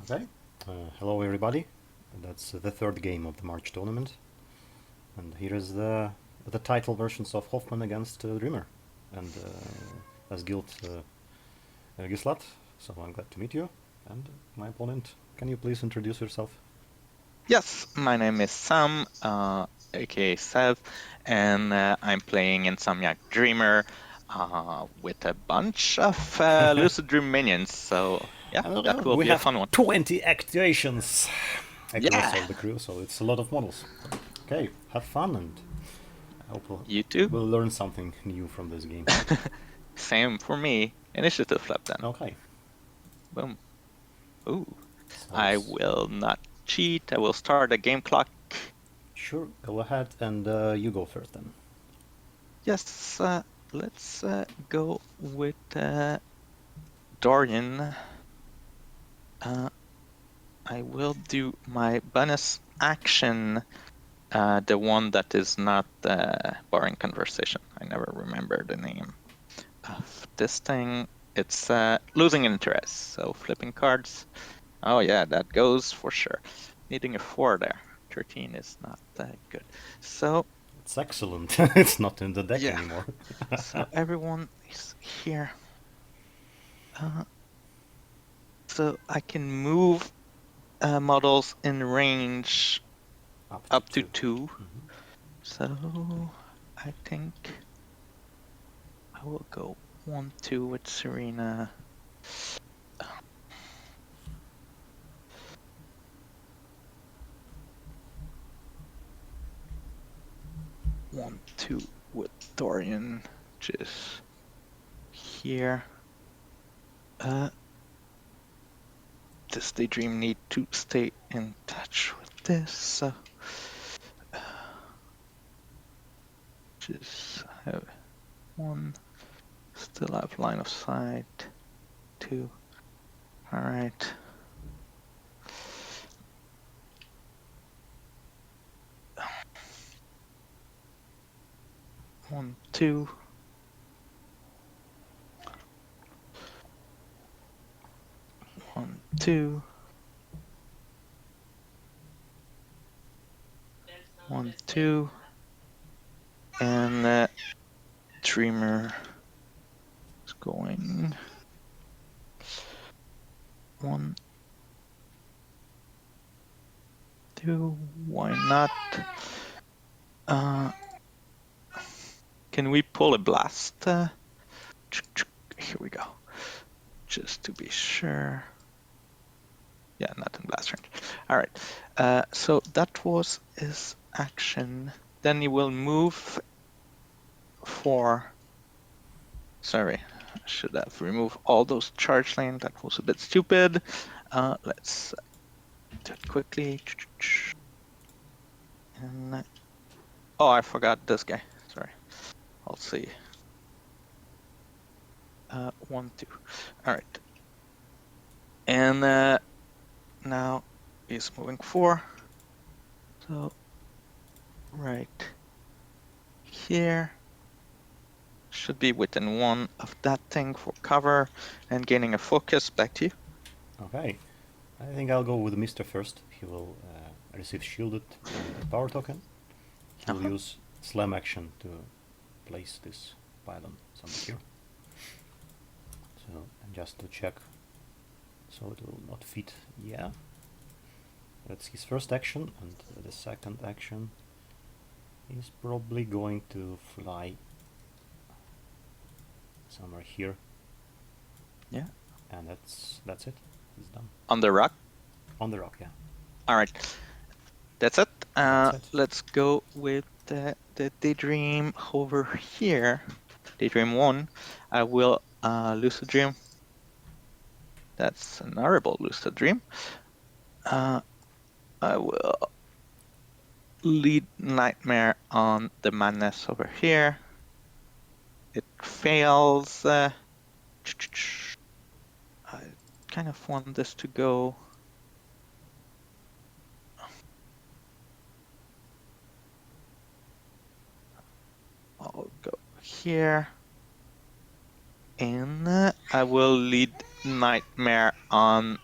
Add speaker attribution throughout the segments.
Speaker 1: Okay. Hello everybody. That's the third game of the March tournament. And here is the title versions of Hoffman against Dreamer. And as guild Legislat. So I'm glad to meet you. And my opponent, can you please introduce yourself?
Speaker 2: Yes, my name is Sam, aka SEV, and I'm playing Insomniac Dreamer with a bunch of Lucid Dream minions. So yeah, that will
Speaker 1: We
Speaker 2: be a
Speaker 1: have
Speaker 2: fun one.
Speaker 1: 20 activations across
Speaker 2: Yeah,
Speaker 1: all the crew, so it's a lot of models. Okay, have fun, and I hope
Speaker 2: you too.
Speaker 1: we'll learn something new from this game.
Speaker 2: Same for me. Initiative flip then.
Speaker 1: Okay.
Speaker 2: Boom. Ooh,
Speaker 1: So
Speaker 2: I will not cheat. I will start a game clock.
Speaker 1: sure, go ahead, and you go first then.
Speaker 2: Yes, let's go with Dorian. I will do my bonus action, the one that is not boring conversation. I never remember the name of this thing. It's losing interest. So flipping cards. Oh yeah, that goes for sure. Needing a 4 there. 13 is not good. So
Speaker 1: It's excellent. It's not in the deck
Speaker 2: yeah.
Speaker 1: anymore.
Speaker 2: So everyone is here. So I can move models in range up to 2. So I think I will go 1-2 with Serena. 1-2 with Dorian, just here. Does Daydream need to stay in touch with this? So just have 1, still have line of sight. 2, all right. One, 2. One, 2. 1, 2. And Dreamer is going 1, 2. Why not? Can we pull a blast? Here we go. Just to be sure. Yeah, not in blast range. All right. So that was his action. Then he will move for. Sorry, I should have removed all those charge lanes. That was a bit stupid. Let's do it quickly. And oh, I forgot this guy. Sorry. I'll see. 1, 2. All right. And now he's moving 4. So right here should be within 1 of that thing for cover and gaining a focus. Back to you.
Speaker 1: Okay. I think I'll go with Mr. first. He will receive shielded power token. He will use slam action to place this pylon somewhere here. So, and just to check, so it will not fit. Yeah. That's his first action, and the second action is probably going to fly somewhere here.
Speaker 2: Yeah.
Speaker 1: And that's it. He's done.
Speaker 2: On the rock?
Speaker 1: On the rock, yeah.
Speaker 2: All right. That's it.
Speaker 1: That's it.
Speaker 2: Let's go with the Daydream over here. Daydream 1. I will Lucid Dream. That's an honorable Lucid Dream. I will lead Nightmare on the Madness over here. It fails. I kind of want this to go. I'll go here. And I will lead Nightmare on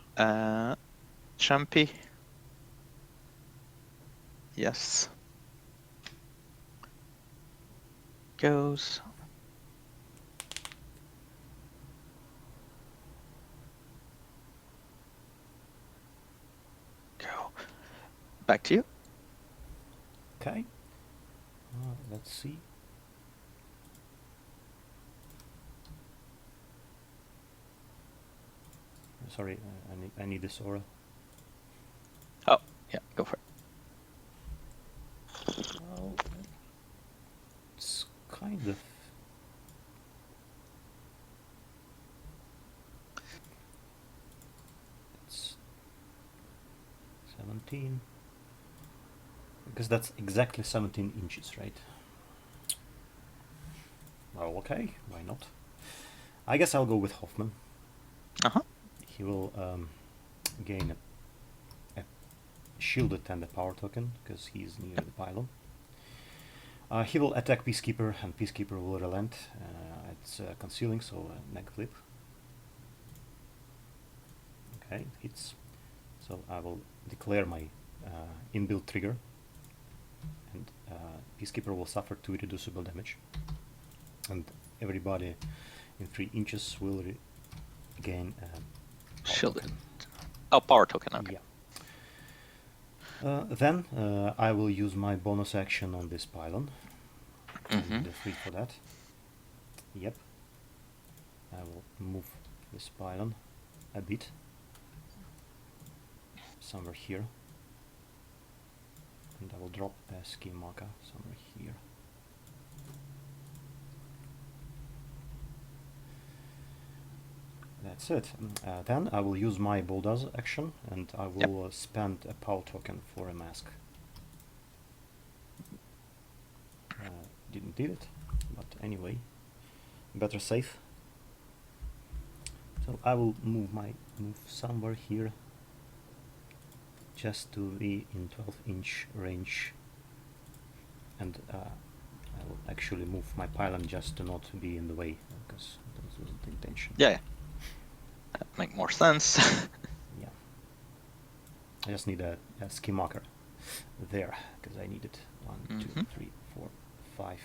Speaker 2: Chumpy. Yes. Goes. Go. Back to you.
Speaker 1: Okay. Let's see. Sorry, I need this aura.
Speaker 2: Oh, yeah, go for it.
Speaker 1: Well, it's kind of. It's 17. Because that's exactly 17 inches, right? Well, okay, why not? I guess I'll go with Hoffman. He will gain a shielded and a power token, because he's near the pylon. He will attack Peacekeeper, and Peacekeeper will relent. It's concealing, so neck flip. Okay, hits. So I will declare my inbuilt trigger, and Peacekeeper will suffer 2 reducible damage. And everybody in 3 inches will gain
Speaker 2: Shielded.
Speaker 1: token.
Speaker 2: Oh, power token, okay.
Speaker 1: Yeah. Then I will use my bonus action on this pylon.
Speaker 2: Mm-hmm.
Speaker 1: The 3 for that. Yep. I will move this pylon a bit. Somewhere here. And I will drop a ski marker somewhere here. That's it. Then I will use my bulldozer action, and I will spend a power token for a mask. Didn't need it, but anyway, better safe. So I will move somewhere here, just to be in 12-inch range, and I will actually move my pylon just to not be in the way, because that wasn't the intention.
Speaker 2: Yeah. That make more sense.
Speaker 1: Yeah. I just need a ski marker there, because I need it. 1, 2, 3, 4, 5.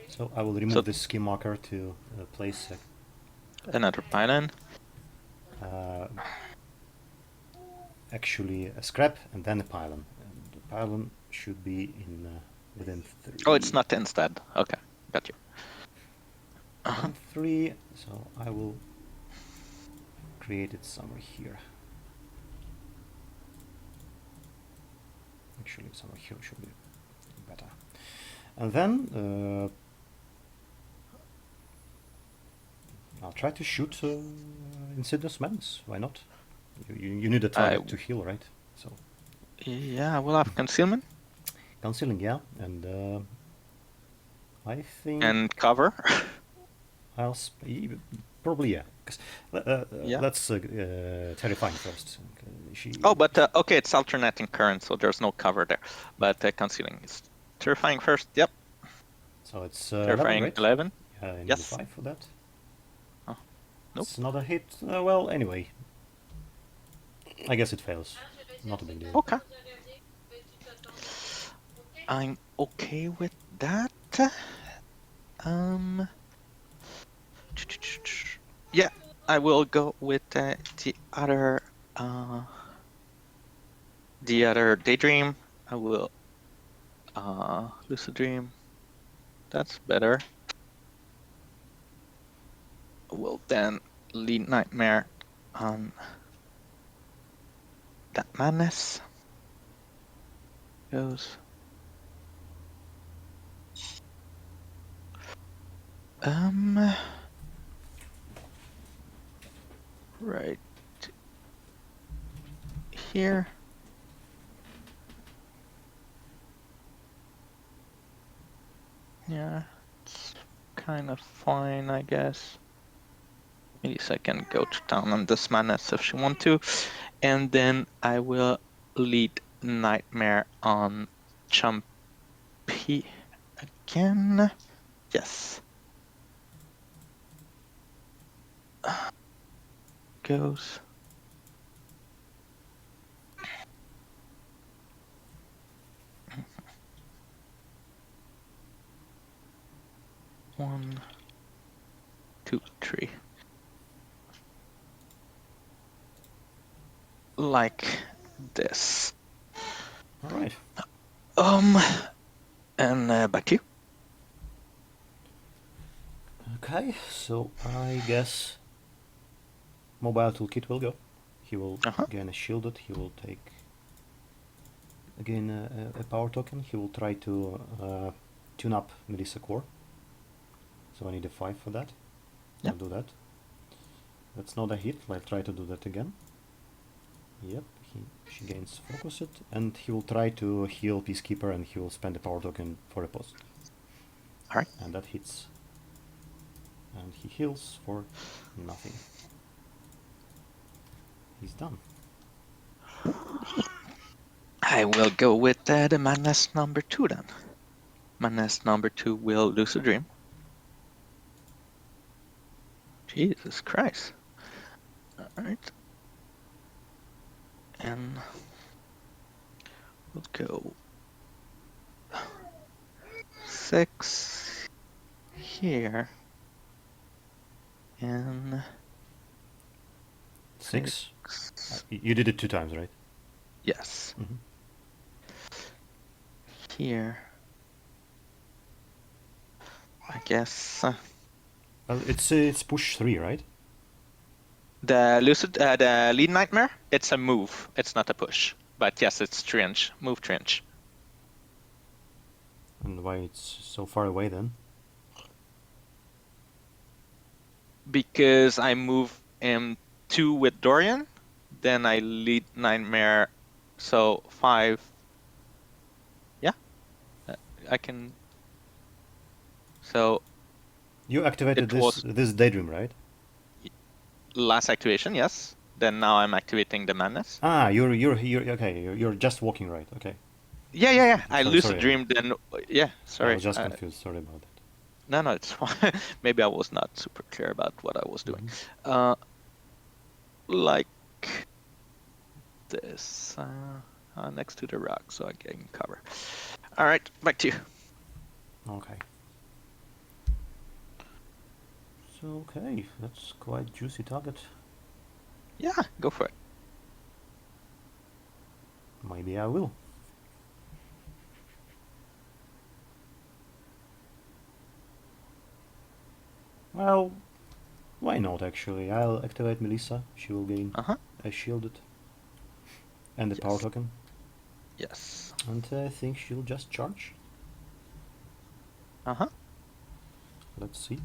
Speaker 1: So I will remove this ski marker to place
Speaker 2: another pylon.
Speaker 1: Actually a scrap and then a pylon. And the pylon should be in within 3.
Speaker 2: Oh, it's not instead. Okay, got you.
Speaker 1: Within 3, so I will create it somewhere here. Actually, somewhere here should be better. And then I'll try to shoot Insidious Madness. Why not? You need a target to heal, right? So.
Speaker 2: Yeah, we'll have concealment.
Speaker 1: Concealing, yeah, and I think.
Speaker 2: And cover.
Speaker 1: I'll probably, yeah. Let's terrifying first.
Speaker 2: Oh, but okay, it's alternating current, so there's no cover there. But concealing is terrifying first. Yep.
Speaker 1: So it's
Speaker 2: terrifying
Speaker 1: 11. Yeah, I need
Speaker 2: yes.
Speaker 1: 5 for that.
Speaker 2: Oh, nope.
Speaker 1: It's not a hit. Well, anyway, I guess it fails. Not a big deal.
Speaker 2: Okay. I'm okay with that. Yeah, I will go with the other Daydream. I will Lucid Dream. That's better. Will then lead Nightmare on that Madness. Goes. Right here. Yeah, it's kind of fine, I guess. Maybe I can go to town on this Madness if she want to. And then I will lead Nightmare on Chumpy again. Yes. goes. One, two, three. Like this.
Speaker 1: All right.
Speaker 2: And back to you.
Speaker 1: Okay, so I guess mobile toolkit will go. He will again shielded. He will take again a power token. He will try to tune up Melissa core. So I need a 5 for that.
Speaker 2: Yeah.
Speaker 1: I'll do that. That's not a hit. I'll try to do that again. Yep, she gains focus it, and he will try to heal Peacekeeper, and he will spend a power token for a post.
Speaker 2: Alright.
Speaker 1: And that hits. And he heals for nothing. He's done.
Speaker 2: I will go with the madness number 2 then. Madness number 2 will lose a dream. Jesus Christ. Alright. And we'll go 6 here. And
Speaker 1: 6. You did it 2 times, right?
Speaker 2: Yes.
Speaker 1: Mm-hmm.
Speaker 2: Here. I guess.
Speaker 1: Well, it's push 3, right?
Speaker 2: The lead nightmare. It's a move. It's not a push. But yes, it's trench. Move trench.
Speaker 1: And why it's so far away then?
Speaker 2: Because I move M2 with Dorian, then I lead nightmare. So 5. Yeah, I can. So
Speaker 1: you activated this daydream, right?
Speaker 2: Last activation, yes. Then now I'm activating the madness.
Speaker 1: Ah, you're okay. You're just walking, right? Okay.
Speaker 2: Yeah. I lose
Speaker 1: sorry.
Speaker 2: a dream, then yeah. Sorry.
Speaker 1: I was just confused. Sorry about that.
Speaker 2: No, it's fine. Maybe I was not super clear about what I was doing. Like this, next to the rock, so I can cover. All right, back to you.
Speaker 1: Okay. So okay, that's quite juicy target.
Speaker 2: Yeah, go for it.
Speaker 1: Maybe I will. Well, why not actually? I'll activate Melissa. She will gain a shielded and a power token.
Speaker 2: Yes.
Speaker 1: And I think she'll just charge. Let's see.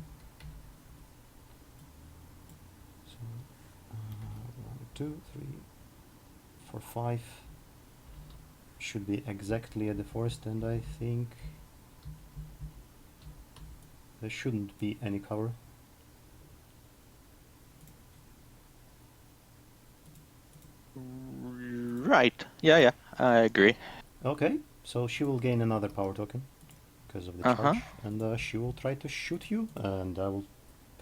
Speaker 1: So, 1, 2, 3, 4, 5 should be exactly at the forest, and I think there shouldn't be any cover.
Speaker 2: Right. Yeah. I agree.
Speaker 1: Okay, so she will gain another power token because of the charge, and she will try to shoot you, and I will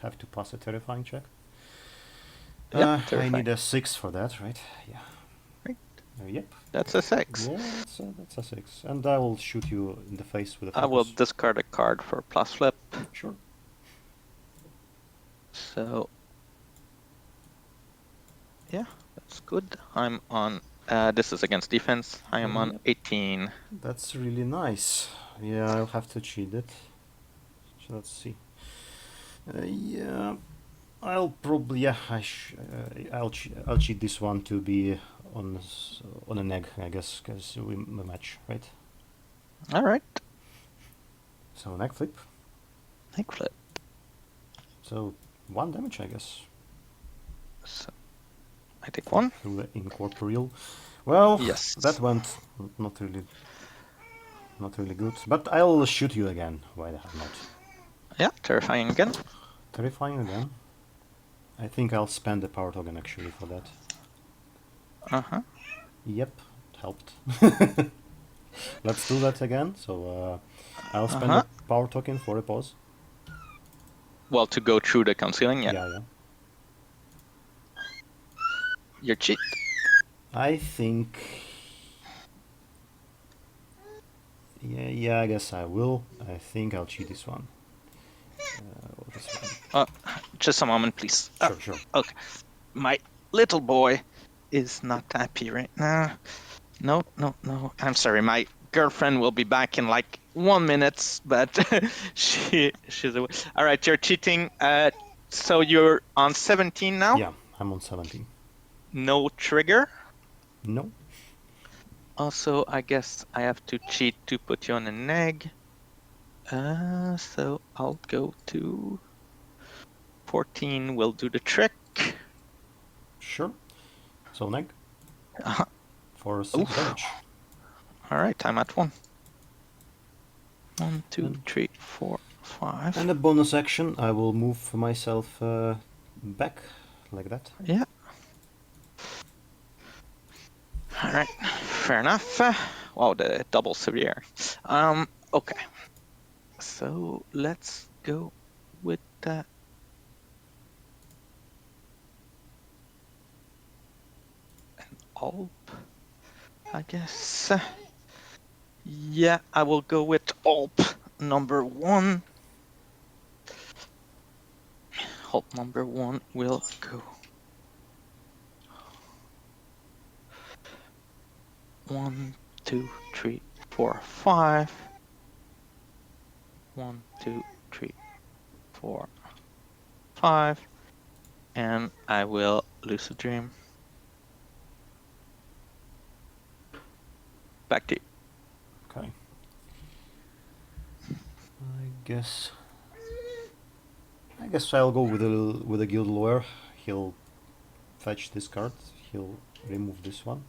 Speaker 1: have to pass a terrifying check.
Speaker 2: Yeah,
Speaker 1: I need a 6 for that, right? Yeah.
Speaker 2: Right.
Speaker 1: Yep.
Speaker 2: That's a 6.
Speaker 1: Yeah, that's a 6. And I will shoot you in the face with a focus.
Speaker 2: I will discard a card for plus flip.
Speaker 1: Sure.
Speaker 2: So, yeah, that's good. I'm on, this is against defense. I am on 18.
Speaker 1: That's really nice. Yeah, I'll have to cheat it. So let's see. Yeah, I'll probably, yeah, I'll cheat this one to be on an egg, I guess, because we match, right?
Speaker 2: All right.
Speaker 1: So an egg flip.
Speaker 2: Egg flip.
Speaker 1: So 1 damage, I guess.
Speaker 2: So I take 1.
Speaker 1: Through the incorporeal. Well,
Speaker 2: yes,
Speaker 1: that went not really good. But I'll shoot you again. Why the hell not?
Speaker 2: Yeah, terrifying again.
Speaker 1: Terrifying again. I think I'll spend the power token actually for that. Yep, it helped. Let's do that again. So I'll spend a power token for a pause.
Speaker 2: Well, to go through the concealing, yeah.
Speaker 1: Yeah.
Speaker 2: Your cheat.
Speaker 1: I think. Yeah, I guess I will. I think I'll cheat this one. Or this one.
Speaker 2: Just a moment, please.
Speaker 1: Sure.
Speaker 2: Okay. My little boy is not happy right now. No. I'm sorry. My girlfriend will be back in like 1 minute, but she's away. All right, you're cheating. So you're on 17 now?
Speaker 1: Yeah, I'm on 17.
Speaker 2: No trigger?
Speaker 1: No.
Speaker 2: Also, I guess I have to cheat to put you on an egg. So I'll go to 14 will do the trick.
Speaker 1: Sure. So neg.
Speaker 2: Uh-huh.
Speaker 1: For 6 damage.
Speaker 2: All right, I'm at 1. 1, 2, 3, 4, 5.
Speaker 1: And a bonus action, I will move myself back, like that.
Speaker 2: Yeah. All right, fair enough. Wow, the double severe. Okay. So let's go with an Alp, I guess. Yeah, I will go with Alp number 1. Alp number 1 will go 1, 2, 3, 4, 5. 1, 2, 3, 4, 5. And I will lose a dream. Back to you.
Speaker 1: Okay. I guess I'll go with a guild lawyer. He'll fetch this card. He'll remove this one.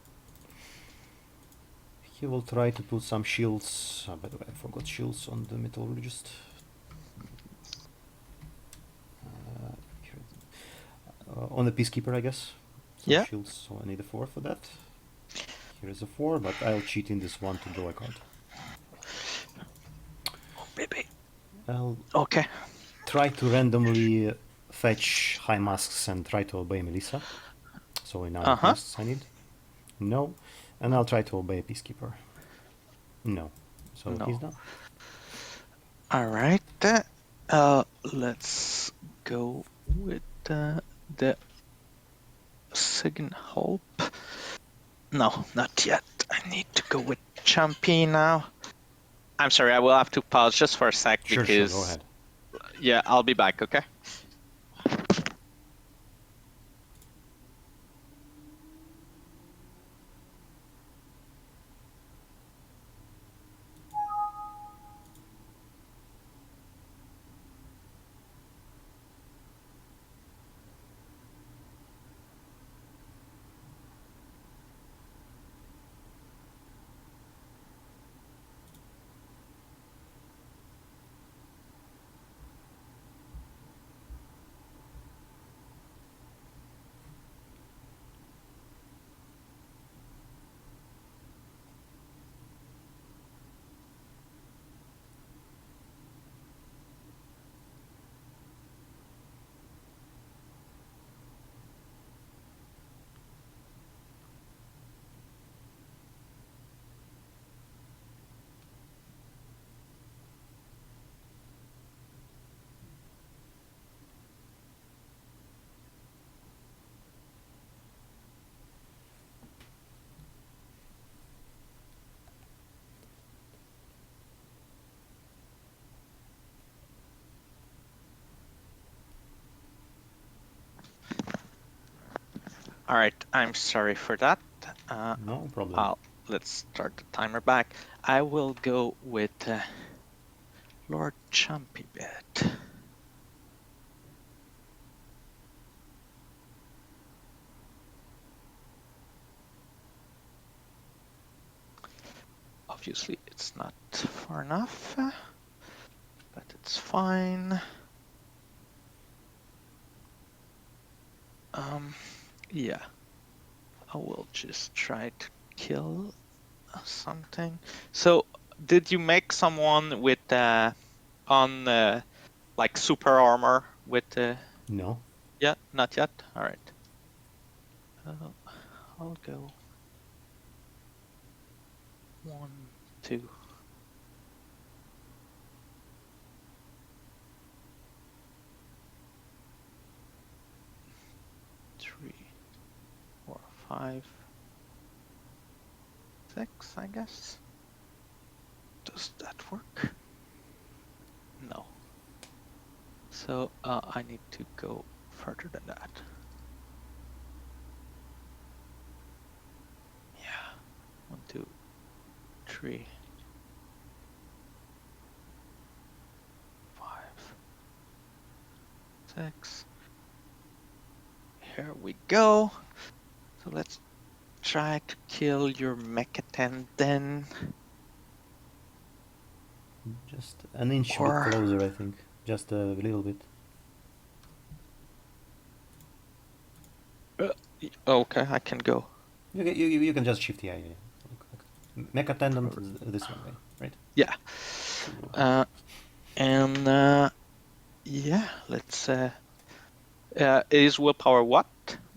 Speaker 1: He will try to put some shields. By the way, I forgot shields on the metallurgist. On the peacekeeper, I guess. Some
Speaker 2: Yeah.
Speaker 1: shields, so I need a 4 for that. Here is a 4, but I'll cheat in this one to draw a card.
Speaker 2: Oh, baby.
Speaker 1: I'll
Speaker 2: Okay.
Speaker 1: try to randomly fetch high masks and try to obey Melissa. So in now masks I need. No. And I'll try to obey Peacekeeper. No. So
Speaker 2: No.
Speaker 1: he's done.
Speaker 2: All right. Let's go with the Sign Hope. No, not yet. I need to go with Champy now. I'm sorry, I will have to pause just for a sec because...
Speaker 1: Sure, go ahead.
Speaker 2: Yeah, I'll be back, okay? All right, I'm sorry for that.
Speaker 1: No problem.
Speaker 2: Let's start the timer back. I will go with Lord Champy Bet. Obviously, it's not far enough, but it's fine. Yeah, I will just try to kill something. So, did you make someone with on like super armor with?
Speaker 1: No.
Speaker 2: Yeah, not yet. All right. I'll go 1, 2. 3, 4, 5, 6, I guess. Does that work? No. So I need to go further than that. Yeah. 1, 2, 3, 5, 6. Here we go. So let's try to kill your mech attendant.
Speaker 1: Just an inch
Speaker 2: Or-
Speaker 1: bit closer, I think. Just a little bit.
Speaker 2: Okay, I can go.
Speaker 1: You can just shift the eye. Mech attendant this one way, right?
Speaker 2: Yeah. Yeah, let's. Is willpower what?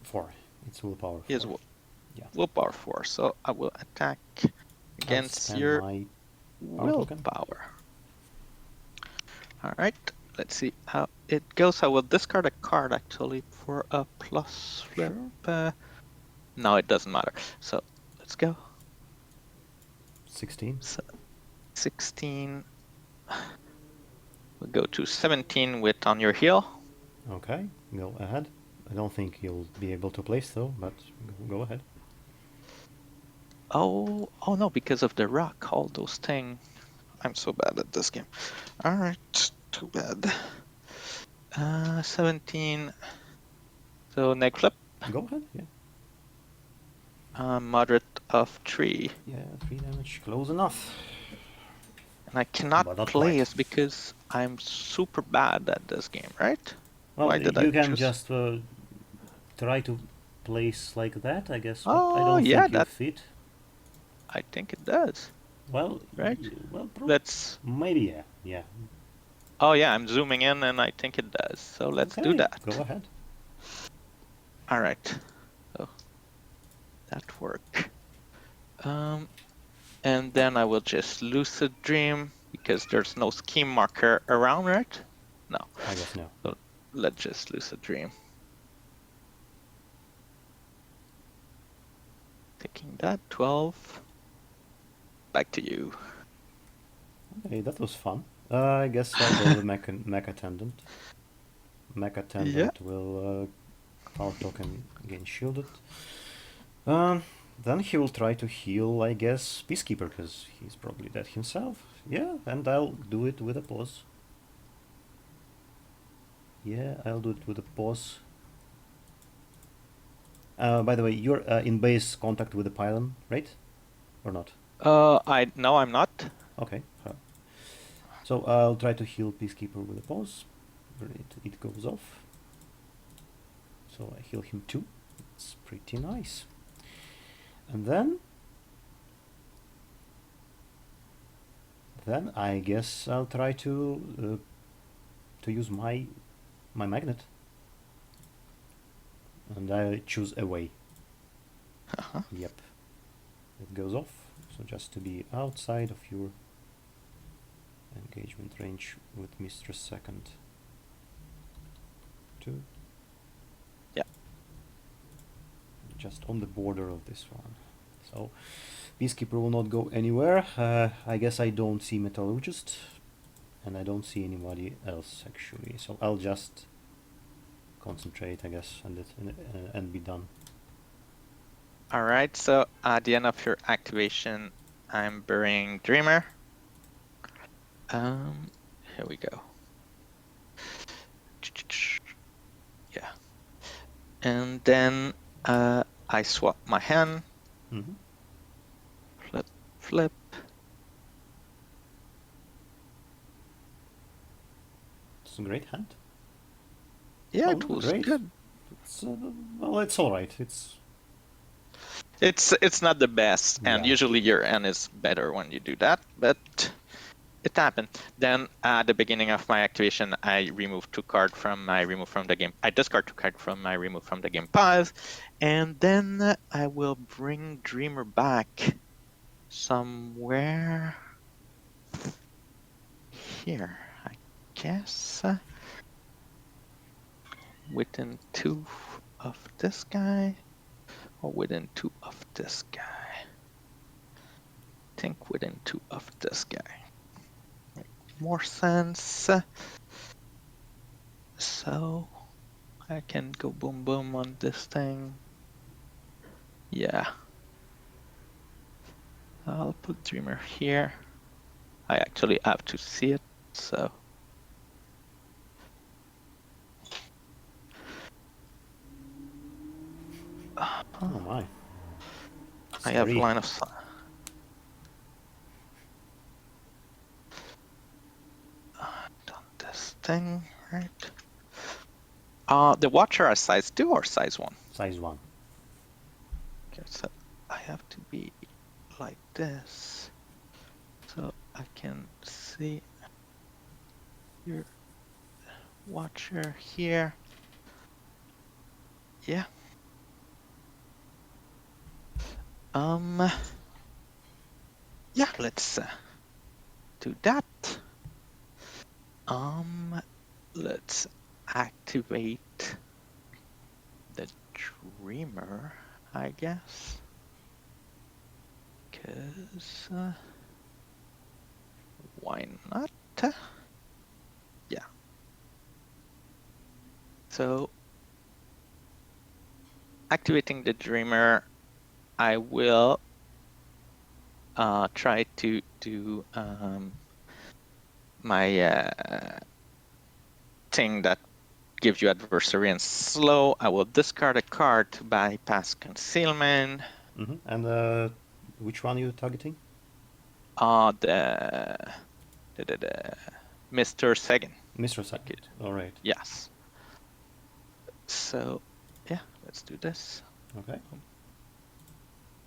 Speaker 1: 4. It's willpower 4.
Speaker 2: Is
Speaker 1: Yeah.
Speaker 2: willpower 4. So I will attack
Speaker 1: I'll
Speaker 2: against
Speaker 1: spend
Speaker 2: your
Speaker 1: my power token.
Speaker 2: willpower. All right. Let's see how it goes. I will discard a card actually for a plus flip.
Speaker 1: Sure.
Speaker 2: No, it doesn't matter. So let's go.
Speaker 1: 16.
Speaker 2: So, 16. We'll go to 17 with on your heel.
Speaker 1: Okay, go ahead. I don't think you'll be able to place though, but go ahead.
Speaker 2: Oh no, because of the rock, all those things. I'm so bad at this game. All right, too bad. 17. So neg flip.
Speaker 1: Go ahead, yeah.
Speaker 2: Moderate of 3.
Speaker 1: Yeah, 3 damage, close enough.
Speaker 2: And I
Speaker 1: But
Speaker 2: cannot
Speaker 1: not
Speaker 2: play
Speaker 1: quite.
Speaker 2: this because I'm super bad at this game, right?
Speaker 1: Well,
Speaker 2: Why did
Speaker 1: you
Speaker 2: I
Speaker 1: can
Speaker 2: choose-
Speaker 1: just try to place like that, I guess. But
Speaker 2: Oh,
Speaker 1: I don't
Speaker 2: yeah,
Speaker 1: think you
Speaker 2: that-
Speaker 1: fit.
Speaker 2: I think it does.
Speaker 1: Well,
Speaker 2: Right.
Speaker 1: Well,
Speaker 2: Let's.
Speaker 1: maybe yeah, yeah.
Speaker 2: Oh yeah, I'm zooming in, and I think it does. So let's do
Speaker 1: Okay,
Speaker 2: that.
Speaker 1: Go ahead.
Speaker 2: All right. So that work. And then I will just lucid dream because there's no scheme marker around, right? No.
Speaker 1: I guess no.
Speaker 2: Let's just lucid dream. Taking that 12. Back to you.
Speaker 1: Okay, that was fun. I guess I'll go with mech attendant. Mech attendant will power token gain shielded. Then he will try to heal, I guess, Peacekeeper, because he's probably dead himself. Yeah, and I'll do it with a pause. Yeah, I'll do it with a pause. By the way, you're in base contact with the pylon, right? Or not?
Speaker 2: No, I'm not.
Speaker 1: Okay. So I'll try to heal Peacekeeper with a pause. It goes off. So I heal him too. It's pretty nice. And then I guess I'll try to use my magnet, and I choose away. Yep, it goes off. So just to be outside of your engagement range with Mistress Second. 2.
Speaker 2: Yeah.
Speaker 1: Just on the border of this one. So Peacekeeper will not go anywhere. I guess I don't see Metallurgist, and I don't see anybody else actually. So I'll just concentrate, I guess, and be done.
Speaker 2: All right. So at the end of your activation, I'm burying Dreamer. Here we go. Yeah. And then I swap my hand.
Speaker 1: Mm-hmm.
Speaker 2: Flip.
Speaker 1: It's a great hand.
Speaker 2: Yeah,
Speaker 1: Oh,
Speaker 2: it was
Speaker 1: great.
Speaker 2: good.
Speaker 1: It's well, it's all right.
Speaker 2: It's not the best, and
Speaker 1: Yeah.
Speaker 2: usually your N is better when you do that, but it happened. Then at the beginning of my activation, I remove 2 cards from my remove from the game. I discard 2 cards from my remove from the game pile, and then I will bring Dreamer back somewhere here, I guess, within 2 of this guy, or within 2 of this guy. I think within 2 of this guy. More sense. So I can go boom boom on this thing. Yeah. I'll put Dreamer here. I actually have to see it, so.
Speaker 1: Oh my.
Speaker 2: I have
Speaker 1: Scary.
Speaker 2: line of sight. Done this thing, right? The Watcher are size 2 or size 1?
Speaker 1: Size 1.
Speaker 2: Okay, so I have to be like this, so I can see your Watcher here. Yeah. Yeah, let's do that. Let's activate the Dreamer, I guess. Cause why not? Yeah. So activating the Dreamer, I will try to do my thing that gives you adversary and slow. I will discard a card to bypass concealment.
Speaker 1: And which one are you targeting?
Speaker 2: The Mr. Sagan.
Speaker 1: Mr. Second. All right.
Speaker 2: Yes. So yeah, let's do this.
Speaker 1: Okay.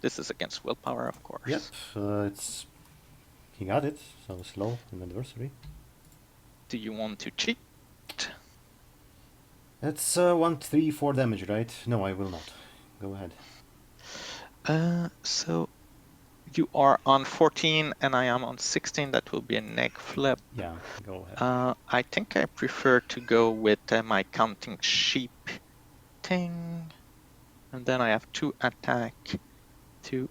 Speaker 2: This is against willpower, of course.
Speaker 1: Yep. He got it. So slow and adversary.
Speaker 2: Do you want to cheat?
Speaker 1: That's 1, 3, 4 damage, right? No, I will not. Go ahead.
Speaker 2: So you are on 14 and I am on 16. That will be a neck flip.
Speaker 1: Yeah, go ahead.
Speaker 2: I think I prefer to go with my counting sheep thing. And then I have 2 attack to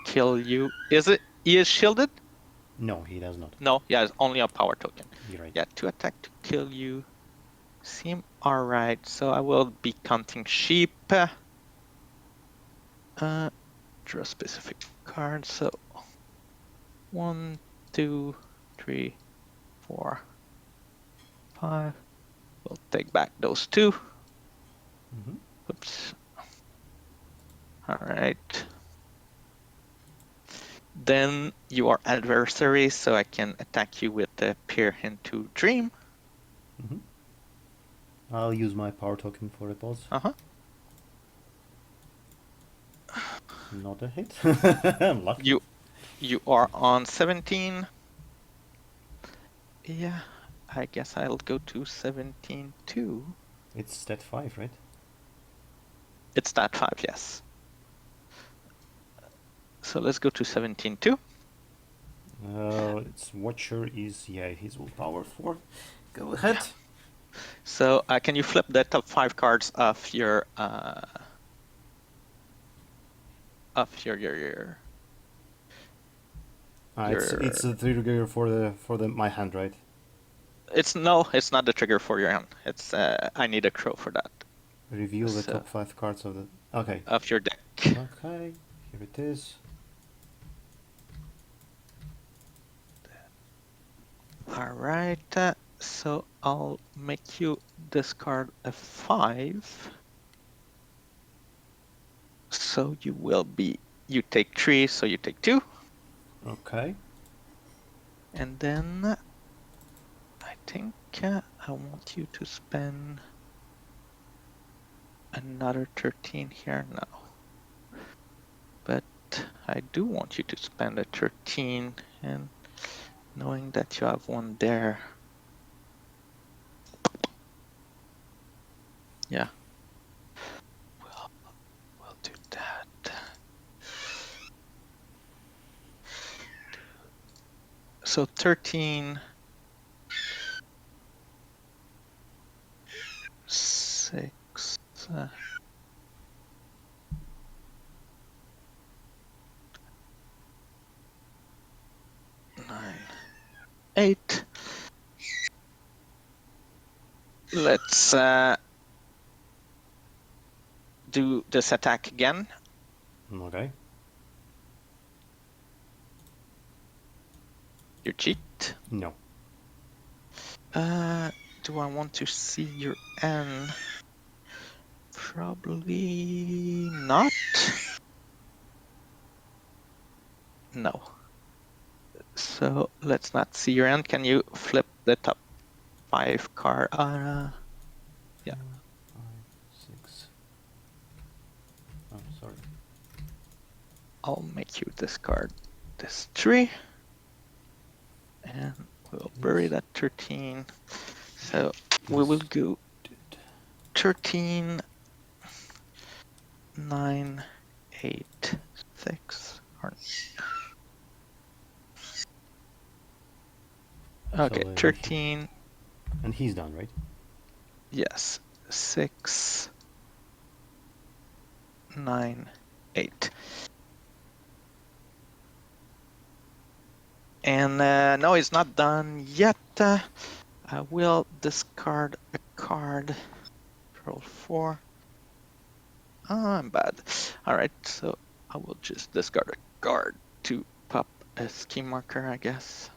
Speaker 2: kill you. He is shielded?
Speaker 1: No, he does not.
Speaker 2: No, yeah, it's only a power token.
Speaker 1: You're right.
Speaker 2: Yeah, 2 attack to kill you. Seem alright, so I will be counting sheep. Draw a specific card, so 1, 2, 3, 4, 5. We'll take back those 2.
Speaker 1: Mm-hmm.
Speaker 2: Oops. Alright. Then you are adversary, so I can attack you with the Peer into Dream.
Speaker 1: Mm-hmm. I'll use my power token for a pause. Not a hit. I'm lucky.
Speaker 2: You are on 17. Yeah, I guess I'll go to 17 too.
Speaker 1: It's stat 5, right?
Speaker 2: It's stat 5, yes. So let's go to 17 too.
Speaker 1: Its Watcher is, yeah, his willpower 4. Go ahead.
Speaker 2: Yeah. So can you flip the top 5 cards of your
Speaker 1: It's a trigger for my hand, right?
Speaker 2: It's not the trigger for your hand. It's I need a crow for that.
Speaker 1: Reveal the top 5 cards of the
Speaker 2: of your deck.
Speaker 1: Okay, here it is.
Speaker 2: All right. So I'll make you discard a 5. So you take 3, so you take 2.
Speaker 1: Okay.
Speaker 2: And then I think I want you to spend another 13 here now. But I do want you to spend a 13 and knowing that you have one there. Yeah. We'll do that. So 13, 6, 9, 8. Let's do this attack again.
Speaker 1: Okay.
Speaker 2: You cheat.
Speaker 1: No.
Speaker 2: Do I want to see your N? Probably not. No. So let's not see your N. Can you flip the top 5 card? Yeah.
Speaker 1: 5, 6. Oh, sorry.
Speaker 2: I'll make you discard this 3. And we'll bury that 13. So we will go 13, 9, 8, 6. Okay, 13.
Speaker 1: And he's done, right?
Speaker 2: Yes. 6, 9, 8. And no, it's not done yet. I will discard a card. Roll 4. I'm bad. Alright, so I will just discard a card to pop a scheme marker, I guess.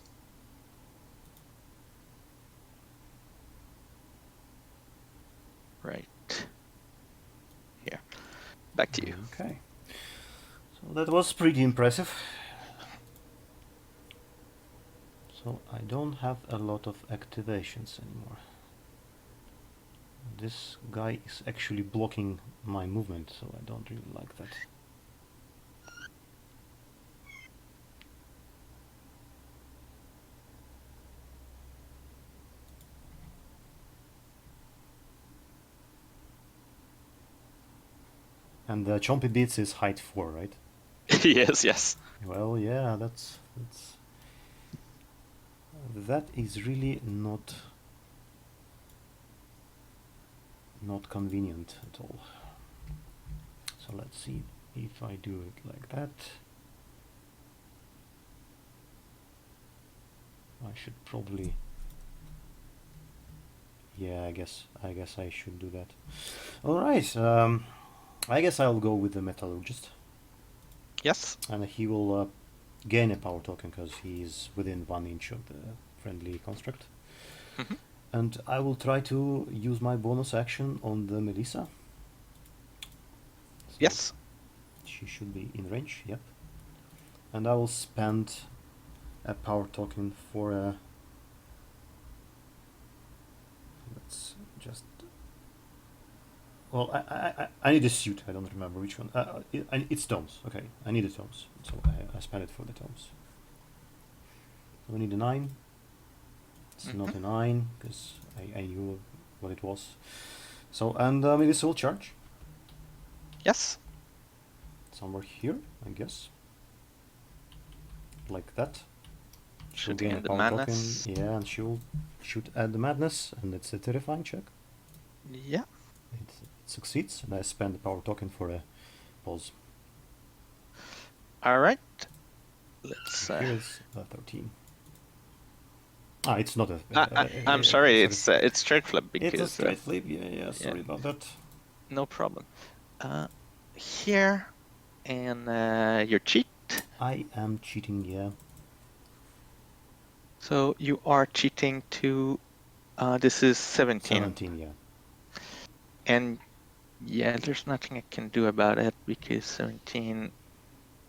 Speaker 2: Right here. Back to you.
Speaker 1: Okay. So that was pretty impressive. So I don't have a lot of activations anymore. This guy is actually blocking my movement, so I don't really like that. And the Chompy Beats is height 4, right?
Speaker 2: Yes, yes.
Speaker 1: Well, yeah, that is really not convenient at all. So let's see if I do it like that. I should probably, yeah, I guess I should do that. All right, I guess I'll go with the Metallurgist.
Speaker 2: Yes.
Speaker 1: And he will gain a power token because he is within 1 inch of the friendly construct.
Speaker 2: Mm-hmm.
Speaker 1: And I will try to use my bonus action on the Melissa. So
Speaker 2: yes.
Speaker 1: She should be in range, yep. And I will spend a power token for a... Let's just... Well, I need a suit. I don't remember which one. It's tomes. Okay, I need the tomes. So I spend it for the tomes. So we need a 9. It's not a 9 because I knew what it was. So, and this will charge.
Speaker 2: Yes.
Speaker 1: Somewhere here, I guess. Like that.
Speaker 2: Shooting at the madness.
Speaker 1: Token. Yeah, and she'll shoot at the madness, and it's a terrifying check.
Speaker 2: Yeah.
Speaker 1: It succeeds, and I spend the power token for a pause.
Speaker 2: All right. Let's.
Speaker 1: Here's 13. It's not a.
Speaker 2: I'm sorry. It's straight flip because.
Speaker 1: It's a straight flip. Yeah. Sorry about that.
Speaker 2: No problem. Here, and your cheat.
Speaker 1: I am cheating. Yeah.
Speaker 2: So you are cheating to. This is 17.
Speaker 1: 17. Yeah.
Speaker 2: And yeah, there's nothing I can do about it because 17.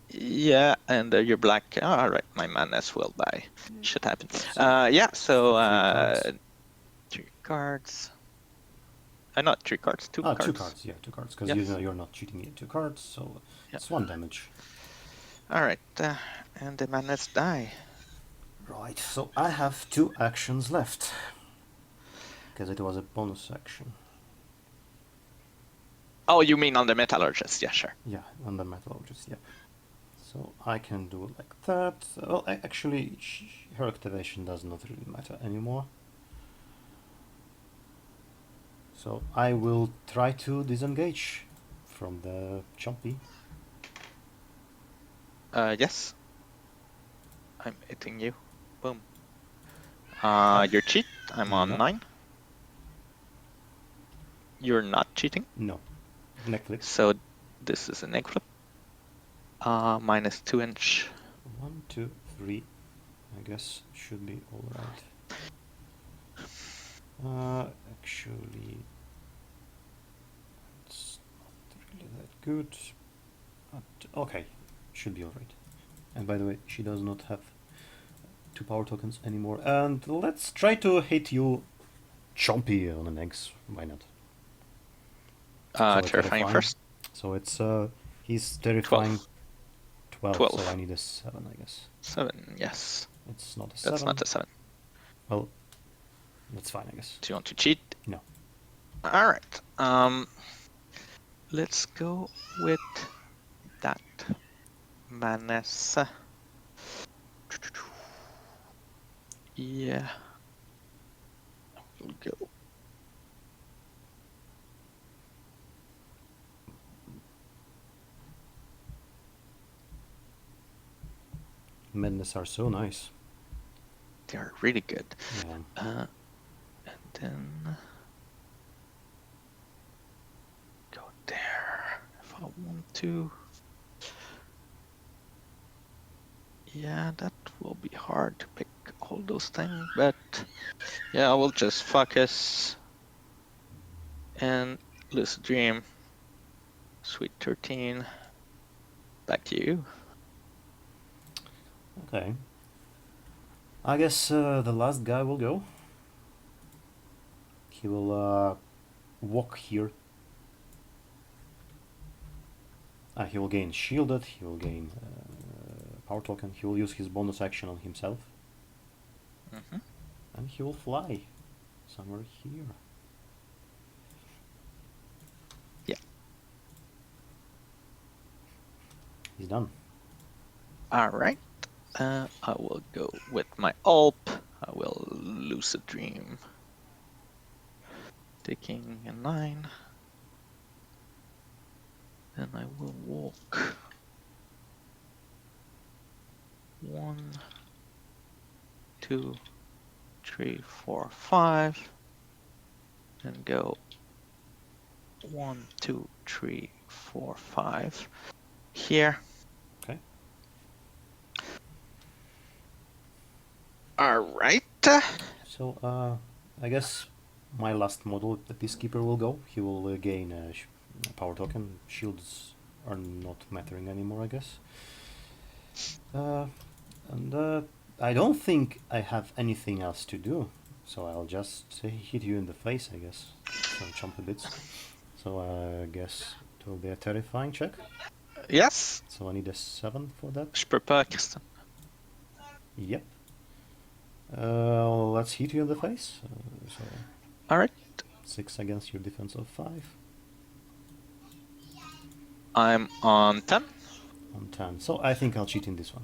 Speaker 2: Yeah, and you're black. Oh, all right, my madness will die. Shit happens. Yeah, so 3 cards. Not 3 cards, 2 cards.
Speaker 1: 2 cards, yeah, 2 cards, because you know you're not cheating in 2 cards, so it's 1 damage.
Speaker 2: All right, and the madness die.
Speaker 1: Right, so I have 2 actions left. Because it was a bonus action.
Speaker 2: Oh, you mean on the metallurgist? Yeah, sure.
Speaker 1: Yeah, on the metallurgist, yep. So I can do it like that. Well, actually, her activation does not really matter anymore. So I will try to disengage from the chompy.
Speaker 2: Yes. I'm hitting you. Boom. You're cheat. I'm on
Speaker 1: No.
Speaker 2: 9. You're not cheating.
Speaker 1: No. Neck flip.
Speaker 2: So this is a neck flip. Minus 2 inch.
Speaker 1: 1, 2, 3. I guess should be alright. Actually, it's not really that good. But okay, should be alright. And by the way, she does not have 2 power tokens anymore. And let's try to hit you chompy on the eggs. Why not? So
Speaker 2: Terrifying first.
Speaker 1: So it's he's terrifying 12, so
Speaker 2: 12.
Speaker 1: I need a 7, I guess.
Speaker 2: 7, yes.
Speaker 1: It's not a 7.
Speaker 2: That's not a 7.
Speaker 1: Well, that's fine, I guess.
Speaker 2: Do you want to cheat?
Speaker 1: No.
Speaker 2: Alright. Let's go with that. Menace. Yeah. We'll go.
Speaker 1: Madness are so nice.
Speaker 2: They are really good.
Speaker 1: Yeah.
Speaker 2: And then go there if I want to. Yeah, that will be hard to pick all those things, but yeah, I will just focus and Lucid Dream. Sweet 13. Back to you.
Speaker 1: Okay. I guess the last guy will go. He will walk here. He will gain shielded, he will gain power token, he will use his bonus action on himself.
Speaker 2: Mm-hmm.
Speaker 1: And he will fly somewhere here.
Speaker 2: Yeah.
Speaker 1: He's done.
Speaker 2: Alright. I will go with my Alp. I will Lucid Dream. Taking a 9. Then I will walk. 1, 2, 3, 4, 5. And go 1, 2, 3, 4, 5. Here.
Speaker 1: Okay.
Speaker 2: Alright.
Speaker 1: So, I guess my last model, the Peacekeeper, will go. He will gain a power token. Shields are not mattering anymore, I guess. And I don't think I have anything else to do. So I'll just hit you in the face, I guess. Some chompy bits. So I guess it will be a terrifying check.
Speaker 2: Yes.
Speaker 1: So I need a 7 for that.
Speaker 2: Je peux pas, Kristen.
Speaker 1: Yep. Let's hit you in the face. So
Speaker 2: Alright.
Speaker 1: 6 against your defense of 5.
Speaker 2: I'm on 10.
Speaker 1: On 10. So I think I'll cheat in this one.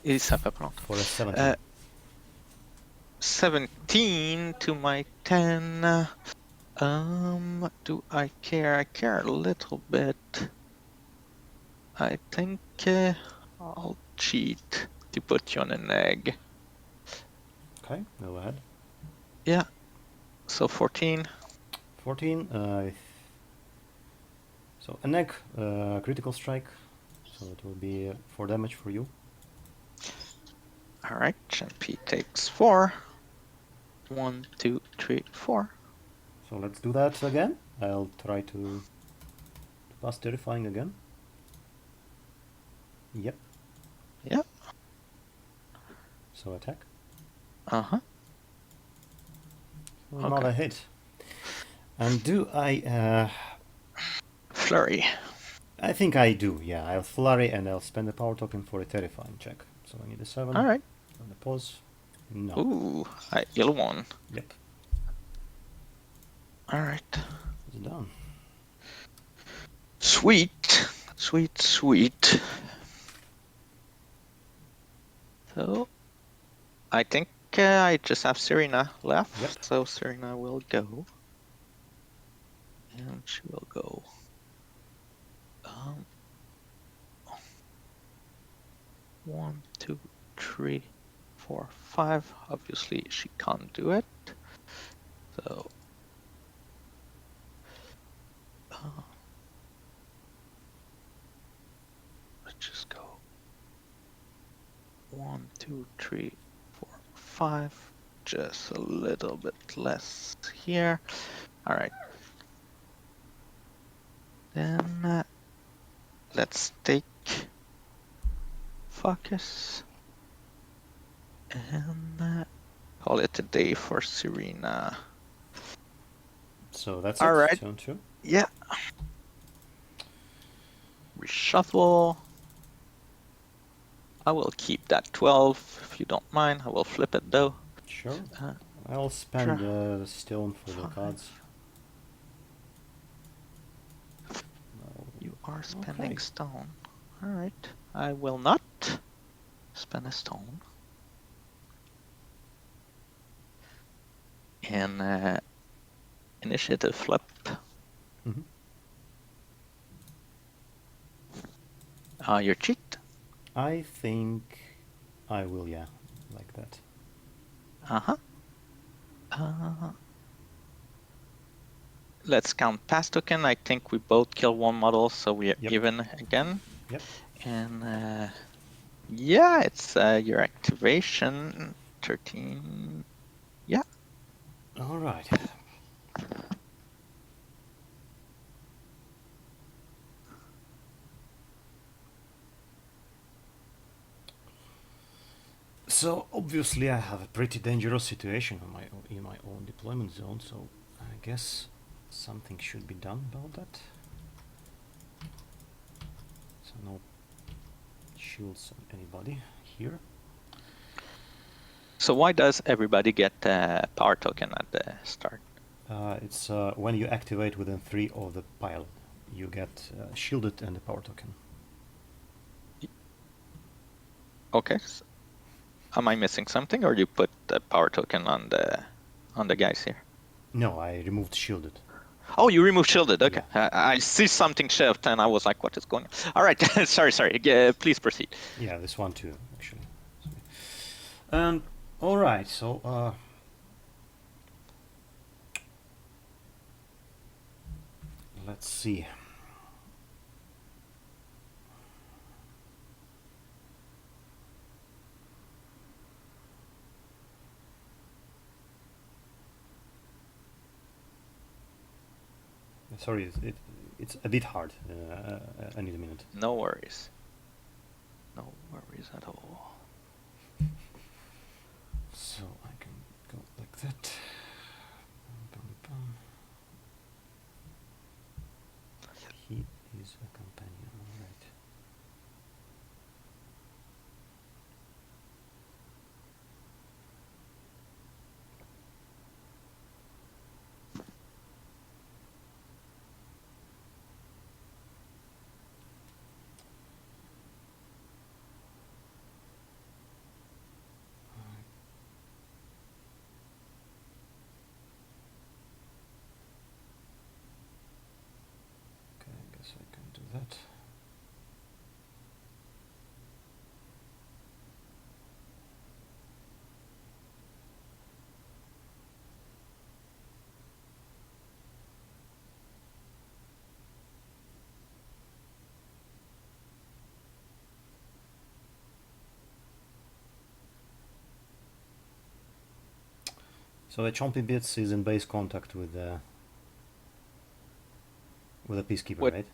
Speaker 2: Et ça fait plus
Speaker 1: For a 17.
Speaker 2: 17 to my 10. Do I care? I care a little bit. I think I'll cheat to put you on an egg.
Speaker 1: Okay, go ahead.
Speaker 2: Yeah. So 14.
Speaker 1: 14. So an egg, critical strike. So it will be 4 damage for you.
Speaker 2: Alright, MP takes 4. 1, 2, 3, 4.
Speaker 1: So let's do that again. I'll try to pass terrifying again. Yep.
Speaker 2: Yep.
Speaker 1: So attack.
Speaker 2: Uh-huh.
Speaker 1: So not a hit. And do I
Speaker 2: Flurry.
Speaker 1: I think I do, yeah. I'll flurry and I'll spend a power token for a terrifying check. So I need a 7.
Speaker 2: All right.
Speaker 1: And a pause. No.
Speaker 2: Ooh, I ill one.
Speaker 1: Yep.
Speaker 2: All right.
Speaker 1: It's done.
Speaker 2: Sweet, sweet, sweet. So, I think I just have Serena left.
Speaker 1: Yep.
Speaker 2: So Serena will go. And she will go. 1, 2, 3, 4, 5. Obviously, she can't do it. So, let's just go 1, 2, 3, 4, 5. Just a little bit less here. All right. Then let's take focus and call it a day for Serena.
Speaker 1: So that's
Speaker 2: All
Speaker 1: it.
Speaker 2: right.
Speaker 1: Turn 2.
Speaker 2: Yeah. Reshuffle. I will keep that 12 if you don't mind. I will flip it though.
Speaker 1: Sure. I'll spend
Speaker 2: draw.
Speaker 1: the stone for the
Speaker 2: 5.
Speaker 1: cards.
Speaker 2: You are spending
Speaker 1: Okay.
Speaker 2: stone. All right. I will not spend a stone. And initiative flip.
Speaker 1: Mm-hmm.
Speaker 2: Your cheat.
Speaker 1: I think I will, yeah, like that.
Speaker 2: Let's count pass token. I think we both kill one model, so we are
Speaker 1: Yep.
Speaker 2: even again.
Speaker 1: Yep.
Speaker 2: And yeah, it's your activation 13. Yeah.
Speaker 1: All right. So obviously I have a pretty dangerous situation in my own deployment zone, so I guess something should be done about that. So no shields on anybody here.
Speaker 2: So why does everybody get a power token at the start?
Speaker 1: It's when you activate within 3 of the pile, you get shielded and a power token.
Speaker 2: Okay. So am I missing something, or you put the power token on the guys here?
Speaker 1: No, I removed shielded.
Speaker 2: Oh, you removed shielded. Okay.
Speaker 1: Yeah.
Speaker 2: I see something shift, and I was like, "What is going on?" All right. sorry. Please proceed.
Speaker 1: Yeah, this one too, actually. Sorry. All right. So let's see. Sorry, it's a bit hard. I need a minute.
Speaker 2: No worries. No worries at all.
Speaker 1: So I can go like that. Bum, bum. He is a companion, alright. Okay, I guess I can do that. So the Chompy Bits is in base contact with a Peacekeeper, right?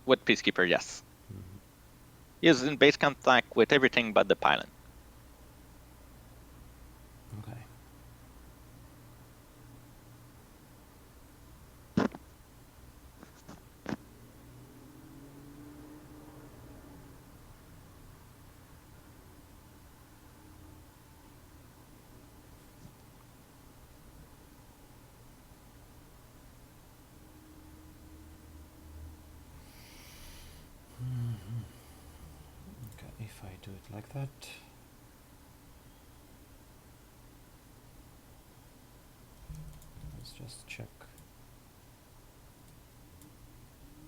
Speaker 2: With Peacekeeper, yes.
Speaker 1: Mm-hmm.
Speaker 2: He is in base contact with everything but the pylon.
Speaker 1: Okay. do it like that. Let's just check.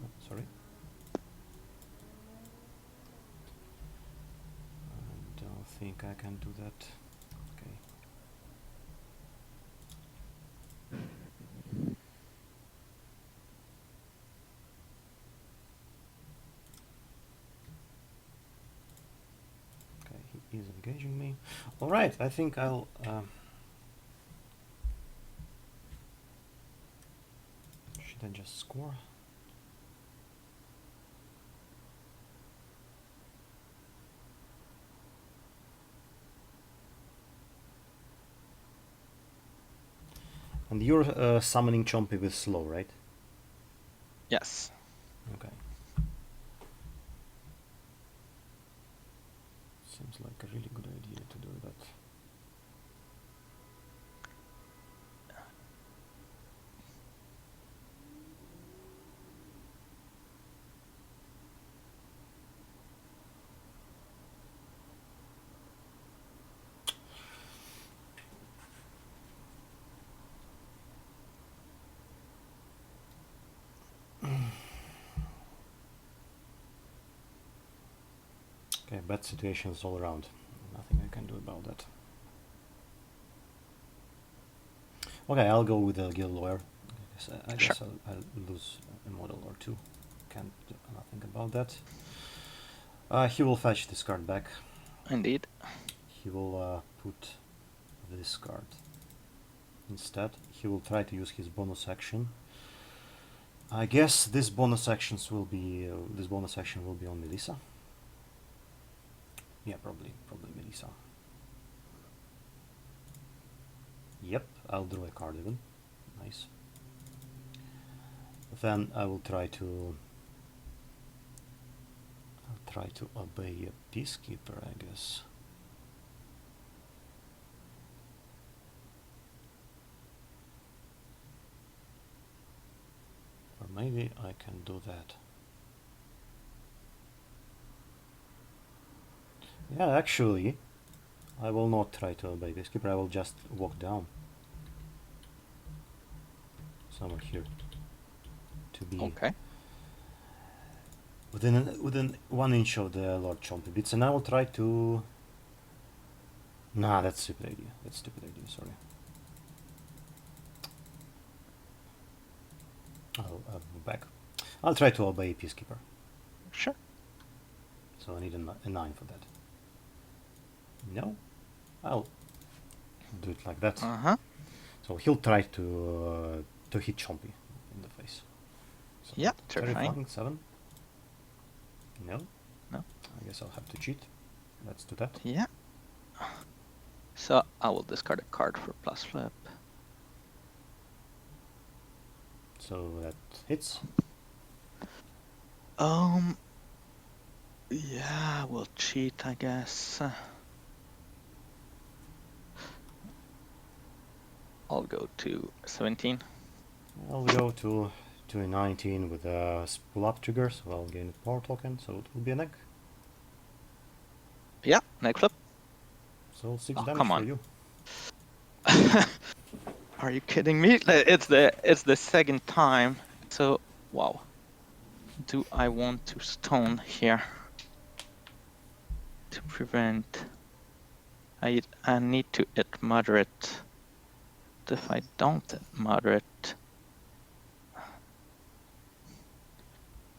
Speaker 1: Oh, sorry. I don't think I can do that. Okay. Okay, he is engaging me. All right, I think I'll. Should I just score? And you're summoning Chompy with slow, right?
Speaker 2: Yes.
Speaker 1: Okay. Seems like a really good idea to do that. Okay, bad situations all around. Nothing I can do about that. Okay, I'll go with the guild lawyer. I guess I'll lose a model or two. Can't do nothing about that. He will fetch this card back.
Speaker 2: Indeed.
Speaker 1: He will put this card instead. He will try to use his bonus action. I guess this bonus actions will be this bonus action will be on Melissa. Yeah, probably Melissa. Yep, I'll draw a card even. Nice. Then I will try to obey a peacekeeper, I guess. Or maybe I can do that. Yeah, actually, I will not try to obey peacekeeper. I will just walk down somewhere here to be within 1 inch of the Lord Chompy Bits, and I will try to. Nah, that's stupid idea. That's stupid idea. Sorry. I'll move back. I'll try to obey peacekeeper.
Speaker 2: Sure.
Speaker 1: So I need a 9 for that. No, I'll do it like that. So he'll try to hit Chompy in the face. So
Speaker 2: yeah, terrifying.
Speaker 1: 7. No.
Speaker 2: No.
Speaker 1: I guess I'll have to cheat. Let's do that.
Speaker 2: Yeah. So I will discard a card for plus flip.
Speaker 1: So that hits.
Speaker 2: Yeah, we'll cheat, I guess. I'll go to 17.
Speaker 1: I'll go to a 19 with a pull up trigger, so I'll gain a power token, so it will be an egg.
Speaker 2: Yeah, egg flip.
Speaker 1: So 6 damage
Speaker 2: come
Speaker 1: for
Speaker 2: on.
Speaker 1: you.
Speaker 2: Are you kidding me? It's the second time. So wow. Do I want to stone here to prevent? I need to hit moderate. If I don't hit moderate,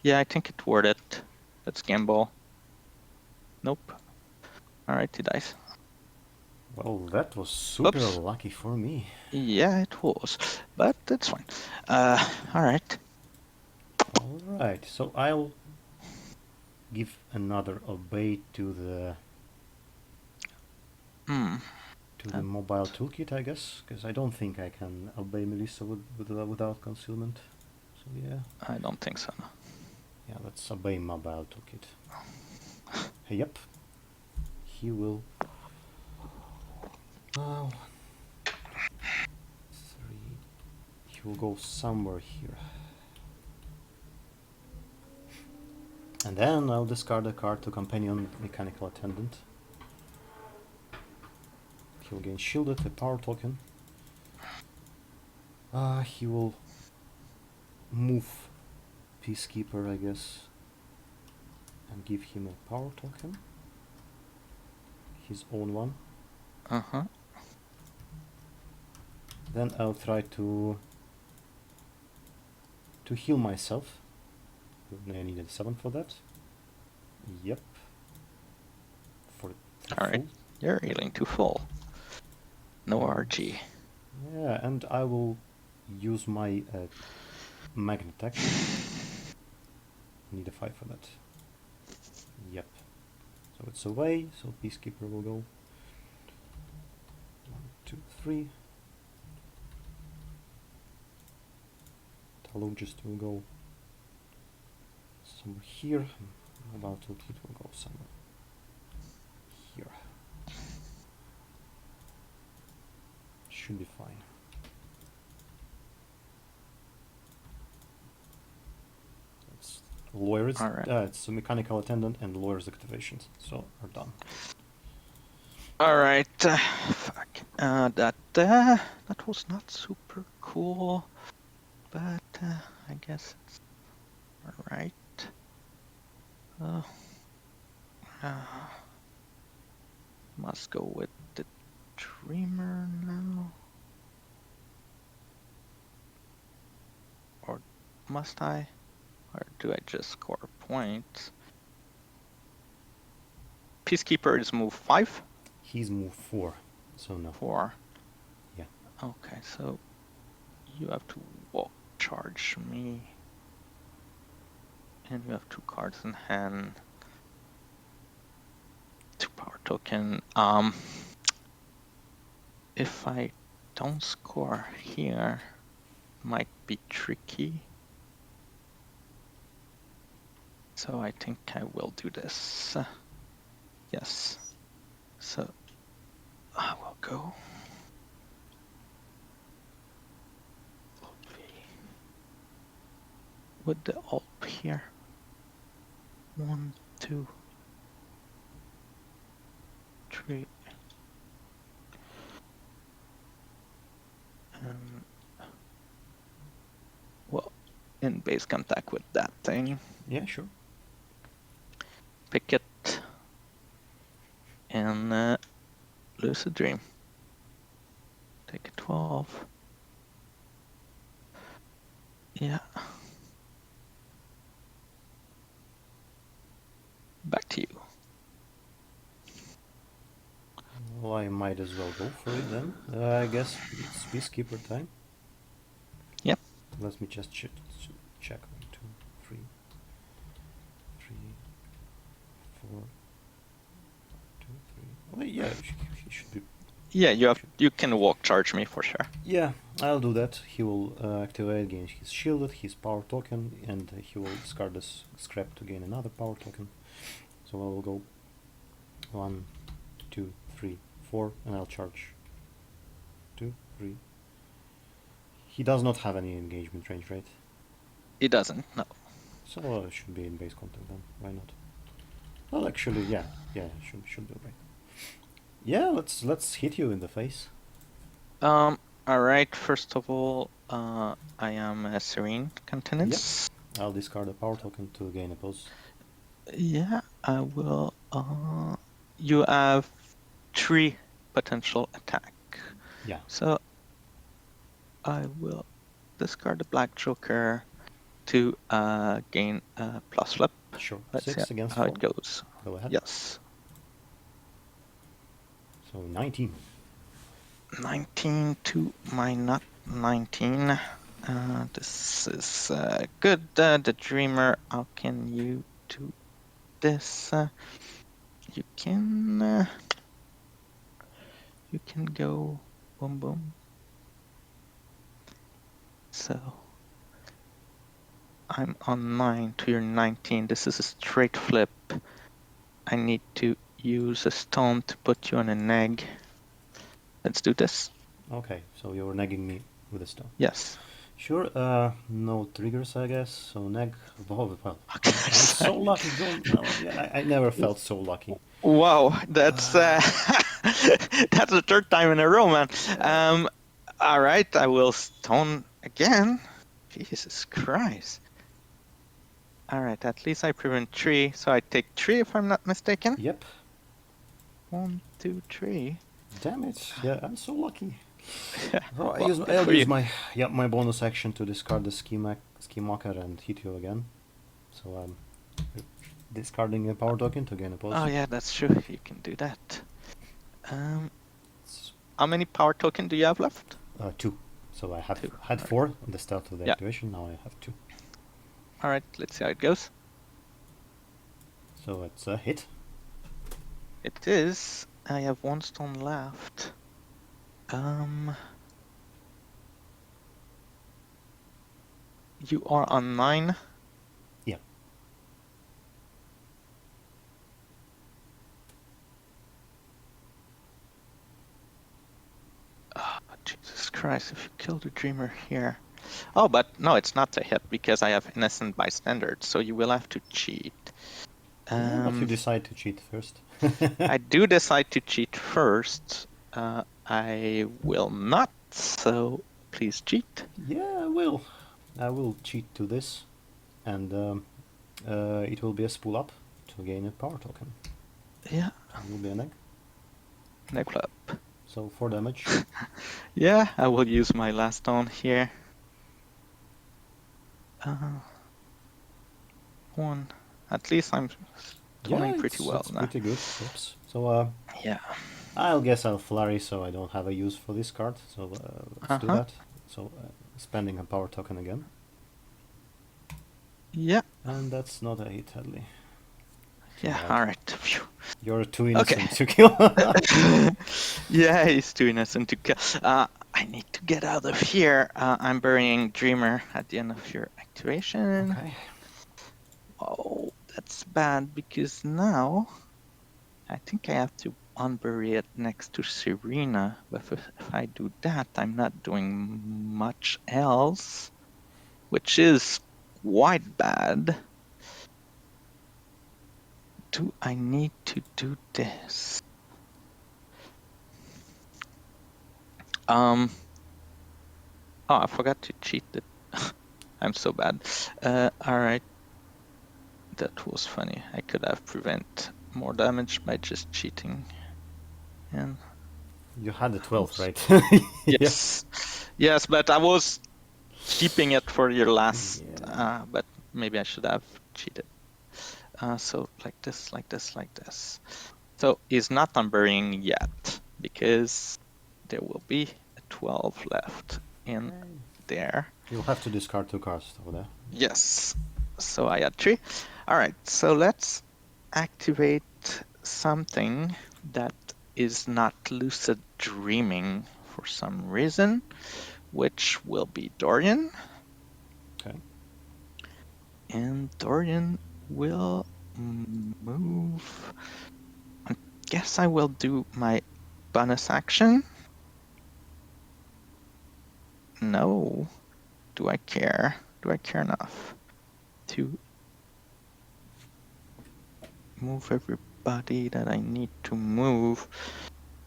Speaker 2: yeah, I think it's worth it. Let's gamble. Nope. Alright, he dies.
Speaker 1: Well, that was super lucky for me.
Speaker 2: Yeah, it was, but it's fine. Alright.
Speaker 1: Alright, so I'll give another obey to the the mobile toolkit, I guess, because I don't think I can obey Melissa without concealment. So yeah.
Speaker 2: I don't think so. No.
Speaker 1: Yeah, let's obey mobile toolkit. Yep. He will. 3. He will go somewhere here. And then I'll discard a card to Companion Mechanical Attendant. He'll gain shielded, a power token. He will move Peacekeeper, I guess, and give him a power token. His own one.
Speaker 2: Uh-huh.
Speaker 1: Then I'll try to heal myself. I needed 7 for that. Yep. For
Speaker 2: Alright,
Speaker 1: full.
Speaker 2: you're healing to full. No RG.
Speaker 1: Yeah, and I will use my magnet action. Need a 5 for that. Yep. So it's away, so Peacekeeper will go. 1, 2, 3. Talogist will go somewhere here. About to it will go somewhere here. Should be fine. It's lawyers.
Speaker 2: Alright.
Speaker 1: It's a mechanical attendant and lawyers activations. So are done.
Speaker 2: Alright. Fuck. That was not super cool, but I guess it's alright. Must go with the Dreamer now. Or must I? Or do I just score points? Peacekeeper is move 5?
Speaker 1: He's move 4, so no.
Speaker 2: 4.
Speaker 1: Yeah.
Speaker 2: Okay, so you have to walk charge me. And you have 2 cards in hand. 2 power token. If I don't score here, might be tricky. So I think I will do this. Yes. So I will go. With the ALP here. 1, 2, 3. Well, in base contact with that thing.
Speaker 1: Yeah, sure.
Speaker 2: Pick it. And Lucid Dream. Take a 12. Yeah. Back to you.
Speaker 1: Well, I might as well go for it then. I guess it's Peacekeeper time.
Speaker 2: Yep.
Speaker 1: Let me just check. 1, 2, 3, 3, 4, 2, 3. Well, yeah, he should be.
Speaker 2: Yeah, you can walk charge me for sure.
Speaker 1: Yeah, I'll do that. He will activate, gain his shielded, his power token, and he will discard this scrap to gain another power token. So I will go 1, 2, 3, 4, and I'll charge 2, 3. He does not have any engagement range, right?
Speaker 2: He doesn't, no.
Speaker 1: So it should be in base contact then. Why not? Well, actually, yeah, should be right. Yeah, let's hit you in the face.
Speaker 2: All right. First of all, I am a Serene Countenance.
Speaker 1: Yep. I'll discard a power token to gain a pose.
Speaker 2: Yeah, I will. You have 3 potential attack.
Speaker 1: Yeah.
Speaker 2: So I will discard the Black Joker to gain a plus flip.
Speaker 1: Sure.
Speaker 2: Let's
Speaker 1: 6
Speaker 2: see
Speaker 1: against
Speaker 2: how
Speaker 1: 4.
Speaker 2: it goes.
Speaker 1: Go ahead.
Speaker 2: Yes.
Speaker 1: So 19.
Speaker 2: 19 to my not 19. This is good. The Dreamer, how can you do this? You can go boom boom. So I'm on 9 to your 19. This is a straight flip. I need to use a stone to put you on a neg. Let's do this.
Speaker 1: Okay, so you're nagging me with a stone.
Speaker 2: Yes.
Speaker 1: Sure, no triggers, I guess. So neg. Well,
Speaker 2: Okay.
Speaker 1: I'm so lucky going. Oh, yeah, I never felt so lucky.
Speaker 2: Wow, that's that's the third time in a row, man. All right, I will stone again. Jesus Christ. All right, at least I prevent 3, so I take 3 if I'm not mistaken.
Speaker 1: Yep.
Speaker 2: 1, 2, 3.
Speaker 1: Damn it. Yeah, I'm so lucky.
Speaker 2: Yeah,
Speaker 1: So
Speaker 2: well, good
Speaker 1: I'll
Speaker 2: for
Speaker 1: use
Speaker 2: you.
Speaker 1: my bonus action to discard the schemaker and hit you again. So I'm discarding a power token to gain a plus.
Speaker 2: Oh yeah, that's true. You can do that. How many power token do you have left?
Speaker 1: 2. So I have
Speaker 2: 2.
Speaker 1: had
Speaker 2: All
Speaker 1: 4 at the start of the
Speaker 2: Yeah.
Speaker 1: activation. Now I have 2.
Speaker 2: All right, let's see how it goes.
Speaker 1: So it's a hit.
Speaker 2: It is. I have 1 stone left. You are on 9.
Speaker 1: Yeah.
Speaker 2: Oh, Jesus Christ, if you kill the Dreamer here. Oh, but no, it's not a hit because I have Innocent Bystander, so you will have to cheat.
Speaker 1: Yeah, but you decide to cheat first.
Speaker 2: I do decide to cheat first. I will not, so please cheat.
Speaker 1: Yeah, I will. I will cheat to this, and it will be a spool up to gain a power token.
Speaker 2: Yeah.
Speaker 1: It will be an egg.
Speaker 2: Neck flap.
Speaker 1: So 4 damage.
Speaker 2: Yeah, I will use my last stone here. 1. At least I'm stoning pretty well
Speaker 1: it's
Speaker 2: now.
Speaker 1: pretty good. Oops. So
Speaker 2: Yeah.
Speaker 1: I'll guess I'll flurry, so I don't have a use for this card. So let's do that. So spending a power token again.
Speaker 2: Yeah.
Speaker 1: And that's not a hit, Hadley.
Speaker 2: Yeah, alright. Phew.
Speaker 1: You're too innocent to kill.
Speaker 2: Yeah, he's too innocent to kill. I need to get out of here. I'm burying Dreamer at the end of your activation.
Speaker 1: Okay.
Speaker 2: Oh, that's bad because now I think I have to unbury it next to Serena. But if I do that, I'm not doing much else, which is quite bad. Do I need to do this? Oh, I forgot to cheat it. I'm so bad. Alright. That was funny. I could have prevent more damage by just cheating. And
Speaker 1: You had the 12th, right?
Speaker 2: yes. Yes, but I was keeping it for your last, but maybe I should have cheated. So like this, like this, like this. So he's not unburying yet because there will be a 12 left in there.
Speaker 1: You'll have to discard 2 cards over there.
Speaker 2: Yes. So I had 3. All right. So let's activate something that is not lucid dreaming for some reason, which will be Dorian.
Speaker 1: Okay.
Speaker 2: And Dorian will move. I guess I will do my bonus action. No. Do I care? Do I care enough to move everybody that I need to move?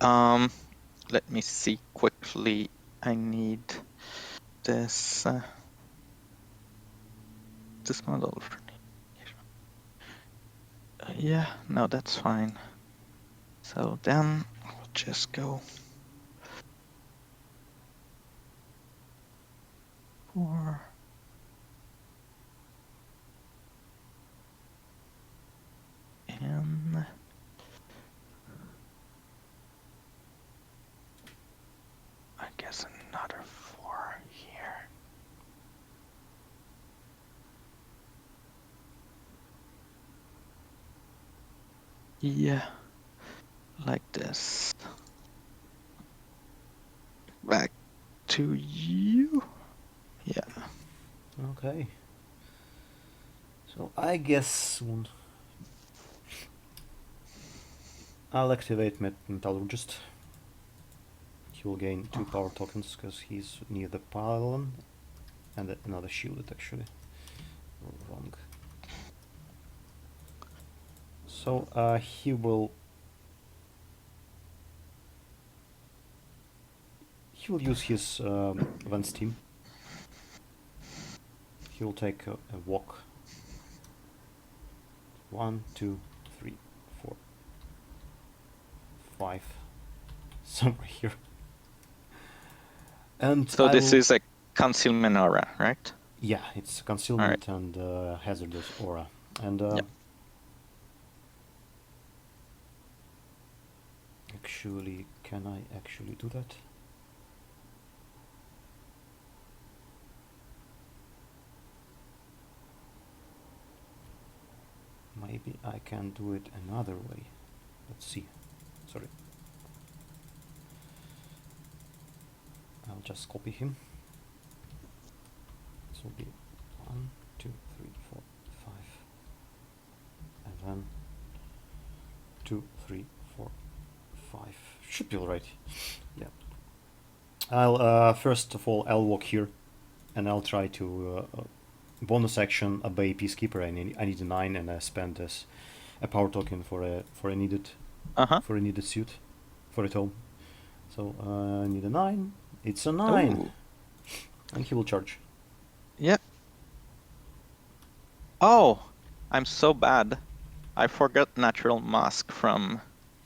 Speaker 2: Let me see quickly. I need this this model. Yeah, no, that's fine. So then I'll just go for and I guess another 4 here. Yeah, like this. Back to you. Yeah.
Speaker 1: Okay. So I guess I'll activate Metallurgist. He will gain 2 power tokens because he's near the pylon. And another shielded, actually. Wrong. So he will use his Vance team. He will take a walk. 1, 2, 3, 4, 5. Somewhere here. And
Speaker 2: so this is a concealment aura, right?
Speaker 1: Yeah, it's concealment and hazardous aura. And actually, can I actually do that? Maybe I can do it another way. Let's see. Sorry. I'll just copy him. This will be 1, 2, 3, 4, 5. And then 2, 3, 4, 5. Should be alright. Yeah. I'll first of all I'll walk here, and I'll try to bonus action obey Peacekeeper. I need a 9, and I spend this a power token for a needed suit for a tome. So I need a 9. It's a 9. Ooh. And he will charge.
Speaker 2: Yeah. Oh, I'm so bad. I forgot Natural Mask from...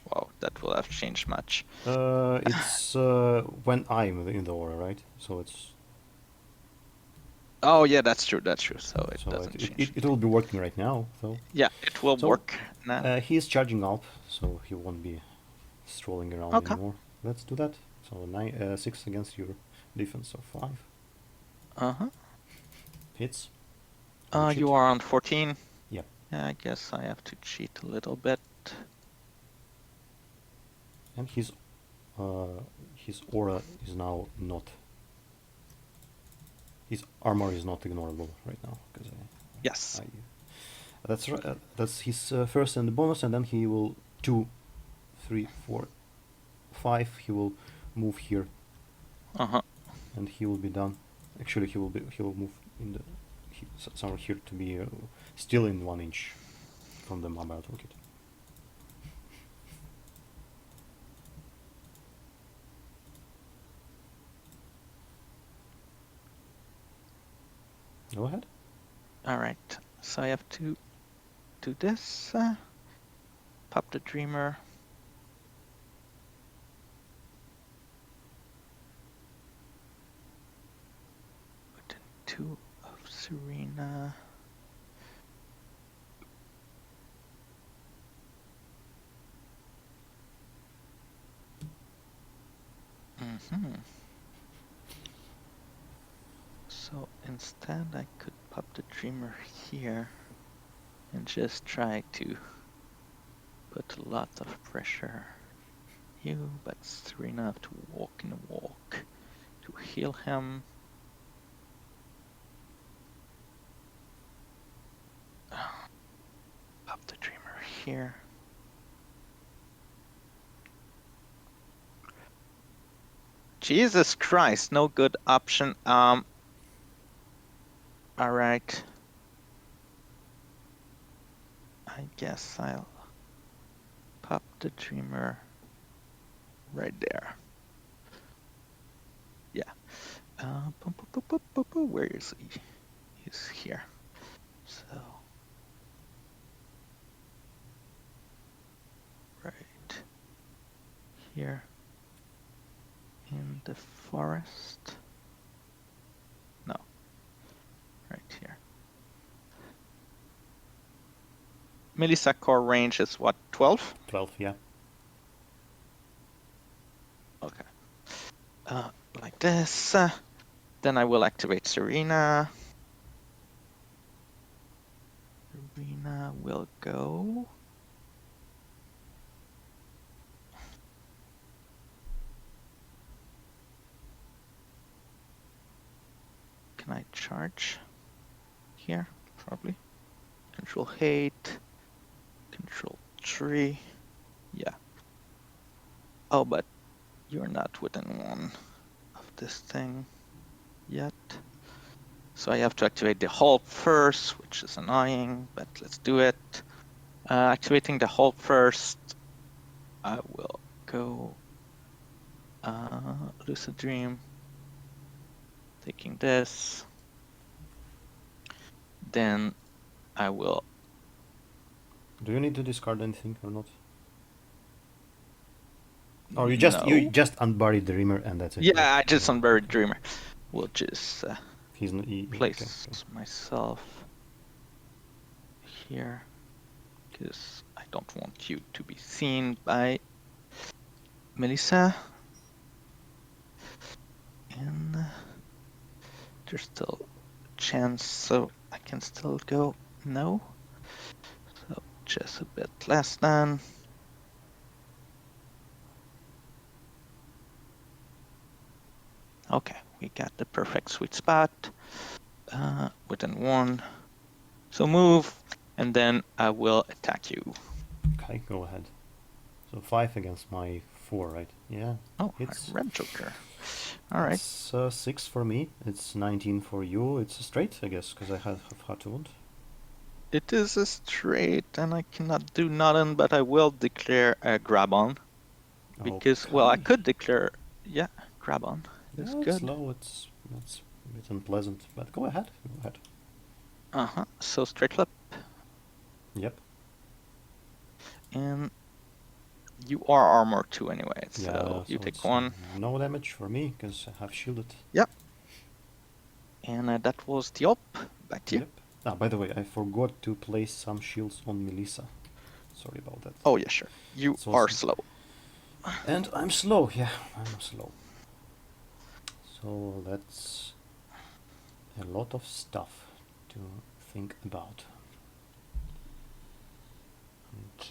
Speaker 2: Wow, that will have changed much.
Speaker 1: It's when I'm in the aura, right? So it's...
Speaker 2: Oh, yeah, that's true. So it doesn't change.
Speaker 1: It will be working right now, though.
Speaker 2: Yeah, it will work now.
Speaker 1: He is charging up, so he won't be strolling around anymore. Let's do that. So 6 against your defense of 5.
Speaker 2: Uh-huh.
Speaker 1: Hits.
Speaker 2: You are on 14.
Speaker 1: Yep.
Speaker 2: Yeah, I guess I have to cheat a little bit.
Speaker 1: And his aura is now not... His armor is not ignorable right now.
Speaker 2: Yes.
Speaker 1: That's right. That's his first and the bonus, and then he will 2, 3, 4, 5. He will move here. And he will be done. Actually, he will move in the somewhere here to be still in 1 inch from the mobile toolkit. Go ahead.
Speaker 2: All right. So I have to do this. Pop the Dreamer. Put in 2 of Serena. So instead I could pop the Dreamer here and just try to put a lot of pressure. But Serena have to walk in a walk to heal him. Pop the Dreamer here. Jesus Christ, no good option. Alright. I guess I'll pop the Dreamer right there. Yeah. Where is he? He's here. So. Right here. In the forest. No. Right here. Millisecond range is what, 12?
Speaker 1: 12, yeah.
Speaker 2: Okay. Like this. Then I will activate Serena. Serena will go. Can I charge here? Probably. Control hate. Control tree. Yeah. Oh, but you're not within 1 of this thing yet. So I have to activate the halt first, which is annoying, but let's do it. Activating the halt first, I will go Lucid Dream, taking this. Then I will.
Speaker 1: Do you need to discard anything or not? Or you just unburied Dreamer and that's it?
Speaker 2: Yeah, I just
Speaker 1: Yeah,
Speaker 2: unburied
Speaker 1: okay.
Speaker 2: Dreamer. We'll just
Speaker 1: He's not.
Speaker 2: place
Speaker 1: Okay.
Speaker 2: myself here because I don't want you to be seen by Melissa. And there's still a chance, so I can still go no. So just a bit less than. Okay, we got the perfect sweet spot within 1. So move, and then I will attack you.
Speaker 1: Okay, go ahead. So 5 against my 4, right? Yeah.
Speaker 2: Oh,
Speaker 1: It's
Speaker 2: Red Joker. All right.
Speaker 1: It's 6 for me. It's 19 for you. It's a straight, I guess, because I have hard to wound.
Speaker 2: It is a straight, and I cannot do nothing, but I will declare a grab on. Because, well, I could declare, yeah, grab on. It's
Speaker 1: It's
Speaker 2: good.
Speaker 1: low. It's a bit unpleasant, but go ahead. Go ahead.
Speaker 2: So straight clip.
Speaker 1: Yep.
Speaker 2: And you are armor 2 anyway, so you take 1.
Speaker 1: No damage for me because I have shielded.
Speaker 2: Yep. And that was the op. Back to you.
Speaker 1: Yep. Ah, by the way, I forgot to place some shields on Melissa. Sorry about that.
Speaker 2: Oh yeah, sure. You are slow.
Speaker 1: And I'm slow. Yeah, I'm slow. So that's a lot of stuff to think about. And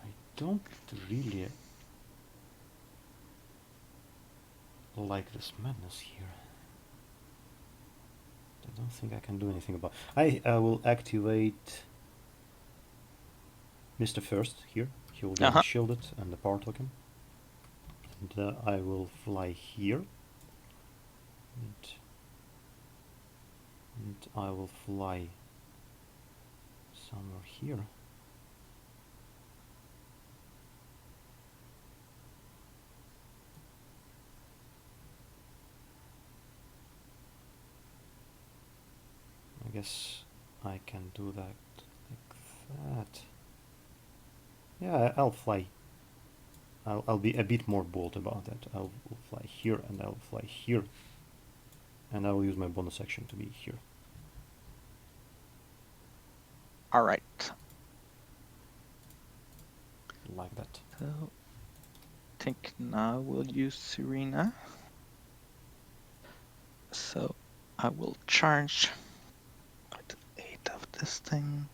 Speaker 1: I don't really like this madness here. I don't think I can do anything about it. I will activate Mr. First here. He will get the shielded and the power token. And I will fly here. And I will fly somewhere here. I guess I can do that like that. Yeah, I'll fly. I'll be a bit more bold about that. I'll fly here and I'll fly here. And I will use my bonus action to be here.
Speaker 2: Alright.
Speaker 1: Like that.
Speaker 2: So, I think now we'll use Serena. So, I will charge with 8 of this thing.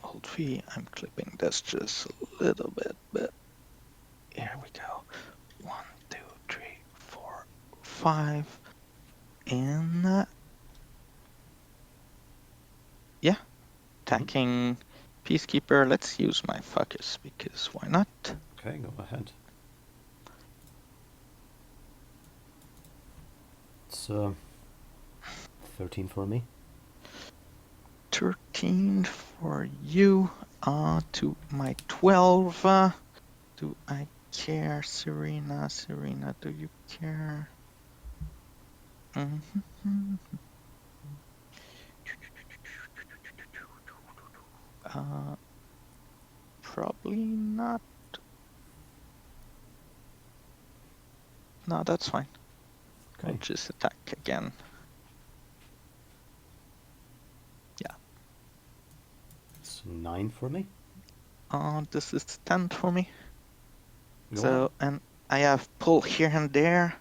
Speaker 2: Hold V, I'm clipping this just a little bit, but here we go. 1, 2, 3, 4, 5. And yeah, attacking Peacekeeper. Let's use my focus because why not?
Speaker 1: Okay, go ahead. It's 13 for me.
Speaker 2: 13 for you. To my 12. Do I care, Serena? Serena, do you care? Probably not. No, that's fine.
Speaker 1: Okay.
Speaker 2: I'll just attack again. Yeah.
Speaker 1: It's 9 for me.
Speaker 2: This is 10 for me.
Speaker 1: Go
Speaker 2: so, and I have pull here and there,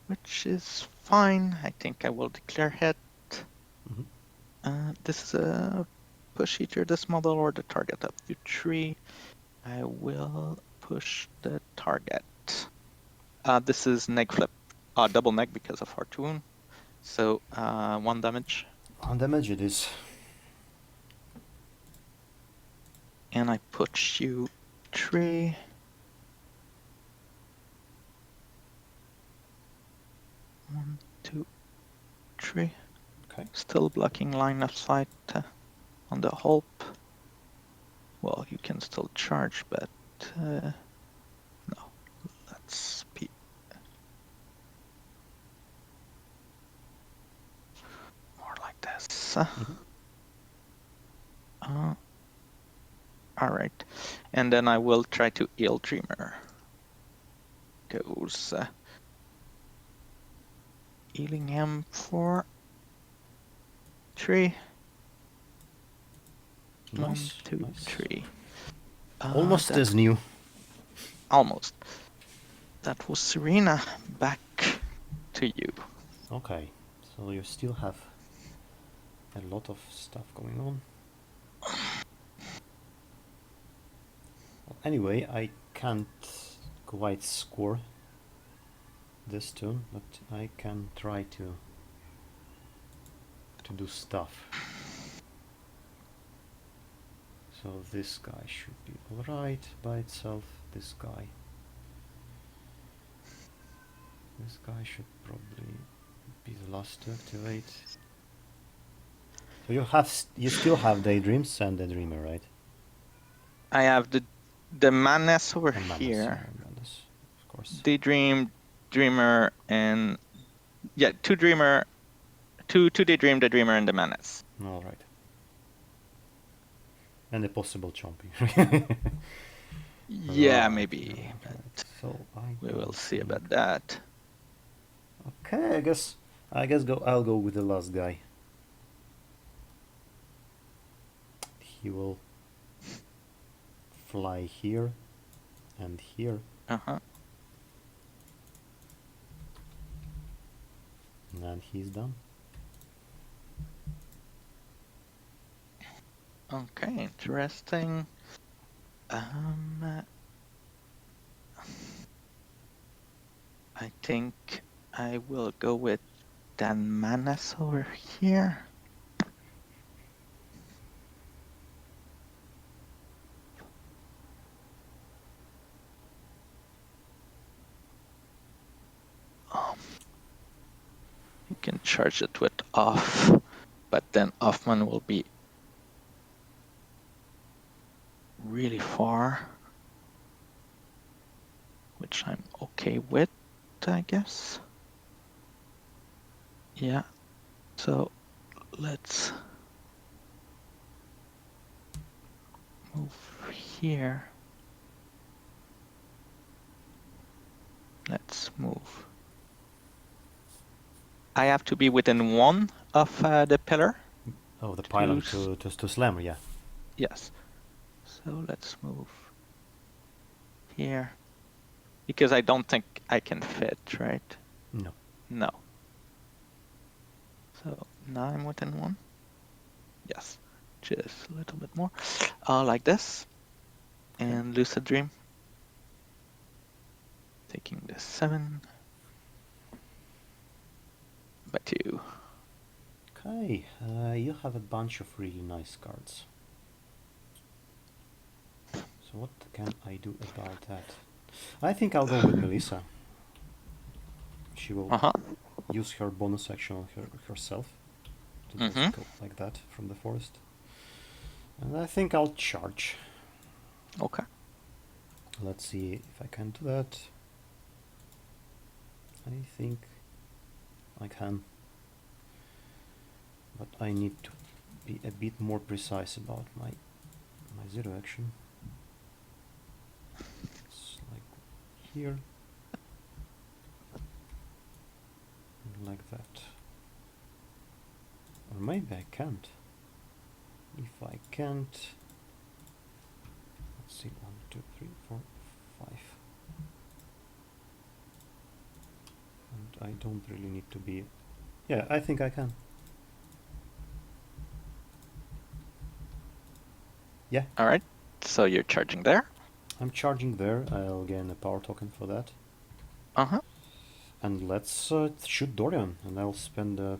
Speaker 2: which is fine. I think I will declare hit. This is a push either this model or the target up to 3. I will push the target. This is neg flip, double neg because of hard to wound. So 1 damage.
Speaker 1: 1 damage it is.
Speaker 2: And I push you 3. 2, 3.
Speaker 1: Okay.
Speaker 2: Still blocking line of sight on the Hulp. Well, you can still charge, but no. Let's be more like this. All right, and then I will try to heal Dreamer. Goes healing him for 3.
Speaker 1: Nice.
Speaker 2: 1, 2,
Speaker 1: Nice.
Speaker 2: 3.
Speaker 1: Almost as new.
Speaker 2: Almost. That was Serena. Back to you.
Speaker 1: Okay, so you still have a lot of stuff going on. Well, anyway, I can't quite score this turn, but I can try to do stuff. So this guy should be alright by itself. This guy should probably be the last to activate. So you still have Daydreams and the Dreamer, right?
Speaker 2: I have the Manes over
Speaker 1: And Manus,
Speaker 2: here.
Speaker 1: Manus, of course.
Speaker 2: Daydream, Dreamer, and yeah, 2 Dreamer, 2 Daydream, the Dreamer, and the Manes.
Speaker 1: All right. And a possible chompy.
Speaker 2: Yeah,
Speaker 1: Right,
Speaker 2: maybe.
Speaker 1: right,
Speaker 2: But
Speaker 1: right. So
Speaker 2: we will see about that.
Speaker 1: Okay, I'll go with the last guy. He will fly here and here. And he's done.
Speaker 2: Okay, interesting. I think I will go with Dan Manas over here. You can charge it with off, but then Offman will be really far, which I'm okay with, I guess. Yeah, so let's move here. Let's move. I have to be within 1 of the pillar.
Speaker 1: Oh, the pylon to slam, yeah.
Speaker 2: Yes. So let's move here. Because I don't think I can fit, right?
Speaker 1: No.
Speaker 2: No. So now I'm within 1. Yes. Just a little bit more. Like this. And Lucid Dream. Taking the 7. By 2.
Speaker 1: Okay, you have a bunch of really nice cards. So what can I do about that? I think I'll go with Melissa. She will use her bonus action on herself to just go like that from the forest. And I think I'll charge.
Speaker 2: Okay.
Speaker 1: Let's see if I can do that. I think I can. But I need to be a bit more precise about my zero action. It's like here. And like that. Or maybe I can't. If I can't, let's see, 1, 2, 3, 4, 5. And I don't really need to be. Yeah, I think I can. Yeah.
Speaker 2: All right. So you're charging there.
Speaker 1: I'm charging there. I'll gain a power token for that. And let's shoot Dorian, and I'll spend a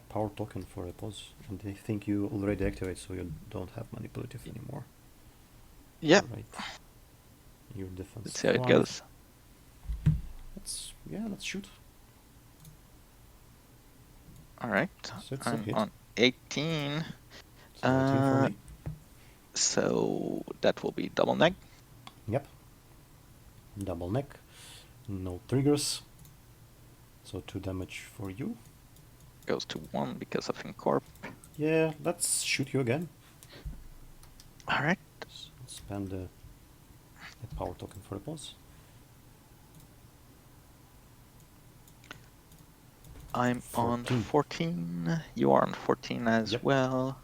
Speaker 1: power token for a pause. And I think you already activate, so you don't have manipulative anymore.
Speaker 2: Yeah.
Speaker 1: Right. Your defense.
Speaker 2: Let's see how it goes.
Speaker 1: Let's shoot.
Speaker 2: All right.
Speaker 1: So it's a
Speaker 2: I'm
Speaker 1: hit.
Speaker 2: on 18.
Speaker 1: 17 for me.
Speaker 2: So that will be double neg.
Speaker 1: Yep. Double neck. No triggers. So 2 damage for you.
Speaker 2: Goes to 1 because of Incorp.
Speaker 1: Yeah, let's shoot you again.
Speaker 2: All right.
Speaker 1: Spend a power token for a boss.
Speaker 2: I'm
Speaker 1: 14.
Speaker 2: on 14. You are on 14 as
Speaker 1: Yep.
Speaker 2: well.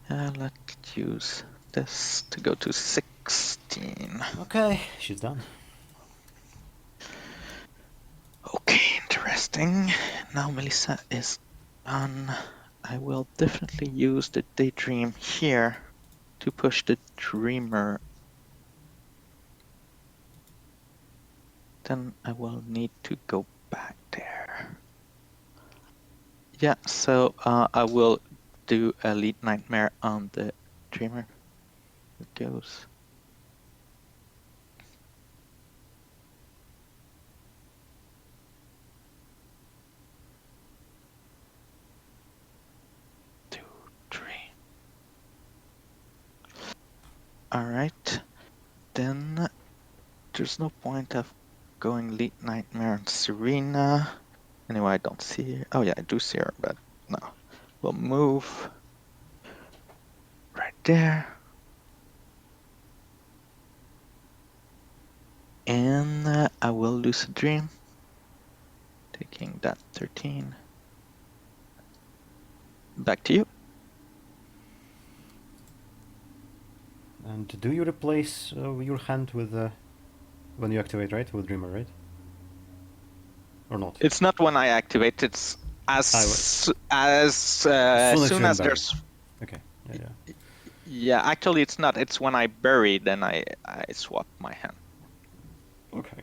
Speaker 2: Let's use this to go to 16.
Speaker 1: Okay, she's done.
Speaker 2: Okay, interesting. Now Melissa is on. I will definitely use the Daydream here to push the Dreamer. Then I will need to go back there. Yeah, so I will do a lead nightmare on the Dreamer. It goes. Alright, then there's no point of going lead nightmare on Serena. Anyway, I don't see her. Oh yeah, I do see her, but no. We'll move right there. And I will lose a dream. Taking that 13. Back to you.
Speaker 1: And do you replace your hand with when you activate, right? With Dreamer, right? Or not?
Speaker 2: It's not when I activate, it's as soon as there's...
Speaker 1: Okay, yeah.
Speaker 2: Yeah, actually it's not. It's when I bury, then I swap my hand.
Speaker 1: Okay.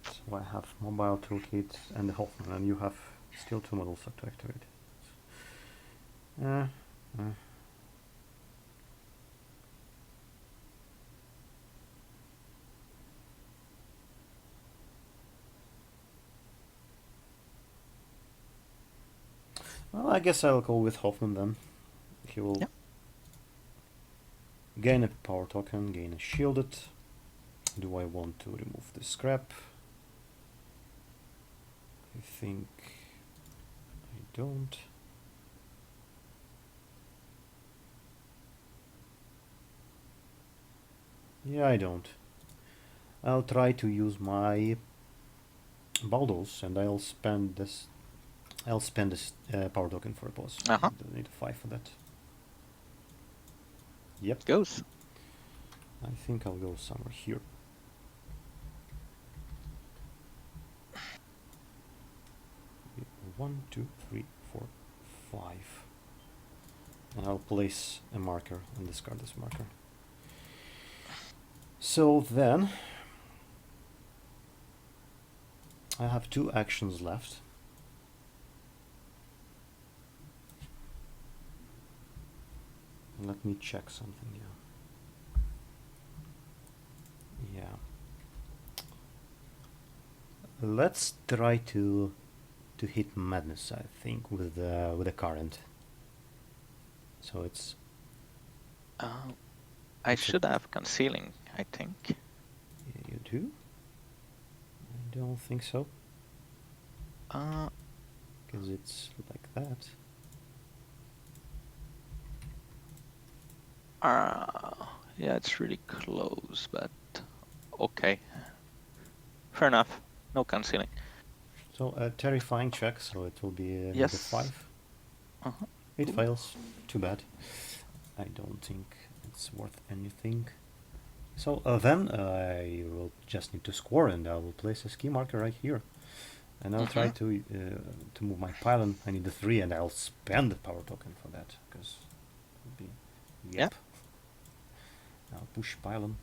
Speaker 1: So I have mobile toolkit and the Hoffman, and you have still 2 models to activate. Well, I guess I'll go with Hoffman then. He will gain a power token, gain a shielded. Do I want to remove the scrap? I think I don't. Yeah, I don't. I'll try to use my Baldos, and I'll spend this. I'll spend this power token for a boss. I need a 5 for that. Yep.
Speaker 2: Goes.
Speaker 1: I think I'll go somewhere here. One, two, three, four, 5. And I'll place a marker and discard this marker. So then I have 2 actions left. Let me check something here. Yeah. Let's try to hit Madness, I think, with a current. So it's.
Speaker 2: I should have concealing, I think.
Speaker 1: You do? I don't think so. Because it's like that.
Speaker 2: Yeah, it's really close, but okay. Fair enough. No concealing.
Speaker 1: So a terrifying check, so it will be a
Speaker 2: yes.
Speaker 1: -5. It fails. Too bad. I don't think it's worth anything. So then I will just need to score, and I will place a ski marker right here. And I'll try to move my pylon. I need a 3, and I'll spend the power token for that, because it will be... Yep. I'll push pylon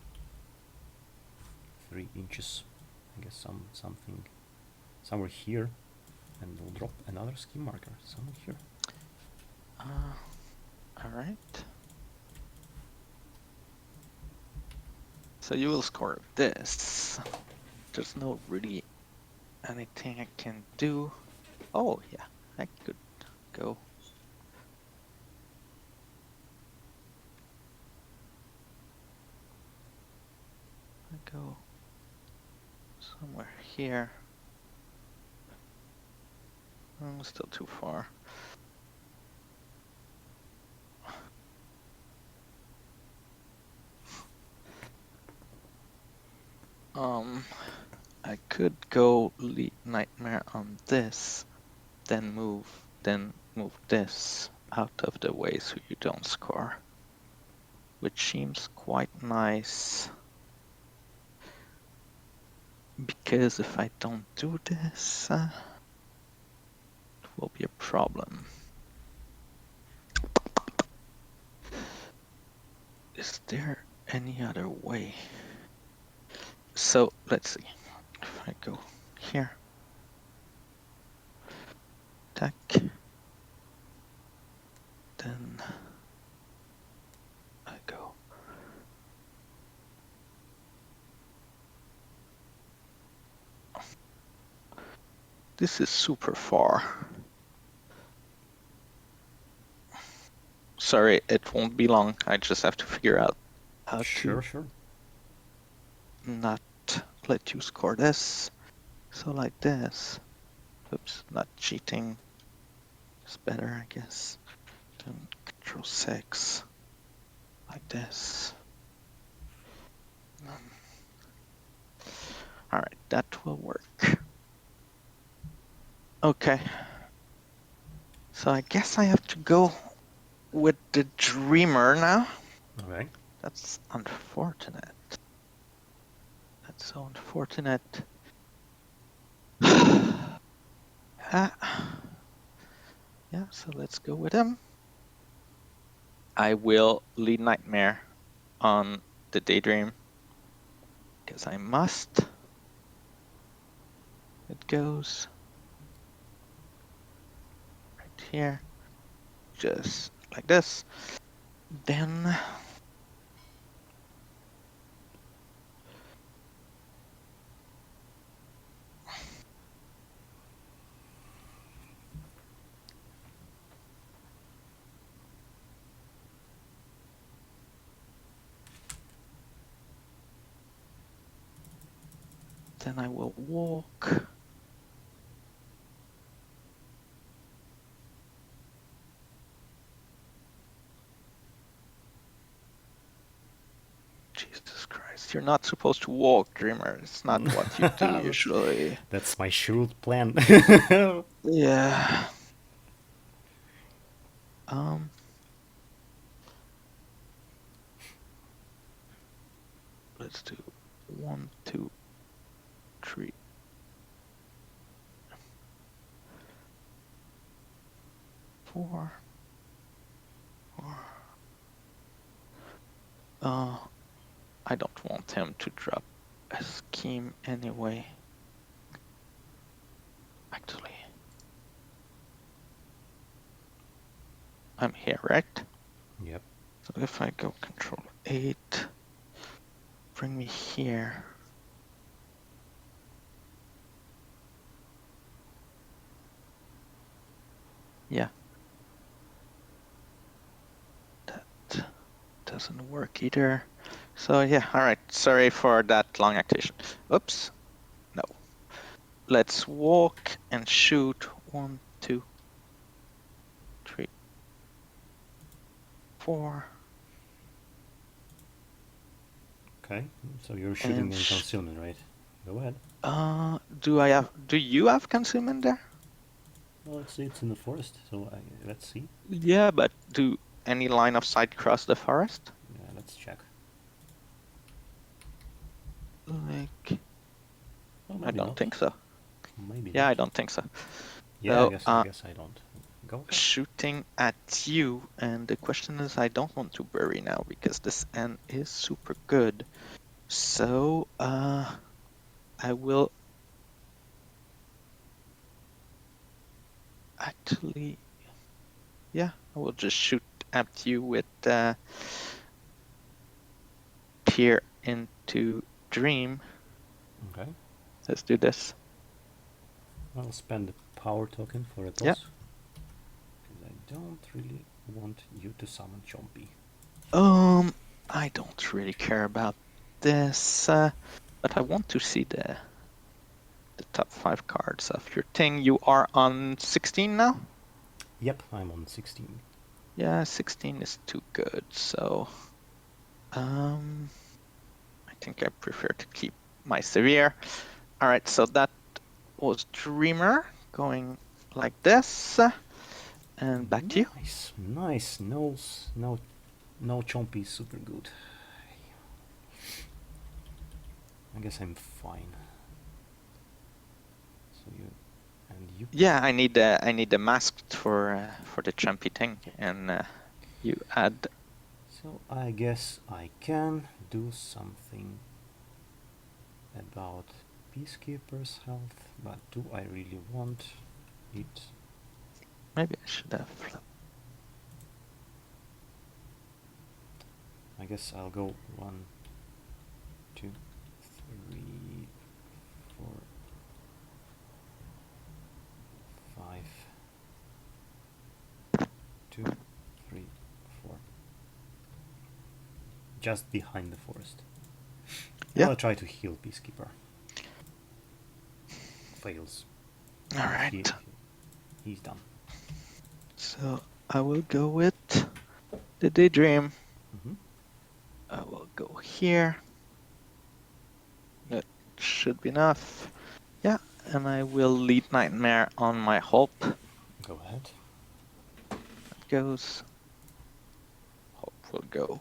Speaker 1: 3 inches. I guess something somewhere here, and we'll drop another ski marker somewhere here.
Speaker 2: All right. So you will score this. there's no really anything I can do. Oh yeah, I could go. I go somewhere here. Still too far. I could go lead Nightmare on this, then move this out of the way so you don't score, which seems quite nice. Because if I don't do this, it will be a problem. Is there any other way? So let's see. If I go here, attack, then I go. This is super far. Sorry, it won't be long. I just have to figure out how
Speaker 1: Sure.
Speaker 2: to not let you score this. So like this. Oops, not cheating. It's better, I guess. Then Control 6. Like this. Alright, that will work. Okay. So I guess I have to go with the Dreamer now.
Speaker 1: Okay.
Speaker 2: That's unfortunate. That's so unfortunate. Yeah, so let's go with him. I will lead Nightmare on the Daydream, because I must. It goes right here, just like this. Then I will walk. Jesus Christ, you're not supposed to walk, Dreamer. It's not what you do usually.
Speaker 1: That's my shrewd plan.
Speaker 2: Yeah. Let's do 1, 2, 3. 4. I don't want him to drop a scheme anyway. Actually, I'm here, right?
Speaker 1: Yep.
Speaker 2: So if I go Control 8, bring me here. Yeah. That doesn't work either. So yeah, alright, sorry for that long activation. Oops, no. Let's walk and shoot 1, 2, 3, 4.
Speaker 1: Okay, so you're shooting in concealment, right? Go ahead.
Speaker 2: Do you have concealment there?
Speaker 1: Well, let's see, it's in the forest, so let's see.
Speaker 2: Yeah, but do any line of sight cross the forest?
Speaker 1: Yeah, let's check.
Speaker 2: Like,
Speaker 1: Well,
Speaker 2: I don't think so.
Speaker 1: Maybe
Speaker 2: Yeah,
Speaker 1: not.
Speaker 2: I don't think so.
Speaker 1: Yeah,
Speaker 2: So,
Speaker 1: I guess I don't. Go ahead.
Speaker 2: Shooting at you, and the question is, I don't want to bury now because this N is super good. So, I will actually, yeah, I will just shoot at you with peer into Dream.
Speaker 1: Okay.
Speaker 2: Let's do this.
Speaker 1: I'll spend the power token for a toss.
Speaker 2: Yeah.
Speaker 1: Because I don't really want you to summon Chompy.
Speaker 2: I don't really care about this, but I want to see the top 5 cards of your thing. You are on 16 now?
Speaker 1: Yep, I'm on 16.
Speaker 2: Yeah, 16 is too good, so I think I prefer to keep my severe. All right, so that was Dreamer going like this, and back to you.
Speaker 1: Nice. No Chompy is super good. I guess I'm fine. So you.
Speaker 2: Yeah, I need the masked for the Champy thing, and you add.
Speaker 1: So I guess I can do something about Peacekeeper's health, but do I really want it?
Speaker 2: Maybe I should have flipped.
Speaker 1: I guess I'll go 1, 2, 3, 4, 5. 2, 3, 4. Just behind the forest.
Speaker 2: Yeah.
Speaker 1: I'll try to heal Peacekeeper. Fails.
Speaker 2: All right.
Speaker 1: He's done.
Speaker 2: So I will go with the Daydream.
Speaker 1: Mm-hmm.
Speaker 2: I will go here. That should be enough. Yeah, and I will lead Nightmare on my Hope.
Speaker 1: Go ahead.
Speaker 2: That goes. Hope will go.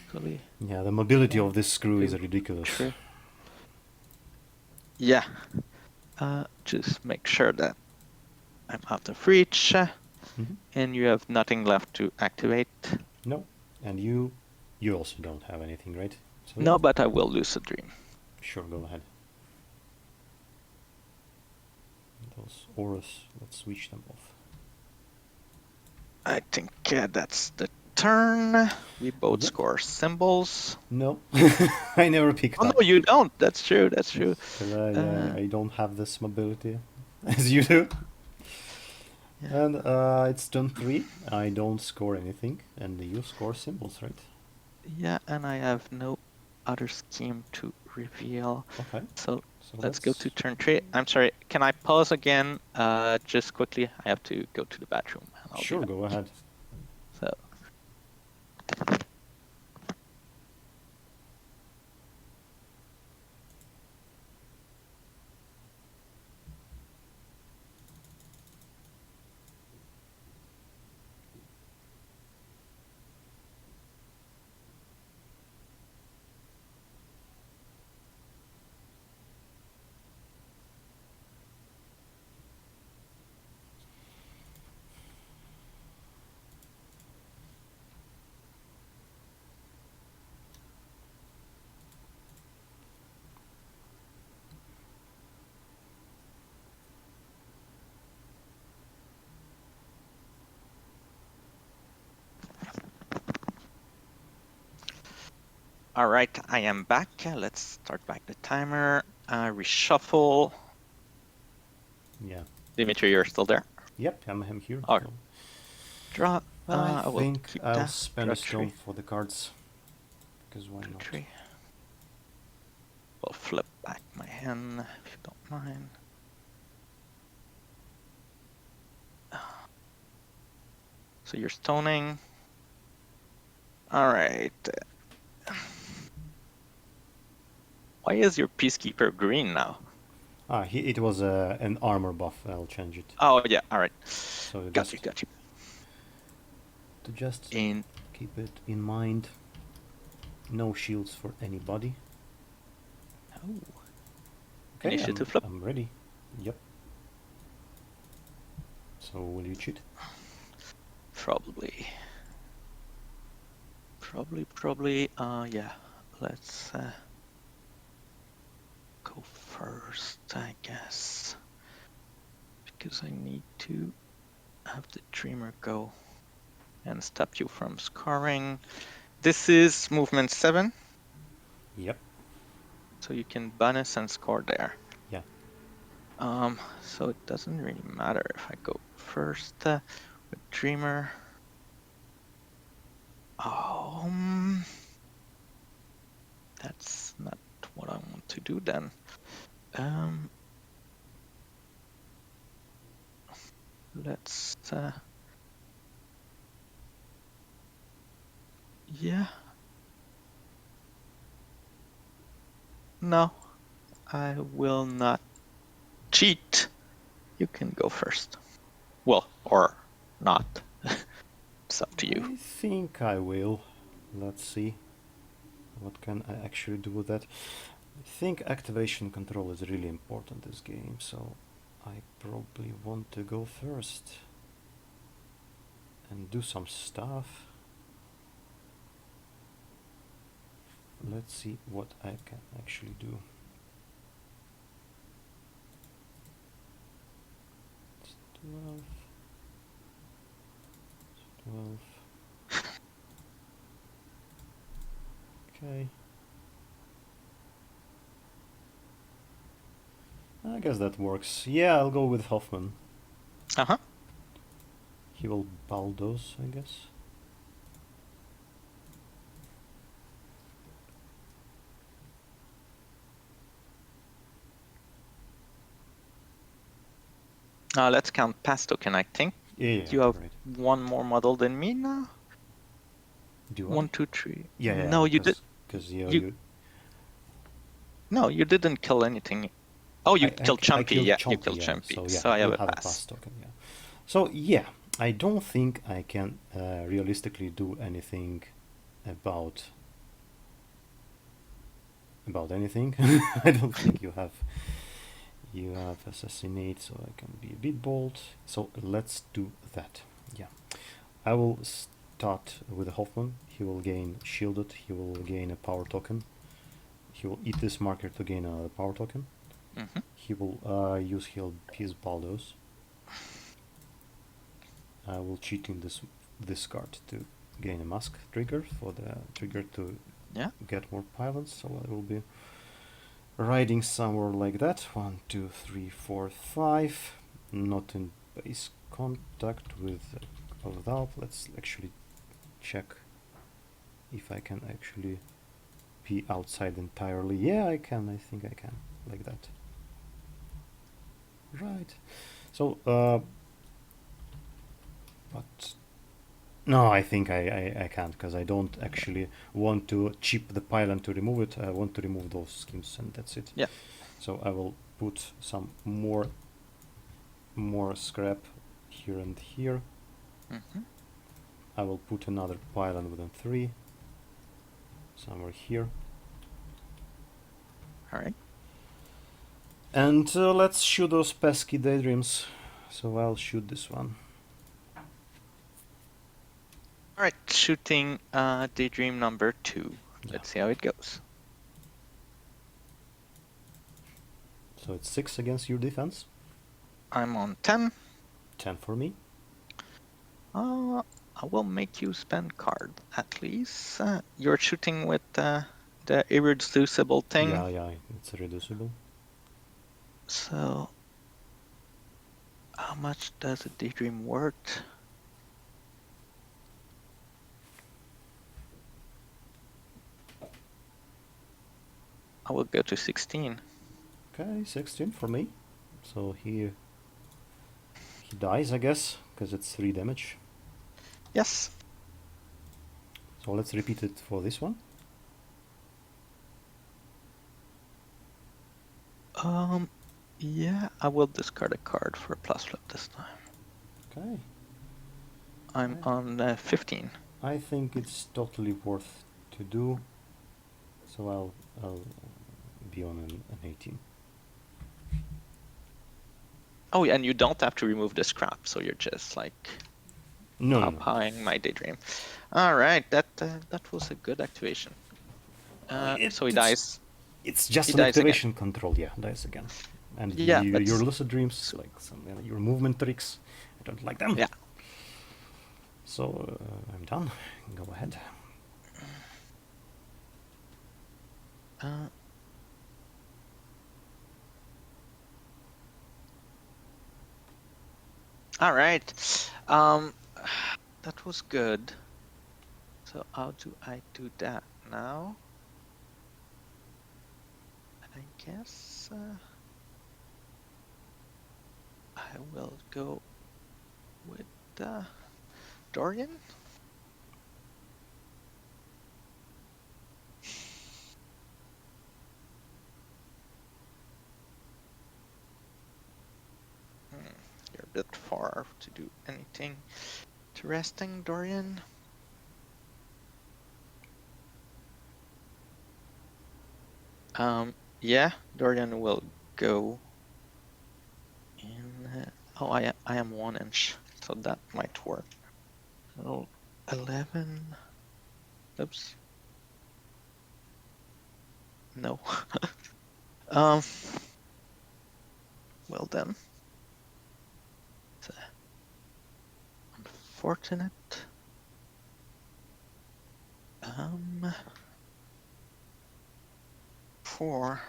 Speaker 2: Actually,
Speaker 1: Yeah, the mobility of this screw is ridiculous.
Speaker 2: True. Yeah. Just make sure that I'm out of reach, and you have nothing left to activate.
Speaker 1: No, and you also don't have anything, right? So
Speaker 2: No,
Speaker 1: yeah.
Speaker 2: but I will lose a dream.
Speaker 1: Sure, go ahead. Those auras, let's switch them off.
Speaker 2: I think that's the turn. We both score symbols.
Speaker 1: No, I never picked up.
Speaker 2: Oh no, you don't. That's true. That's true.
Speaker 1: I don't have this mobility as you do. Yeah. And it's turn 3. I don't score anything, and you score symbols, right?
Speaker 2: Yeah, and I have no other scheme to reveal.
Speaker 1: Okay.
Speaker 2: So let's go to turn 3. I'm sorry. Can I pause again? Just quickly. I have to go to the bathroom.
Speaker 1: Sure, go ahead.
Speaker 2: So. All right, I am back. Let's start back the timer. Reshuffle.
Speaker 1: Yeah.
Speaker 2: Dimitri, you're still there?
Speaker 1: Yep, I'm here.
Speaker 2: Oh. Draw.
Speaker 1: I think I'll spend a stone for the cards. Because why not?
Speaker 2: We'll flip back my hand if you don't mind. So you're stoning. All right. Why is your Peacekeeper green now?
Speaker 1: It was an armor buff. I'll change it.
Speaker 2: Oh yeah, all right.
Speaker 1: So
Speaker 2: got you.
Speaker 1: To just keep it in mind. No shields for anybody.
Speaker 2: Oh.
Speaker 1: Okay,
Speaker 2: Initiative flip.
Speaker 1: I'm ready. Yep. So will you cheat?
Speaker 2: Probably. Yeah. Let's go first, I guess, because I need to have the Dreamer go and stop you from scoring. This is movement 7,
Speaker 1: Yep.
Speaker 2: so you can bonus and score there.
Speaker 1: Yeah.
Speaker 2: So it doesn't really matter if I go first with Dreamer. That's not what I want to do then. Let's yeah. No, I will not cheat. You can go first. Well, or not. It's up to you.
Speaker 1: I think I will. Let's see. What can I actually do with that? I think activation control is really important this game, so I probably want to go first and do some stuff. Let's see what I can actually do. It's 12. It's 12. Okay. I guess that works. Yeah, I'll go with Hoffman.
Speaker 2: Uh-huh.
Speaker 1: He will bulldoze, I guess.
Speaker 2: Let's count pass token, I think.
Speaker 1: Yeah,
Speaker 2: You have
Speaker 1: right.
Speaker 2: one more model than me now?
Speaker 1: Do I?
Speaker 2: 1, 2, 3.
Speaker 1: Yeah,
Speaker 2: No, you did.
Speaker 1: Because
Speaker 2: No, you didn't kill anything. Oh, you killed Chumpy.
Speaker 1: killed
Speaker 2: Yeah,
Speaker 1: Chompy,
Speaker 2: you killed
Speaker 1: yeah.
Speaker 2: Chumpy.
Speaker 1: So,
Speaker 2: So I have
Speaker 1: we'll
Speaker 2: a pass.
Speaker 1: token, yeah. So yeah, I don't think I can realistically do anything about anything. I don't think you have Assassinate, so I can be a bit bold. So let's do that. Yeah, I will start with Hoffman. He will gain shielded. He will gain a power token. He will eat this marker to gain another power token.
Speaker 2: Mm-hmm.
Speaker 1: He will use his bulldoze. I will cheat in this card to gain a mask trigger for the trigger to get more pylons. So I will be riding somewhere like that. 1, 2, 3, 4, 5. Not in base contact with without. Let's actually check if I can actually be outside entirely. Yeah, I can. I think I can, like that. Right. So, but no, I think I can't, because I don't actually want to chip the pylon to remove it. I want to remove those schemes, and that's it.
Speaker 2: Yeah.
Speaker 1: So I will put some more scrap here and here.
Speaker 2: Mm-hmm.
Speaker 1: I will put another pylon within 3 somewhere here.
Speaker 2: All right.
Speaker 1: And let's shoot those pesky daydreams. So I'll shoot this one.
Speaker 2: All right, shooting daydream number 2.
Speaker 1: Yeah.
Speaker 2: Let's see how it goes.
Speaker 1: So it's 6 against your defense.
Speaker 2: I'm on 10.
Speaker 1: 10 for me.
Speaker 2: I will make you spend card at least. You're shooting with the irreducible thing.
Speaker 1: Yeah, it's reducible.
Speaker 2: So, how much does a daydream worth? I will go to 16.
Speaker 1: Okay, 16 for me. So he dies, I guess, because it's 3 damage.
Speaker 2: Yes.
Speaker 1: So let's repeat it for this one.
Speaker 2: Yeah, I will discard a card for a plus flip this time.
Speaker 1: Okay.
Speaker 2: I'm on 15.
Speaker 1: I think it's totally worth to do. So I'll be on an 18.
Speaker 2: Oh, and you don't have to remove the scrap, so you're just like applying my daydream. All right, that was a good activation. So he dies.
Speaker 1: It's just an activation control. Yeah, dies again. And your lucid dreams, like your movement tricks, I don't like them.
Speaker 2: Yeah.
Speaker 1: So I'm done. Go ahead.
Speaker 2: Uh, all right. That was good. So how do I do that now? I guess I will go with Dorian. You're a bit far to do anything interesting, Dorian. Yeah, Dorian will go in. Oh, I am 1 inch, so that might work. So 11. Oops. No. um. Well then. It's unfortunate. 4.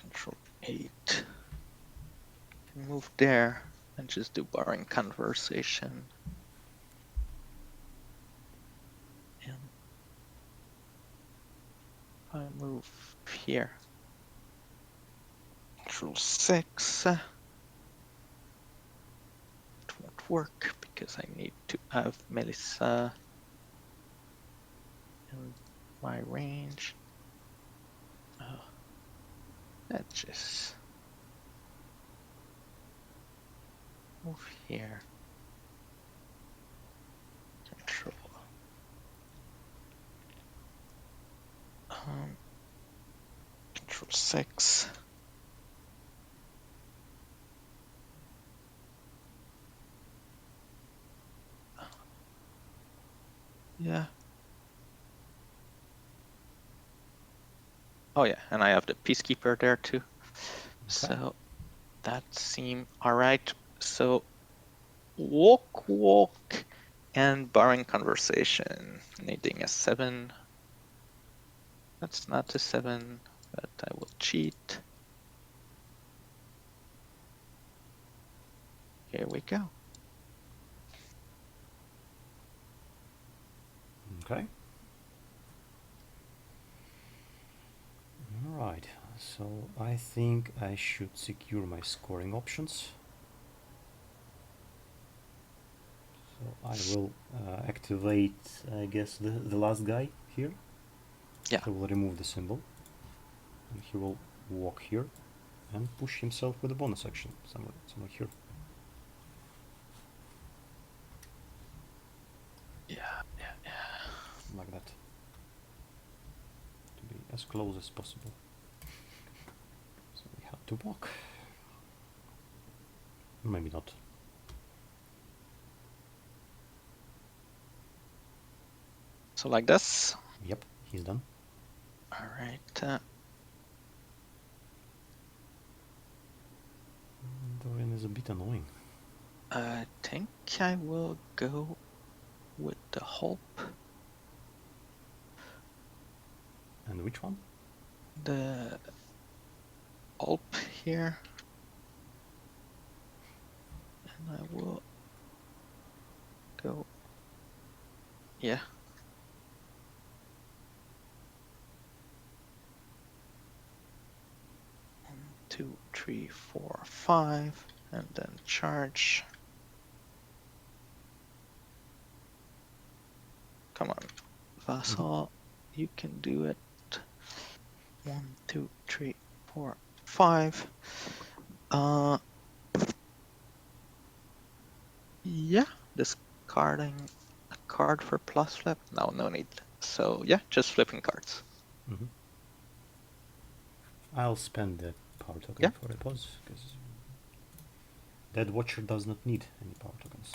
Speaker 2: Control 8. Move there and just do barring conversation. And I move here. Control 6. It won't work because I need to have Melissa in my range. Oh, that just move here. Control. Control 6. Yeah. Oh yeah, and I have the Peacekeeper there too. Okay. So that seems alright. So walk, and barring conversation, needing a 7. That's not a 7, but I will cheat. Here we go.
Speaker 1: Okay. Alright, so I think I should secure my scoring options. So I will activate, I guess, the last guy here.
Speaker 2: Yeah.
Speaker 1: He will remove the symbol. And he will walk here and push himself with a bonus action somewhere here.
Speaker 2: Yeah.
Speaker 1: Like that. To be as close as possible. So we have to walk. Maybe not.
Speaker 2: So like this?
Speaker 1: Yep, he's done.
Speaker 2: Alright.
Speaker 1: Dorian is a bit annoying.
Speaker 2: I think I will go with the Hope.
Speaker 1: And which one?
Speaker 2: The Alp here. And I will go. Yeah. 1, 2, 3, 4, 5, and then charge. Come on, Vassal, you can do it. 1, 2, 3, 4, 5. Yeah, discarding a card for plus flip. No need. So yeah, just flipping cards.
Speaker 1: I'll spend the power token for a pause, because Dead Watcher does not need any power tokens.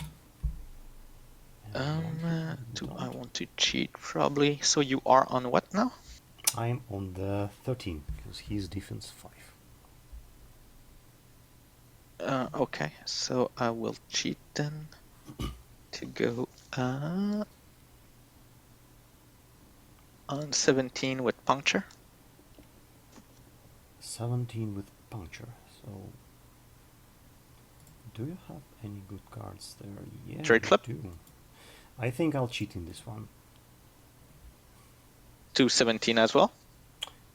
Speaker 2: Do I want to cheat? Probably. So you are on what now?
Speaker 1: I'm on the 13, because he's defense 5.
Speaker 2: Okay, so I will cheat then to go on 17 with puncture.
Speaker 1: 17 with puncture. So, do you have any good cards there? Yeah,
Speaker 2: Trade
Speaker 1: you
Speaker 2: flip.
Speaker 1: do. I think I'll cheat in this one.
Speaker 2: 217 as well.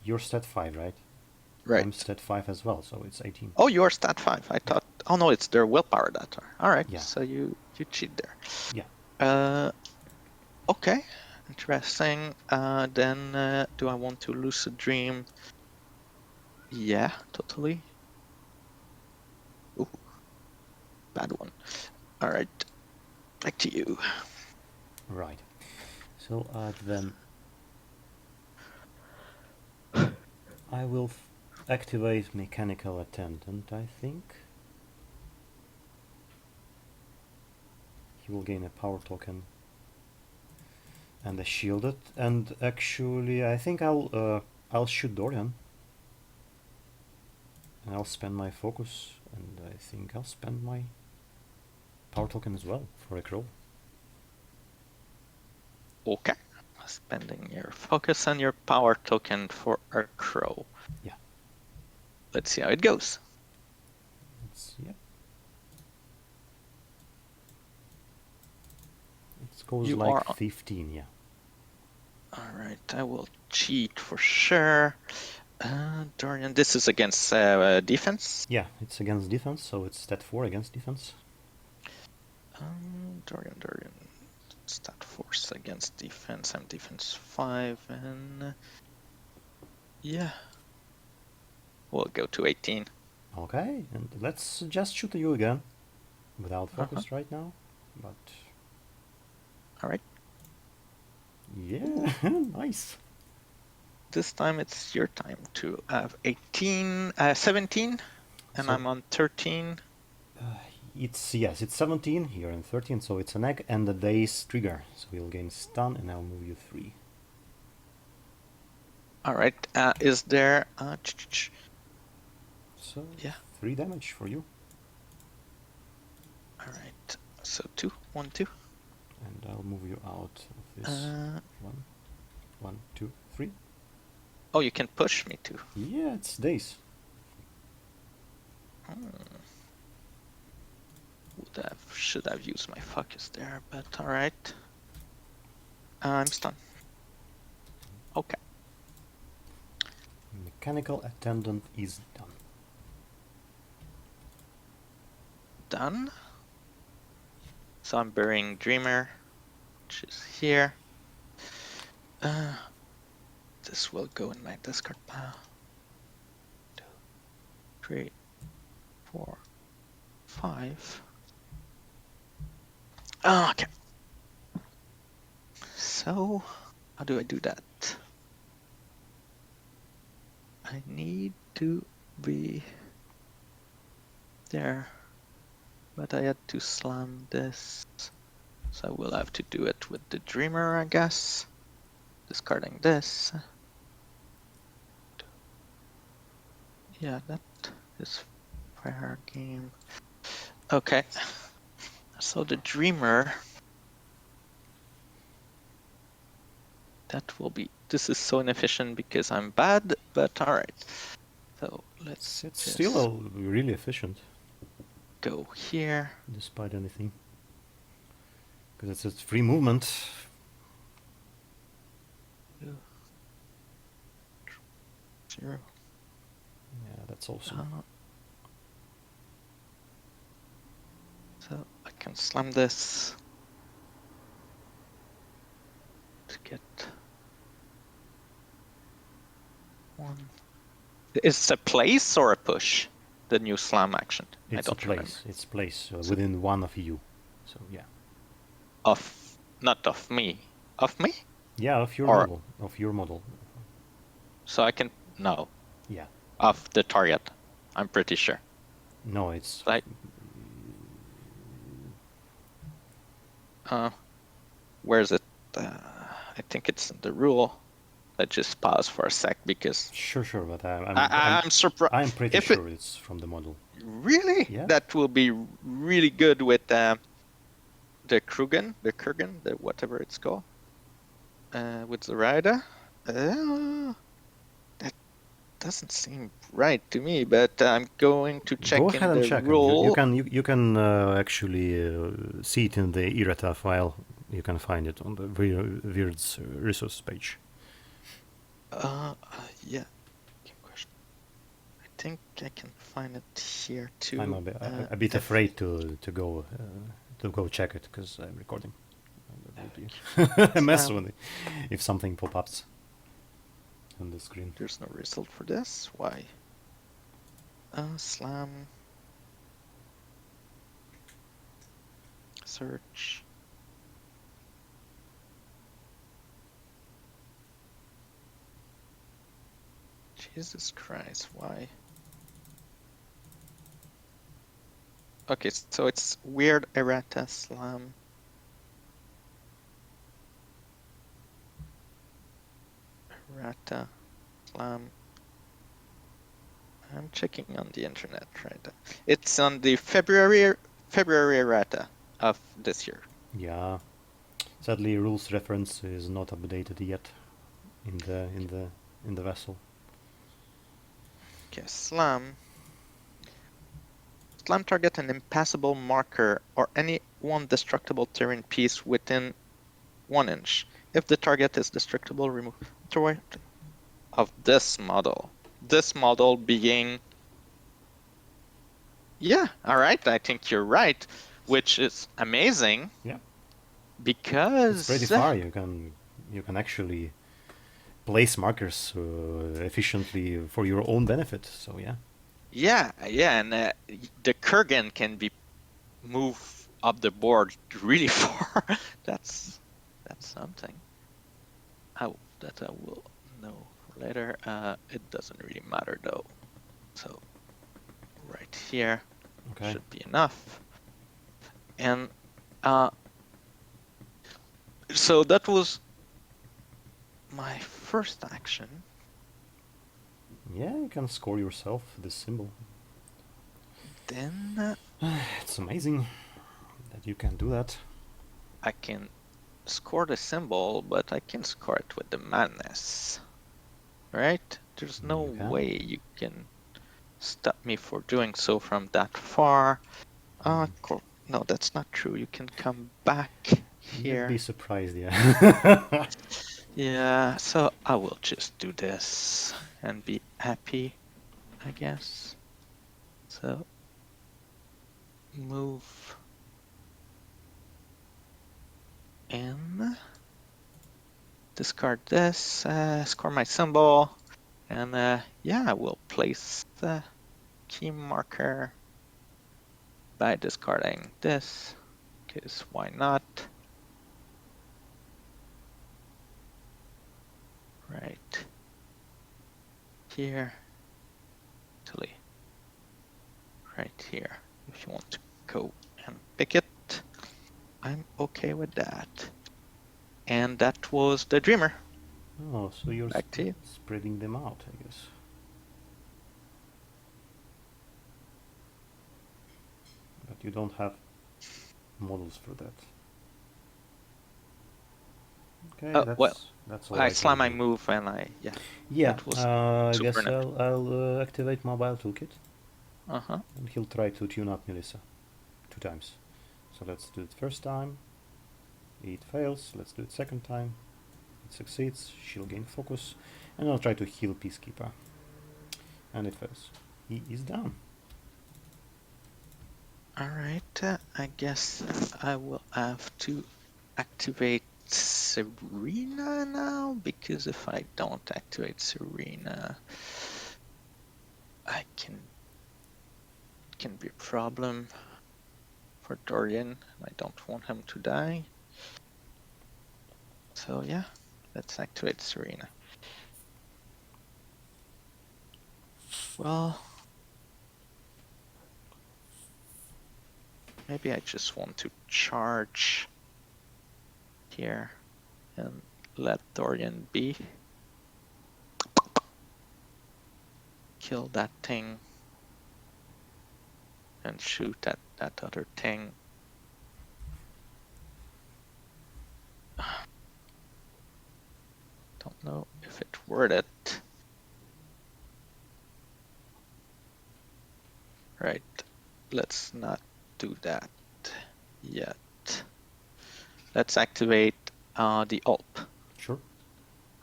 Speaker 1: You're stat 5, right?
Speaker 2: Right.
Speaker 1: I'm stat 5 as well, so it's 18.
Speaker 2: Oh, you're stat 5. I thought. Oh no, it's their willpower that are. All right.
Speaker 1: Yeah.
Speaker 2: So you cheat there.
Speaker 1: Yeah.
Speaker 2: Okay. Interesting. Then do I want to lucid dream? Yeah, totally. Ooh, bad one. All right. Back to you.
Speaker 1: Right. So then I will activate Mechanical Attendant, I think. He will gain a power token and a shielded. And actually, I think I'll shoot Dorian. And I'll spend my focus, and I think I'll spend my power token as well for a crow.
Speaker 2: Okay. Spending your focus and your power token for a crow.
Speaker 1: Yeah.
Speaker 2: Let's see how it goes.
Speaker 1: Yeah. It goes
Speaker 2: You
Speaker 1: like
Speaker 2: are
Speaker 1: 15, yeah.
Speaker 2: All right, I will cheat for sure. Dorian, this is against defense.
Speaker 1: Yeah, it's against defense, so it's stat 4 against defense.
Speaker 2: Dorian, stat force against defense. I'm defense 5, and yeah, we'll go to 18.
Speaker 1: Okay, and let's just shoot you again, without focus right now, but...
Speaker 2: All right.
Speaker 1: Yeah, nice.
Speaker 2: This time it's your time to have 17, and
Speaker 1: So,
Speaker 2: I'm on 13.
Speaker 1: it's 17 here and 13, so it's an egg and a daze trigger. So we'll gain stun, and I'll move you 3.
Speaker 2: All right. Is there?
Speaker 1: So
Speaker 2: yeah,
Speaker 1: 3 damage for you.
Speaker 2: All right. So 2, 1, 2.
Speaker 1: And I'll move you out of this. 1, 2, 3.
Speaker 2: Oh, you can push me too.
Speaker 1: Yeah, it's daze.
Speaker 2: Should have used my focus there, but all right. I'm stunned. Okay.
Speaker 1: Mechanical Attendant is done.
Speaker 2: Done. So I'm burying Dreamer, which is here. This will go in my discard pile. 2, 3, 4, 5. Okay. So, how do I do that? I need to be there, but I had to slam this, so I will have to do it with the Dreamer, I guess. Discarding this. Yeah, that is fair game. Okay. So the Dreamer, that will be, this is so inefficient because I'm bad, but alright. So let's
Speaker 1: It's
Speaker 2: just
Speaker 1: still really efficient,
Speaker 2: go here.
Speaker 1: despite anything. Because it's free movement.
Speaker 2: 0.
Speaker 1: Yeah, that's awesome.
Speaker 2: So I can slam this to get 1. Is it a place or a push? The new slam action.
Speaker 1: It's
Speaker 2: I don't remember.
Speaker 1: It's place within 1 of you. So yeah.
Speaker 2: Not of me. Of me?
Speaker 1: Yeah, of your
Speaker 2: Or-
Speaker 1: model. Of your model.
Speaker 2: So I can no.
Speaker 1: Yeah.
Speaker 2: Of the target. I'm pretty sure.
Speaker 1: No, it's
Speaker 2: Like where is it? I think it's in the rule. Let's just pause for a sec because
Speaker 1: sure, but
Speaker 2: I'm surprised.
Speaker 1: I'm pretty sure it's from the model.
Speaker 2: Really?
Speaker 1: Yeah.
Speaker 2: That will be really good with the Kurgan, the whatever it's called, with the rider. That doesn't seem right to me, but I'm going to check
Speaker 1: Go
Speaker 2: in
Speaker 1: ahead and
Speaker 2: the
Speaker 1: check.
Speaker 2: rule.
Speaker 1: You can actually see it in the errata file. You can find it on the Weird's resource page.
Speaker 2: Yeah. Good question. I think I can find it here too.
Speaker 1: I'm a bit afraid to go check it because I'm recording. That would be a mess when if something pop-ups on the screen.
Speaker 2: There's no result for this. Why? Slam. Search. Jesus Christ, why? Okay, so it's weird errata slam. Errata slam. I'm checking on the internet right now. It's on the February errata of this year.
Speaker 1: Yeah. Sadly, rules reference is not updated yet in the Vassal.
Speaker 2: Okay, slam. Slam target an impassable marker or any one destructible terrain piece within 1 inch. If the target is destructible, remove throw of this model. This model being, yeah, all right. I think you're right, which is amazing.
Speaker 1: Yeah,
Speaker 2: because
Speaker 1: it's pretty far. You can actually place markers efficiently for your own benefit. So yeah.
Speaker 2: Yeah, and the Kurgan can be moved up the board really far. That's something. That I will know later. It doesn't really matter though. So right here should be enough. And so that was my first action.
Speaker 1: Yeah, you can score yourself this symbol.
Speaker 2: Then
Speaker 1: it's amazing that you can do that.
Speaker 2: I can score the symbol, but I can score it with the madness. Right? There's no way you can stop me for doing so from that far. No, that's not true. You can come back here.
Speaker 1: You'd be surprised, yeah.
Speaker 2: Yeah, so I will just do this and be happy, I guess. So move in, discard this, score my symbol, and yeah, I will place the key marker by discarding this, because why not? Right here, actually, right here. If you want to go and pick it, I'm okay with that. And that was the Dreamer.
Speaker 1: Oh, so you're
Speaker 2: back to you.
Speaker 1: Spreading them out, I guess. But you don't have models for that. Okay, that's all.
Speaker 2: I slam my move and
Speaker 1: yeah. I guess I'll activate mobile toolkit. And he'll try to tune up Melissa 2 times. So let's do it first time. It fails. Let's do it second time. It succeeds. She'll gain focus, and I'll try to heal Peacekeeper. And it fails. He is down.
Speaker 2: Alright, I guess I will have to activate Serena now, because if I don't activate Serena, it can be a problem for Dorian. I don't want him to die. So yeah, let's activate Serena. Well, maybe I just want to charge here and let Dorian be. Kill that thing and shoot at that other thing. don't know if it's worth it. Right, let's not do that yet. Let's activate the ALP.
Speaker 1: Sure.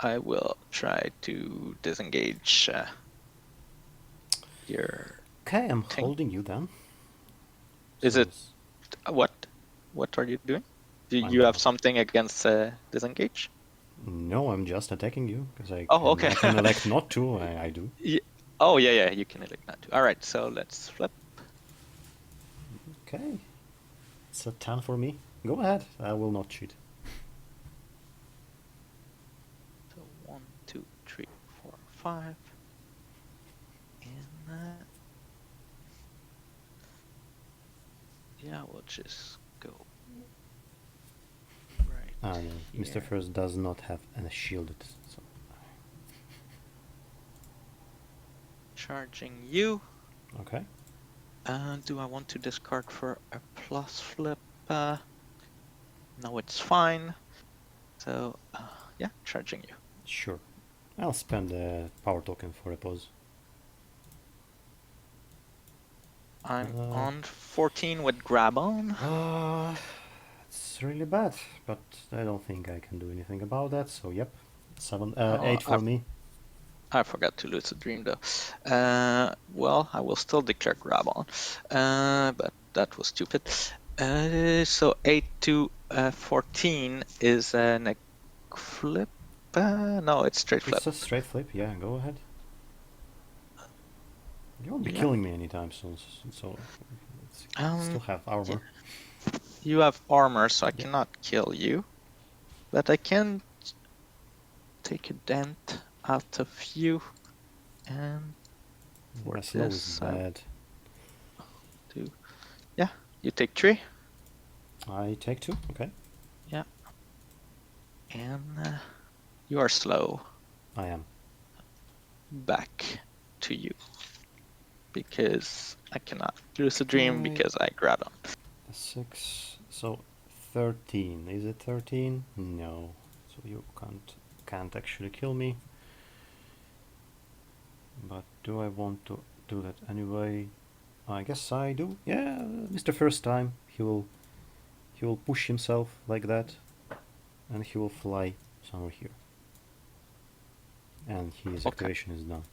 Speaker 2: I will try to disengage your
Speaker 1: Okay, I'm
Speaker 2: thing.
Speaker 1: holding you then.
Speaker 2: Is
Speaker 1: So
Speaker 2: it what? What are you doing? Do
Speaker 1: I'm
Speaker 2: you have
Speaker 1: not-
Speaker 2: something against disengage?
Speaker 1: No, I'm just attacking you because
Speaker 2: Oh, okay.
Speaker 1: I can elect not to. I do.
Speaker 2: Oh, yeah, you can elect not to. All right, so let's flip.
Speaker 1: Okay. It's a 10 for me. Go ahead. I will not cheat.
Speaker 2: So 1, 2, 3, 4, 5. And yeah, we'll just go right
Speaker 1: Ah, no.
Speaker 2: here.
Speaker 1: Mr. First does not have a shielded. So.
Speaker 2: Charging you.
Speaker 1: Okay.
Speaker 2: Do I want to discard for a plus flip? No, it's fine. So, yeah, charging you.
Speaker 1: Sure. I'll spend a power token for a pause.
Speaker 2: I'm on 14 with grab on.
Speaker 1: It's really bad, but I don't think I can do anything about that. So yep, 8 for me.
Speaker 2: I forgot to lose a dream though. Well, I will still declare grab on, but that was stupid. So 8 to 14 is a neck flip. No, it's straight flip.
Speaker 1: It's a straight flip. Yeah, go ahead. You won't be
Speaker 2: Yeah.
Speaker 1: killing me anytime soon, so still have armor.
Speaker 2: Yeah. You have armor, so I cannot kill you, but I can take a dent out of you. And for
Speaker 1: slow
Speaker 2: this,
Speaker 1: is bad.
Speaker 2: Yeah, you take 3.
Speaker 1: I take 2. Okay.
Speaker 2: Yeah. And you are slow.
Speaker 1: I am.
Speaker 2: Back to you. Because I cannot lose a dream because I grabbed on.
Speaker 1: 6. So 13. Is it 13? No. So you can't actually kill me. But do I want to do that anyway? I guess I do. Yeah, Mr. First time he will push himself like that, and he will fly somewhere here. And his activation is done.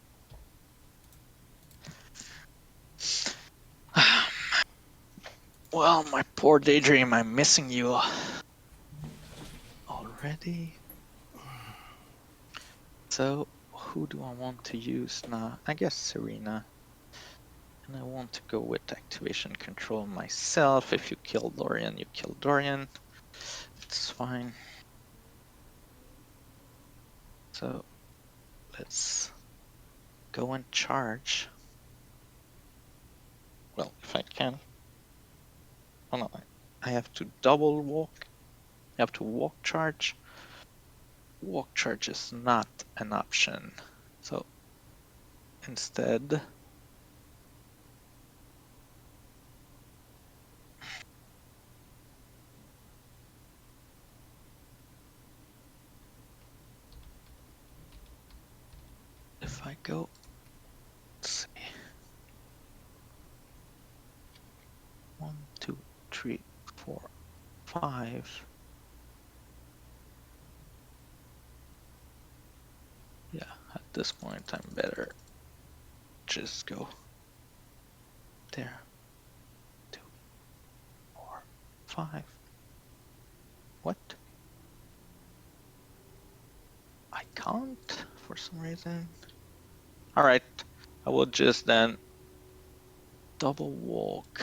Speaker 2: Well, my poor daydream, I'm missing you already. So, who do I want to use now? I guess Serena. And I want to go with activation control myself. If you kill Dorian, you kill Dorian. It's fine. So, let's go and charge. Well, if I can. Oh no, I have to double walk. I have to walk charge. Walk charge is not an option. So instead, if I go, let's see. 1, 2, 3, 4, 5. Yeah, at this point I'm better just go there. 2, 4, 5. What? I can't for some reason. Alright, I will just then double walk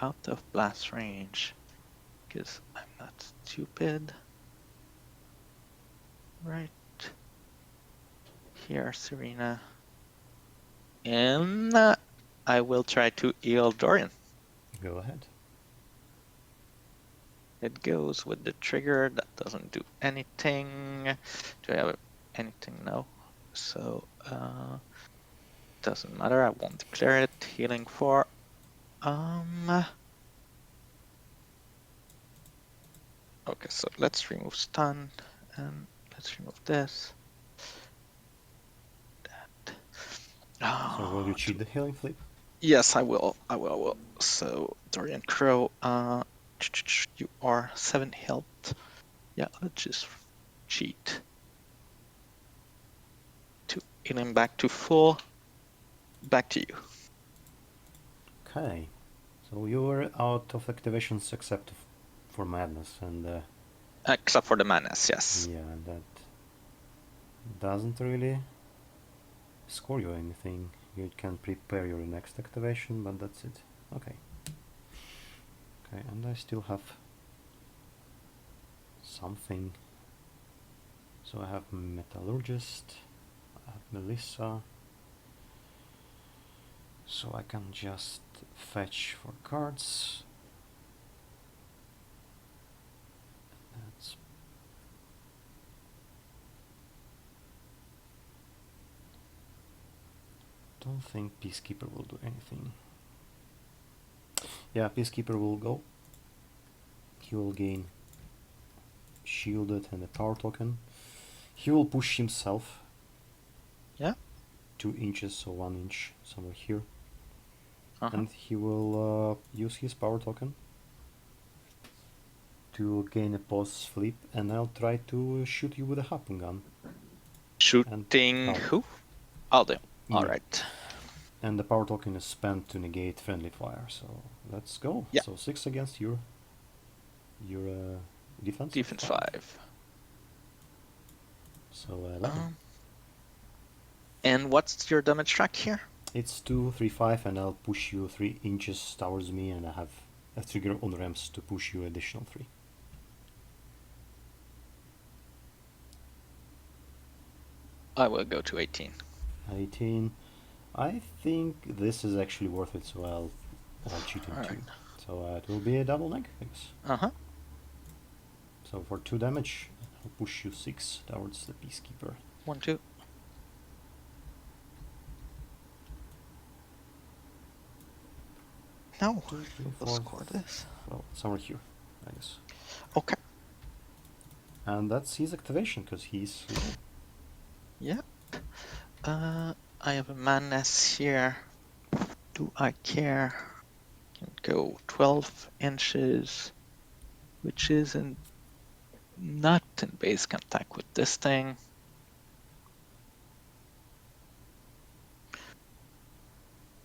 Speaker 2: out of blast range because I'm not stupid. Right here, Serena. And I will try to heal Dorian.
Speaker 1: Go ahead.
Speaker 2: It goes with the trigger. That doesn't do anything. Do I have anything? No. So, doesn't matter. I won't declare it. Healing 4. Okay, so let's remove stun and let's remove this.
Speaker 1: So will you cheat the healing flip?
Speaker 2: Yes, I will. I will. So, Dorian Crow, you are 7 health. Yeah, let's just cheat. To get him back to full. Back to you.
Speaker 1: Okay. So you were out of activations except for madness, and
Speaker 2: Except for the madness, yes.
Speaker 1: yeah, that doesn't really score you anything. You can prepare your next activation, but that's it. Okay. Okay, and I still have something. So I have Metallurgist, I have Melissa. So I can just fetch for cards. That's don't think Peacekeeper will do anything. Yeah, Peacekeeper will go. He will gain shielded and a power token. He will push himself.
Speaker 2: Yeah.
Speaker 1: 2 inches, so 1 inch somewhere here.
Speaker 2: Uh-huh.
Speaker 1: And he will use his power token to gain a pause flip, and I'll try to shoot you with a harpoon gun.
Speaker 2: Shooting who? Aldo.
Speaker 1: Yeah.
Speaker 2: Alright.
Speaker 1: And the power token is spent to negate friendly fire, so let's go.
Speaker 2: Yeah.
Speaker 1: So 6 against your defense.
Speaker 2: Defense 5.
Speaker 1: So 11.
Speaker 2: And what's your damage track here?
Speaker 1: It's 2, 3, 5, and I'll push you 3 inches towards me, and I have a trigger on ramps to push you additional 3.
Speaker 2: I will go to 18.
Speaker 1: 18. I think this is actually worth it, so I'll cheat in 2. So it will be a double neg, I guess.
Speaker 2: Uh-huh.
Speaker 1: So for 2 damage, I'll push you 6 towards the Peacekeeper.
Speaker 2: 1, 2. No,
Speaker 1: 2, 3,
Speaker 2: we'll
Speaker 1: 4.
Speaker 2: score this.
Speaker 1: Well, somewhere here, I guess.
Speaker 2: Okay.
Speaker 1: And that's his activation, because he's low.
Speaker 2: Yeah. I have a madness here. Do I care? Can go 12 inches, which isn't not in base contact with this thing.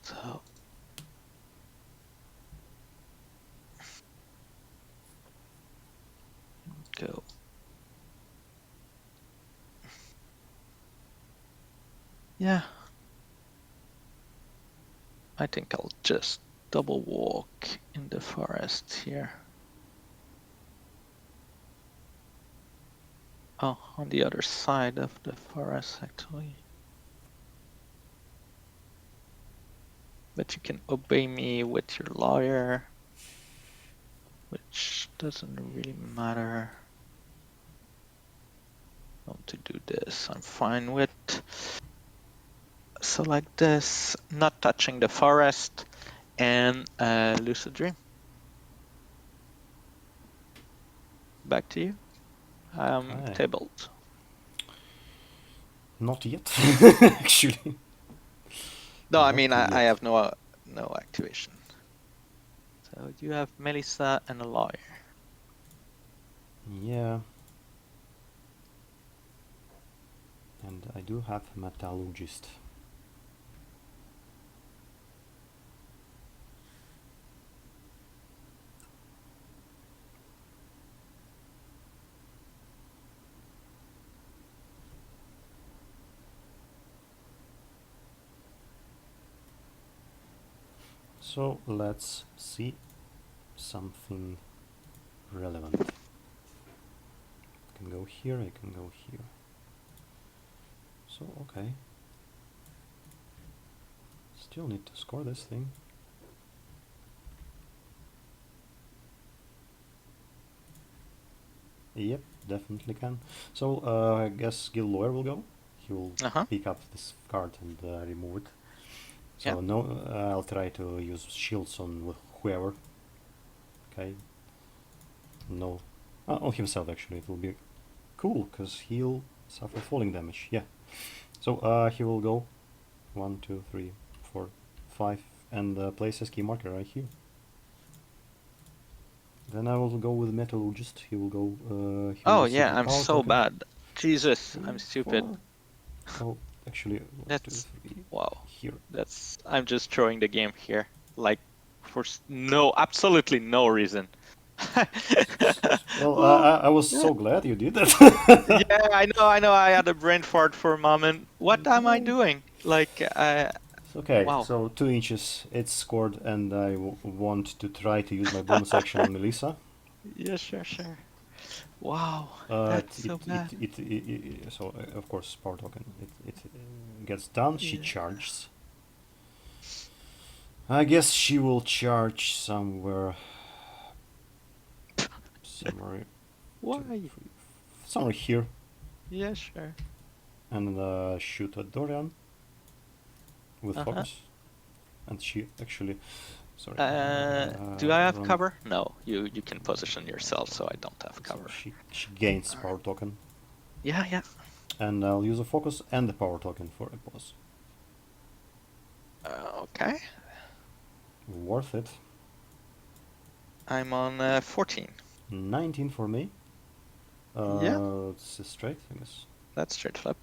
Speaker 2: So go. Yeah. I think I'll just double walk in the forest here. Oh, on the other side of the forest, actually. But you can obey me with your lawyer, which doesn't really matter. I want to do this, I'm fine with. So like this, not touching the forest, and Lucid Dream. Back to you. Tabled.
Speaker 1: Not yet, actually.
Speaker 2: No, I
Speaker 1: Not
Speaker 2: mean
Speaker 1: yet.
Speaker 2: I have no activation. So you have Melissa and a lawyer.
Speaker 1: Yeah. And I do have Metallurgist. So let's see something relevant. I can go here, I can go here. So, okay. Still need to score this thing. Yep, definitely can. So, I guess Guild Lawyer will go. He will pick up this card and remove it. So no, I'll try to use shields on whoever. Okay. No, on himself actually. It will be cool because he'll suffer falling damage. Yeah. So he will go 1, 2, 3, 4, 5, and place a ski marker right here. Then I will go with Metallurgist. He will go. He will
Speaker 2: Oh
Speaker 1: receive
Speaker 2: yeah,
Speaker 1: the
Speaker 2: I'm
Speaker 1: power
Speaker 2: so
Speaker 1: token.
Speaker 2: bad. Jesus,
Speaker 1: 3,
Speaker 2: I'm stupid.
Speaker 1: 4. Oh, actually, 1, 2,
Speaker 2: That's
Speaker 1: 3.
Speaker 2: wow.
Speaker 1: Here.
Speaker 2: I'm just throwing the game here, like for absolutely no reason.
Speaker 1: Well,
Speaker 2: Oh,
Speaker 1: I was
Speaker 2: yeah.
Speaker 1: so glad you did that.
Speaker 2: Yeah, I know. I had a brain fart for a moment. What am I
Speaker 1: Okay.
Speaker 2: doing? Like,
Speaker 1: Okay,
Speaker 2: wow.
Speaker 1: so 2 inches, it's scored, and I want to try to use my bonus action on Melissa.
Speaker 2: Yeah, sure. Wow,
Speaker 1: Uh,
Speaker 2: that's so bad.
Speaker 1: so of course power token. It gets done. She
Speaker 2: Yeah.
Speaker 1: charges. I guess she will charge somewhere, somewhere,
Speaker 2: Why?
Speaker 1: somewhere here,
Speaker 2: Yeah, sure.
Speaker 1: and shoot at Dorian with
Speaker 2: Uh-huh.
Speaker 1: focus. And she actually, sorry.
Speaker 2: Do I have
Speaker 1: run.
Speaker 2: cover? No, you can position yourself, so I don't have cover.
Speaker 1: So she gains
Speaker 2: All
Speaker 1: power
Speaker 2: right.
Speaker 1: token.
Speaker 2: Yeah.
Speaker 1: And I'll use a focus and the power token for a pause.
Speaker 2: Okay.
Speaker 1: Worth it.
Speaker 2: I'm on 14.
Speaker 1: 19 for me.
Speaker 2: Yeah.
Speaker 1: It's a straight, I guess.
Speaker 2: That's straight flip.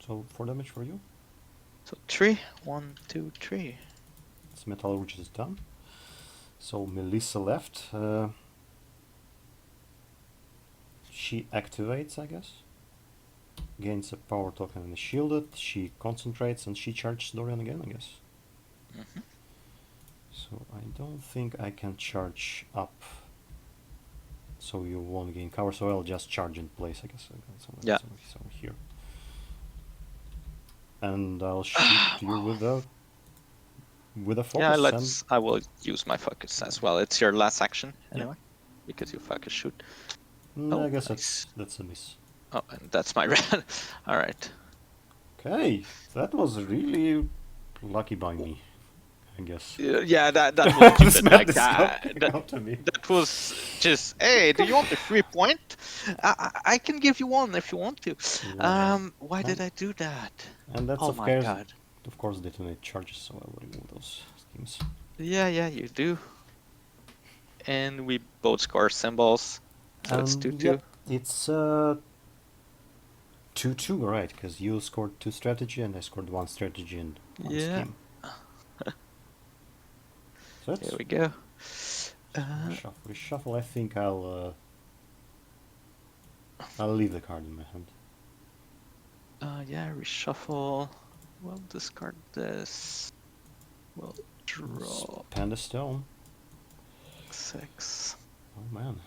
Speaker 1: So 4 damage for you.
Speaker 2: So 3. 1, 2, 3.
Speaker 1: It's Metallurgist is done. So Melissa left. She activates, I guess. Gains a power token and is shielded. She concentrates and she charges Dorian again, I guess.
Speaker 2: Mm-hmm.
Speaker 1: So I don't think I can charge up. So you won't gain cover, so I'll just charge in place, I guess.
Speaker 2: Yeah.
Speaker 1: Somewhere here. And I'll shoot you with a focus.
Speaker 2: I will use my focus as well. It's your last action anyway, because you focus shoot.
Speaker 1: I guess
Speaker 2: nice.
Speaker 1: that's a miss.
Speaker 2: Oh, and that's my red. All right.
Speaker 1: Okay, that was really lucky by me, I guess.
Speaker 2: Yeah, that was
Speaker 1: This
Speaker 2: stupid.
Speaker 1: map is coming out to me.
Speaker 2: That was just, hey, do you want a 3 point? I can give you 1 if you want to.
Speaker 1: Yeah.
Speaker 2: Why did I do that?
Speaker 1: And that's
Speaker 2: Oh
Speaker 1: of
Speaker 2: my god.
Speaker 1: course, detonate charges, so I will remove those schemes.
Speaker 2: Yeah, you do. And we both score symbols. So it's 2-2.
Speaker 1: Yep, it's 2-2, right? Because you scored 2 strategy and I scored 1 strategy and 1 scheme. So
Speaker 2: here we go.
Speaker 1: Reshuffle. I think I'll leave the card in my hand.
Speaker 2: Yeah, reshuffle. We'll discard this. We'll draw.
Speaker 1: Panda Stone.
Speaker 2: 6.
Speaker 1: Oh man.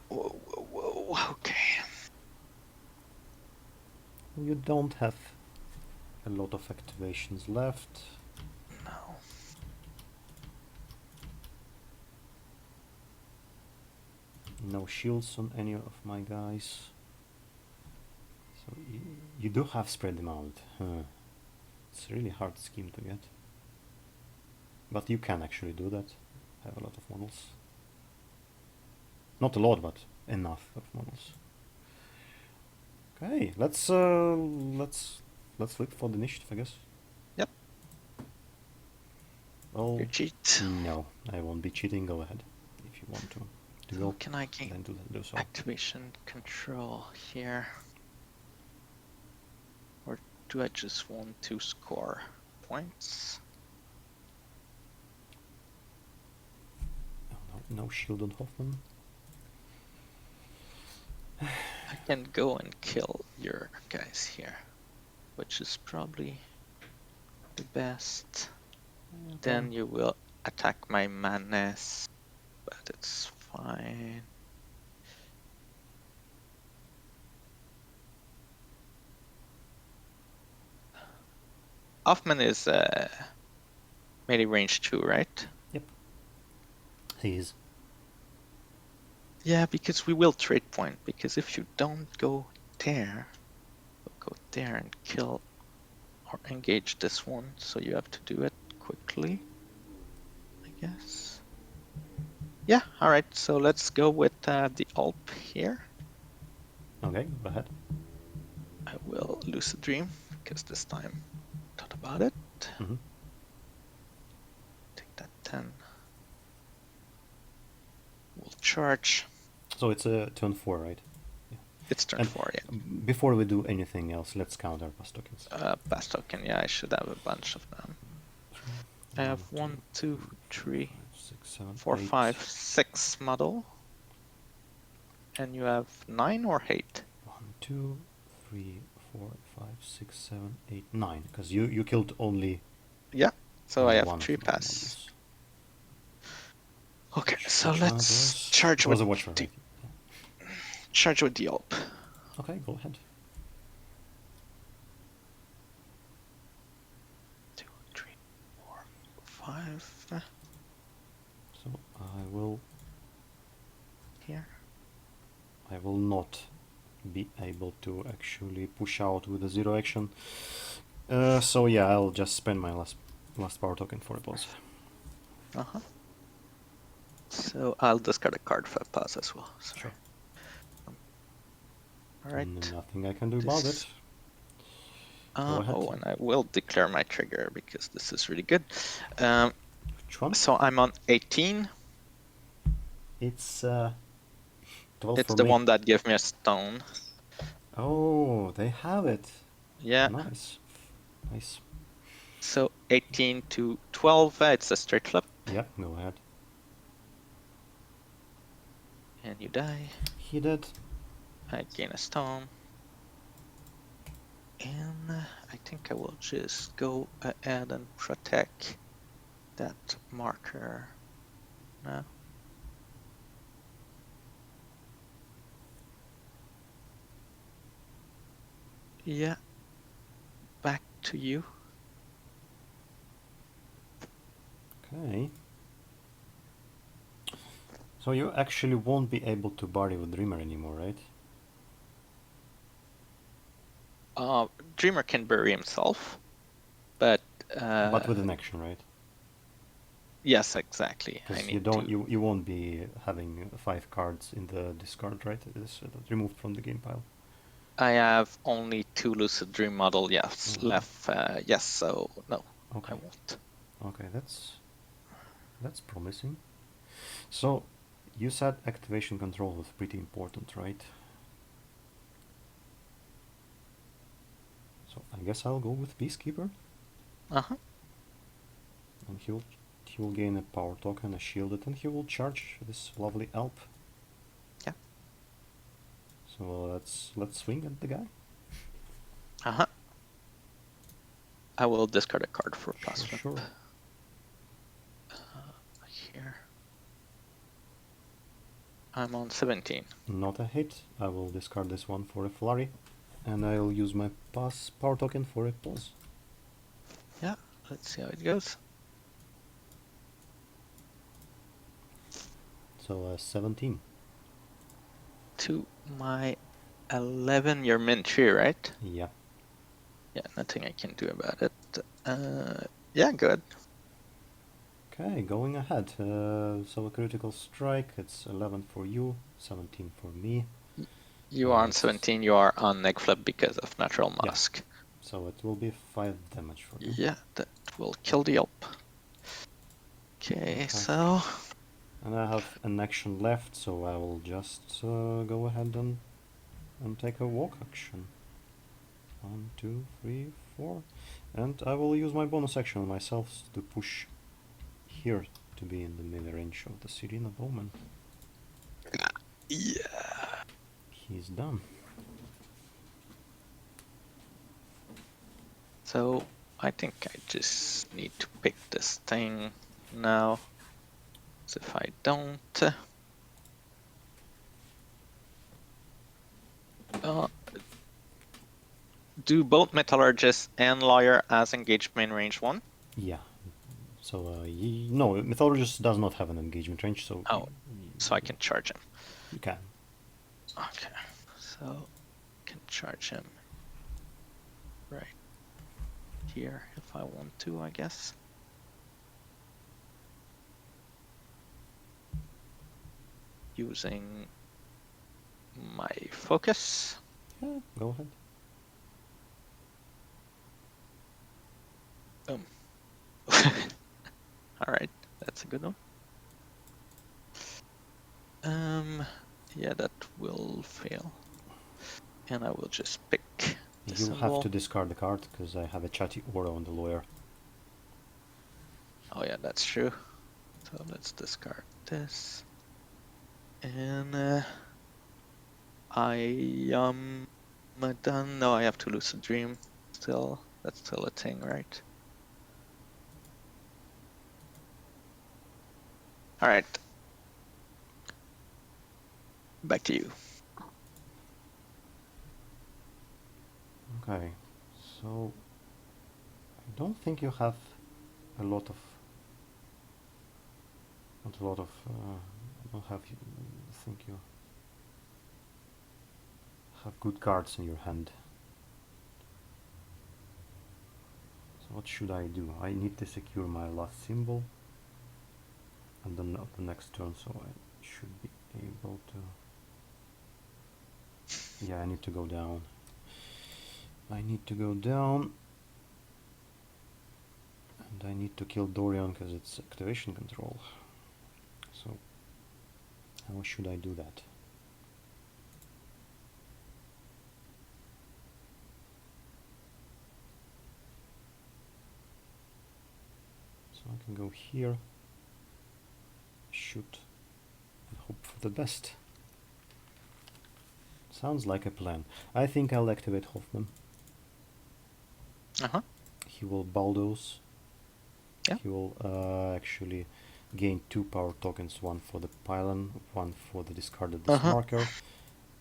Speaker 2: Whoa. Okay.
Speaker 1: You don't have a lot of activations left.
Speaker 2: No.
Speaker 1: No shields on any of my guys. So you do have spread them out. It's a really hard scheme to get. But you can actually do that. Have a lot of models. Not a lot, but enough of models. Okay, let's flip for the initiative, I guess.
Speaker 2: Yep.
Speaker 1: Well,
Speaker 2: You cheat.
Speaker 1: no, I won't be cheating. Go ahead if you want to go.
Speaker 2: Can I gain
Speaker 1: Then do so.
Speaker 2: activation control here? Or do I just want to score points?
Speaker 1: No shield on Hoffman.
Speaker 2: I can go and kill your guys here, which is probably the best. Then you will attack my madness, but it's fine. Hoffman is melee range 2, right?
Speaker 1: Yep. He is.
Speaker 2: Yeah, because we will trade point, because if you don't go there, we'll go there and kill or engage this one, so you have to do it quickly, I guess. Yeah, alright, so let's go with the Alp here.
Speaker 1: Okay, go ahead.
Speaker 2: I will lose a dream, because this time I thought about it.
Speaker 1: Mhm.
Speaker 2: Take that 10. We'll charge.
Speaker 1: So it's a turn 4, right?
Speaker 2: It's turn
Speaker 1: And
Speaker 2: 4, yeah.
Speaker 1: before we do anything else, let's count our pass tokens.
Speaker 2: Pass token, yeah, I should have a bunch of them. I have 1, 2, 3,
Speaker 1: 6, 7,
Speaker 2: 4,
Speaker 1: 8.
Speaker 2: 5, 6 model. And you have 9 or 8?
Speaker 1: 1, 2, 3, 4, 5, 6, 7, 8, 9. Because you killed only.
Speaker 2: Yeah, so I have
Speaker 1: one
Speaker 2: 3
Speaker 1: of my
Speaker 2: pass.
Speaker 1: models.
Speaker 2: Okay, so
Speaker 1: Which one
Speaker 2: let's
Speaker 1: it was?
Speaker 2: charge
Speaker 1: It
Speaker 2: with
Speaker 1: was a Watcher,
Speaker 2: the
Speaker 1: right?
Speaker 2: charge with the AWP.
Speaker 1: Okay, go ahead.
Speaker 2: 2, 3, 4, 5.
Speaker 1: So I will
Speaker 2: Here.
Speaker 1: not be able to actually push out with a 0 action. So yeah, I'll just spend my last power token for a pause.
Speaker 2: So I'll discard a card for a pass as well. Sorry.
Speaker 1: Sure.
Speaker 2: Alright.
Speaker 1: Nothing I can do about it. Go ahead.
Speaker 2: Oh, and I will declare my trigger because this is really good.
Speaker 1: Which one?
Speaker 2: So I'm on 18.
Speaker 1: It's 12
Speaker 2: It's
Speaker 1: for
Speaker 2: the
Speaker 1: me.
Speaker 2: one that gave me a stone.
Speaker 1: Oh, they have it.
Speaker 2: Yeah.
Speaker 1: Nice. Nice.
Speaker 2: So 18 to 12, it's a straight flip.
Speaker 1: Yeah, go ahead.
Speaker 2: And you die.
Speaker 1: He did.
Speaker 2: I gain a stone. And I think I will just go ahead and protect that marker now. Yeah. Back to you.
Speaker 1: Okay. So you actually won't be able to party with Dreamer anymore, right?
Speaker 2: Dreamer can bury himself, but
Speaker 1: with an action, right?
Speaker 2: Yes, exactly.
Speaker 1: Because you won't be having 5 cards in the discard, right? It's removed from the game pile.
Speaker 2: I have only 2 lucid dream model left. Yes, so no,
Speaker 1: okay.
Speaker 2: I won't.
Speaker 1: Okay, that's promising. So you said activation control was pretty important, right? So I guess I'll go with Peacekeeper. And he will gain a power token, a shielded, and he will charge this lovely Alp.
Speaker 2: Yeah.
Speaker 1: So let's swing at the guy.
Speaker 2: I will discard a card for a plus flip.
Speaker 1: Sure.
Speaker 2: Here. I'm on 17.
Speaker 1: Not a hit. I will discard this one for a flurry, and I'll use my power token for a pause.
Speaker 2: Yeah, let's see how it goes.
Speaker 1: So 17.
Speaker 2: To my 11, you're min 3, right?
Speaker 1: Yeah.
Speaker 2: Yeah, nothing I can do about it. Yeah, good.
Speaker 1: Okay, going ahead. So a critical strike. It's 11 for you, 17 for me.
Speaker 2: You are on 17. You are on neg flip because of natural mask.
Speaker 1: Yeah. So it will be 5 damage for you.
Speaker 2: Yeah, that will kill the AWP. Okay, so.
Speaker 1: And I have an action left, so I will just go ahead and take a walk action. 1, 2, 3, 4. And I will use my bonus action on myself to push here to be in the melee range of the Sirena Bowman.
Speaker 2: Yeah.
Speaker 1: He's done.
Speaker 2: So I think I just need to pick this thing now. So if I don't... do both Metallurgist and Lawyer as engaged main range 1?
Speaker 1: Yeah. So, no, Mythologist does not have an engagement range, so...
Speaker 2: Oh, so I can charge him.
Speaker 1: You can.
Speaker 2: Okay, so I can charge him right here if I want to, I guess. Using my focus.
Speaker 1: Yeah, go ahead.
Speaker 2: Boom. All right, that's a good one. Yeah, that will fail. And I will just pick the
Speaker 1: You'll
Speaker 2: symbol.
Speaker 1: have to discard the card because I have a chatty aura on the lawyer.
Speaker 2: Oh yeah, that's true. So let's discard this. And I am done. No, I have to lose a dream. Still, that's still a thing, right? All right. Back to you.
Speaker 1: Okay, so I don't think you have a lot of. Not a lot of. I don't have. Think you have good cards in your hand. So what should I do? I need to secure my last symbol, and then the next turn, so I should be able to. Yeah, I need to go down. I need to go down, and I need to kill Dorian because it's activation control. So how should I do that? So I can go here, shoot, and hope for the best. Sounds like a plan. I think I'll activate Hoffman.
Speaker 2: Uh-huh.
Speaker 1: He will bulldoze.
Speaker 2: Yeah.
Speaker 1: He will actually gain 2 power tokens, one for the pylon, one for the discarded marker.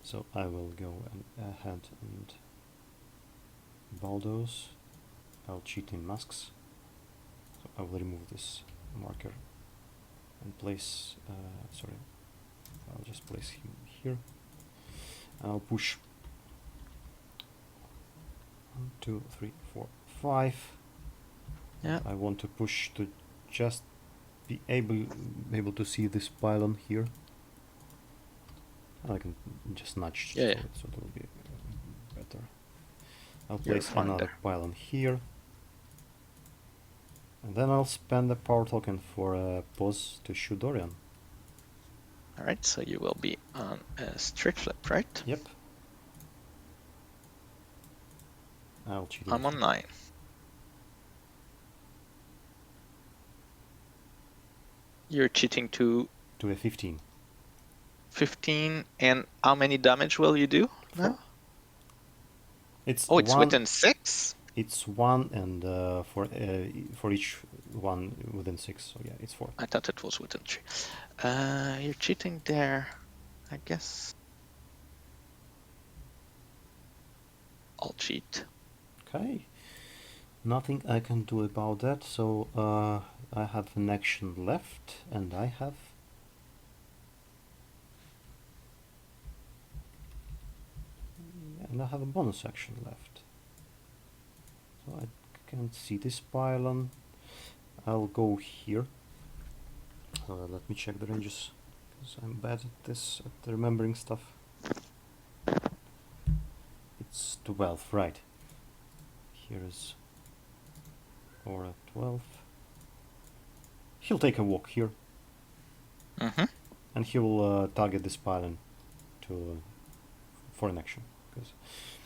Speaker 1: So I will go ahead and bulldoze. I'll cheat in masks. So I will remove this marker and place, sorry, I'll just place him here. I'll push 1, 2, 3, 4, 5.
Speaker 2: Yeah.
Speaker 1: I want to push to just be able to see this pylon here. I can just nudge
Speaker 2: Yeah,
Speaker 1: so it will be better. I'll
Speaker 2: You're
Speaker 1: place
Speaker 2: fine
Speaker 1: another
Speaker 2: there.
Speaker 1: pylon here. And then I'll spend a power token for a pause to shoot Dorian.
Speaker 2: Alright, so you will be on a straight flip, right?
Speaker 1: Yep. I'll cheat.
Speaker 2: I'm on 9. You're cheating to
Speaker 1: a 15.
Speaker 2: 15, and how many damage will you do
Speaker 1: 4.
Speaker 2: now?
Speaker 1: It's
Speaker 2: Oh, it's
Speaker 1: one,
Speaker 2: within 6?
Speaker 1: It's 1, and for each one within 6. So yeah, it's 4.
Speaker 2: I thought it was within 3. You're cheating there, I guess. I'll cheat.
Speaker 1: Okay. Nothing I can do about that. So I have an action left, and I have. And I have a bonus action left. So I can't see this pylon. I'll go here. Let me check the ranges, because I'm bad at this, at remembering stuff. It's 12, right. Here is Aura 12. He'll take a walk here.
Speaker 2: Mm-hmm.
Speaker 1: And he will target this pylon for an action.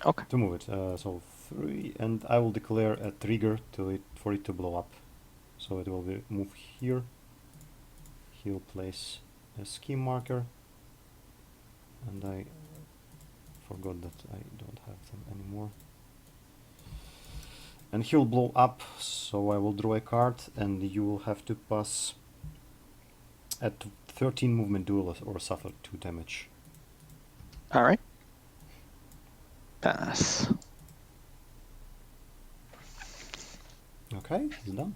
Speaker 2: Okay.
Speaker 1: To move it. So 3, and I will declare a trigger for it to blow up. So it will be move here. He will place a scheme marker, and I forgot that I don't have them anymore. And he'll blow up, so I will draw a card, and you will have to pass at 13 movement duel or suffer 2 damage.
Speaker 2: Alright. Pass.
Speaker 1: Okay, he's done.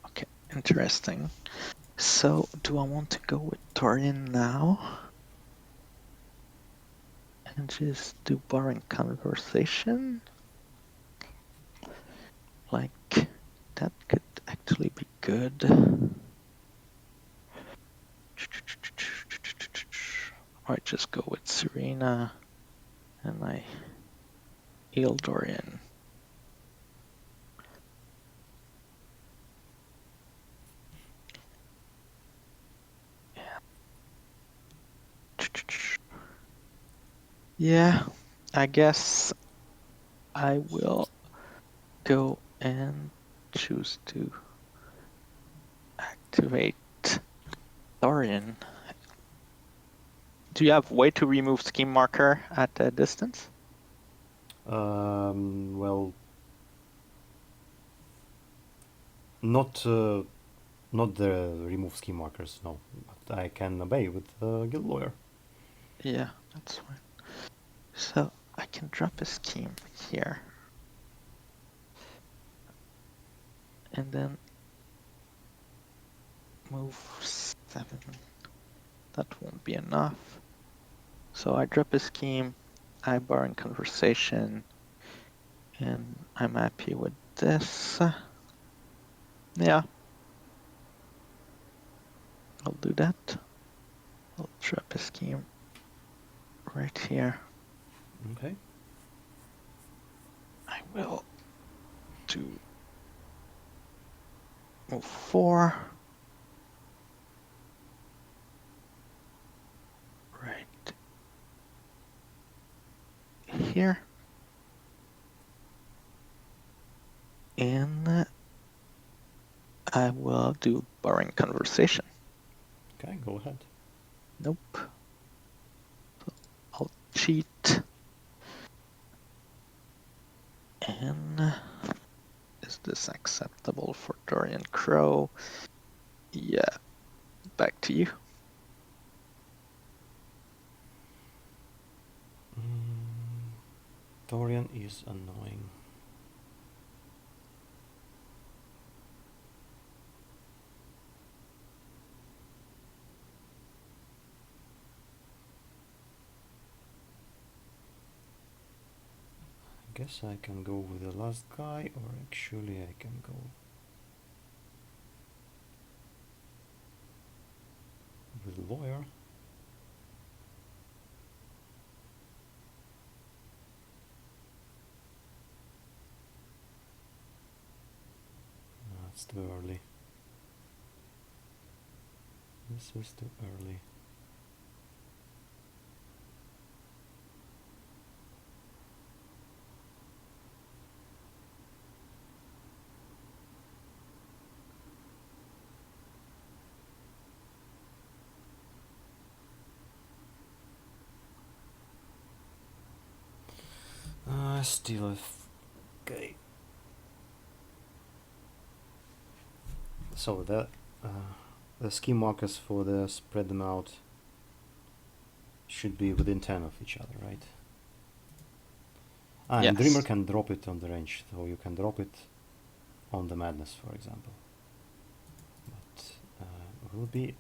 Speaker 2: Okay, interesting. So, do I want to go with Torian now? And just do boring conversation? Like, that could actually be good. I just go with Serena and I Eldorian. Yeah, I guess I will go and choose to activate Dorian. Do you have way to remove scheme marker at a distance?
Speaker 1: Well, not the remove scheme markers, no. But I can obey with Guild Lawyer.
Speaker 2: Yeah, that's fine. So I can drop a scheme here. And then move 7. That won't be enough. So I drop a scheme, I borrow in conversation, and I'm happy with this. Yeah, I'll do that. I'll drop a scheme right here.
Speaker 1: Okay.
Speaker 2: I will do move 4. Right here. And I will do borrowing conversation.
Speaker 1: Okay, go ahead.
Speaker 2: Nope. So I'll cheat. And is this acceptable for Dorian Crow? Yeah. Back to you.
Speaker 1: Dorian is annoying. I guess I can go with the last guy, or actually I can go with Lawyer. No, it's too early. This is too early. Still okay. So the scheme markers for the spread them out should be within 10 of each other, right? And
Speaker 2: Yes.
Speaker 1: Dreamer can drop it on the range, so you can drop it on the Madness, for example. But it will be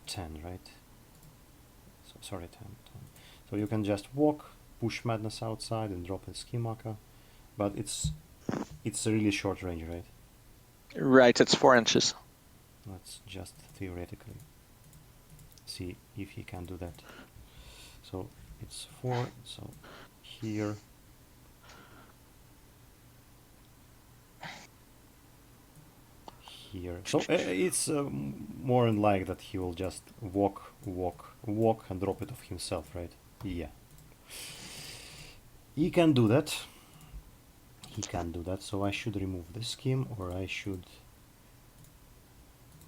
Speaker 1: 10, right? So, sorry, 10. So you can just walk, push Madness outside and drop a scheme marker, but it's a really short range, right?
Speaker 2: Right, it's 4 inches.
Speaker 1: Let's just theoretically see if he can do that. So it's 4, so here. Here. So it's more in like that he will just walk and drop it of himself, right? Yeah. He can do that. He can do that, so I should remove this scheme, or I should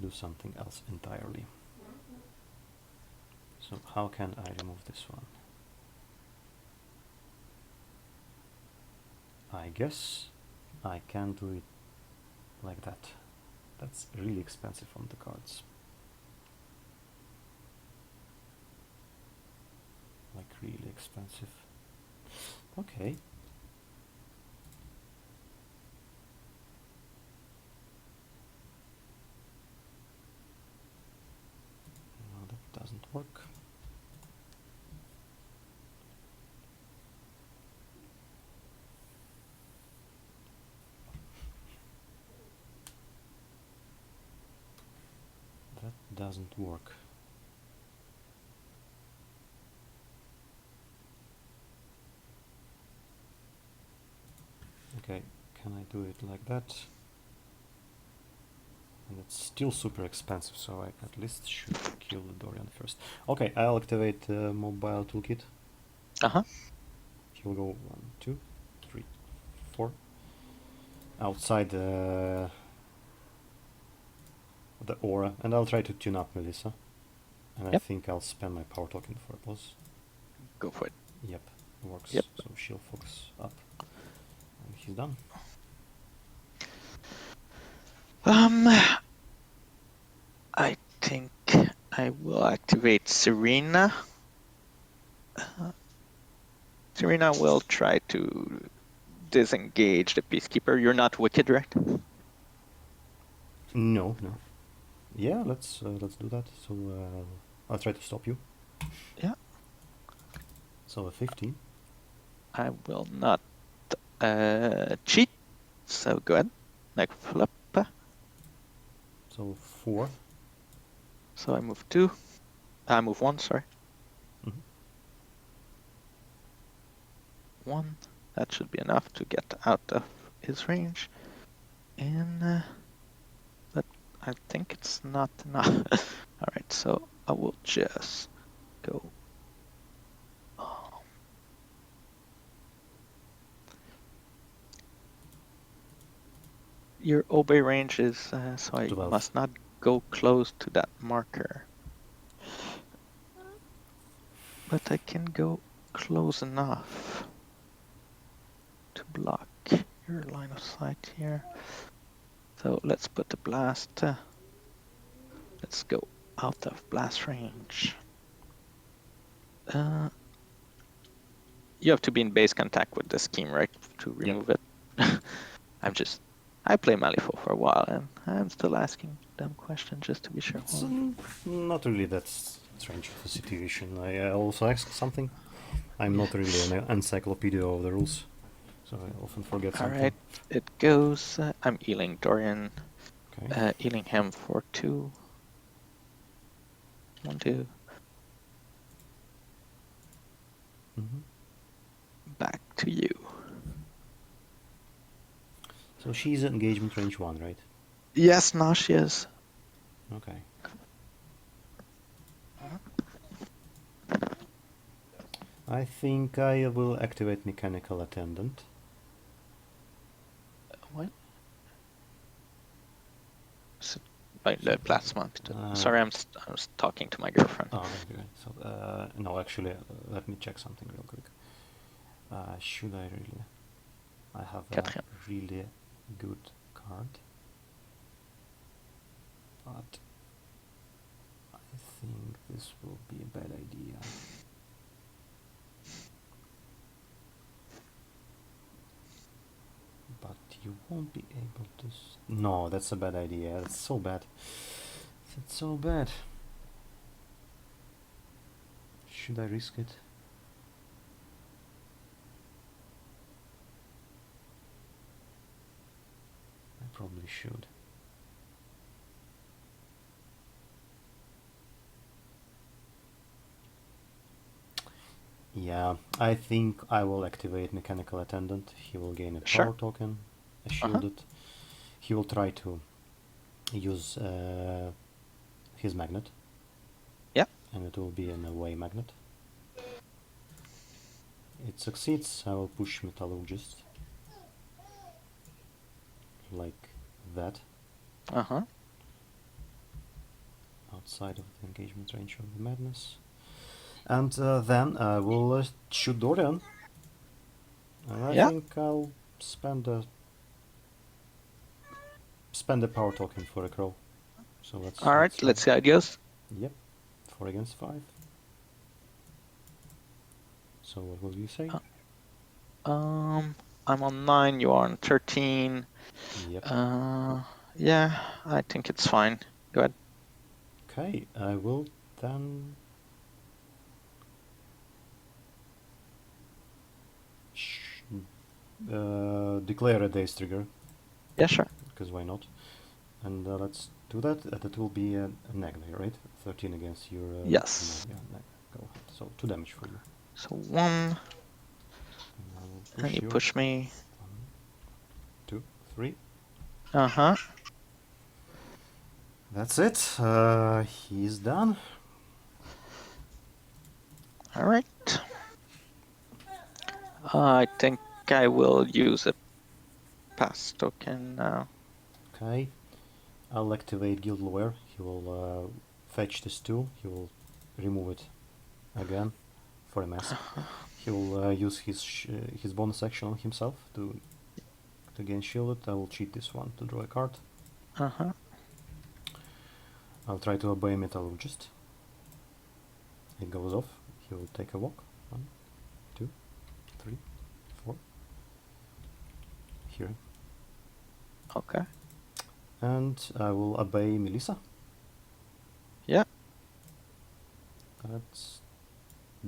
Speaker 1: do something else entirely. So how can I remove this one? I guess I can do it like that. That's really expensive on the cards. Like really expensive. Okay. No, that doesn't work. That doesn't work. Okay, can I do it like that? And it's still super expensive, so I at least should kill the Dorian first. Okay, I'll activate mobile toolkit.
Speaker 2: Uh-huh.
Speaker 1: He'll go 1, 2, 3, 4. Outside the aura, and I'll try to tune up Melissa. And I
Speaker 2: Yep.
Speaker 1: think I'll spend my power token for a boss.
Speaker 2: Go for it.
Speaker 1: Yep, works.
Speaker 2: Yep.
Speaker 1: So she'll focus up. And he's done.
Speaker 2: I think I will activate Serena. Serena will try to disengage the Peacekeeper. You're not wicked, right?
Speaker 1: No. Yeah, let's do that. So I'll try to stop you.
Speaker 2: Yeah.
Speaker 1: So a 15.
Speaker 2: I will not cheat. So go ahead. Like flip.
Speaker 1: So 4.
Speaker 2: So I move 2. I move 1, sorry.
Speaker 1: Mhm.
Speaker 2: 1. That should be enough to get out of his range. And but I think it's not enough. Alright, so I will just go. Your obey range is, so I
Speaker 1: 12.
Speaker 2: must not go close to that marker. But I can go close enough to block your line of sight here. So let's put the blast. Let's go out of blast range. You have to be in base contact with the scheme, right, to remove it. I play Malifaux for a while, and I'm still asking dumb questions just to be sure.
Speaker 1: It's not really that strange of a situation. I also ask something. I'm not really an encyclopedia of the rules, so I often forget something.
Speaker 2: Alright, it goes. I'm healing Dorian.
Speaker 1: Okay.
Speaker 2: Healing him for 2. 1, 2. Back to you.
Speaker 1: So she's engagement range 1, right?
Speaker 2: Yes, now she is.
Speaker 1: Okay. I think I will activate Mechanical Attendant.
Speaker 2: What? The plasma. Sorry, I was talking to my girlfriend.
Speaker 1: Oh, okay. So, no, actually, let me check something real quick. Should I really? I have a really good card, but I think this will be a bad idea. But you won't be able to... No, that's a bad idea. That's so bad. That's so bad. Should I risk it? I probably should. Yeah, I think I will activate Mechanical Attendant. He will gain a power token, a shielded. He will try to use his magnet.
Speaker 2: Yeah.
Speaker 1: And it will be an away magnet. It succeeds, I will push Metallurgist. Like that. Outside of the engagement range of the madness. And then I will shoot Dorian. And I think I'll spend a power token for a crow. So let's
Speaker 2: see how it goes.
Speaker 1: Yep. 4 against 5. So what will you say?
Speaker 2: I'm on 9, you are on 13.
Speaker 1: Yep.
Speaker 2: Yeah, I think it's fine. Go ahead.
Speaker 1: Okay, I will then declare a Daze trigger.
Speaker 2: Yeah, sure.
Speaker 1: Because why not? And let's do that. That will be a neg there, right? 13 against your...
Speaker 2: Yes.
Speaker 1: No, yeah, neg. Go ahead. So 2 damage for you.
Speaker 2: So 1,
Speaker 1: And I will push
Speaker 2: and you push me.
Speaker 1: 1, 2, 3.
Speaker 2: Uh-huh.
Speaker 1: That's it. He's done.
Speaker 2: All right. I think I will use a pass token now.
Speaker 1: Okay. I'll activate Guild Lawyer. He will fetch this tool. He will remove it again for a mask. He will use his bonus action on himself to gain shielded. I will cheat this one to draw a card.
Speaker 2: Uh-huh.
Speaker 1: I'll try to obey Metallurgist. It goes off. He will take a walk. 1, 2, 3, 4. Here.
Speaker 2: Okay.
Speaker 1: And I will obey Melissa.
Speaker 2: Yeah.
Speaker 1: That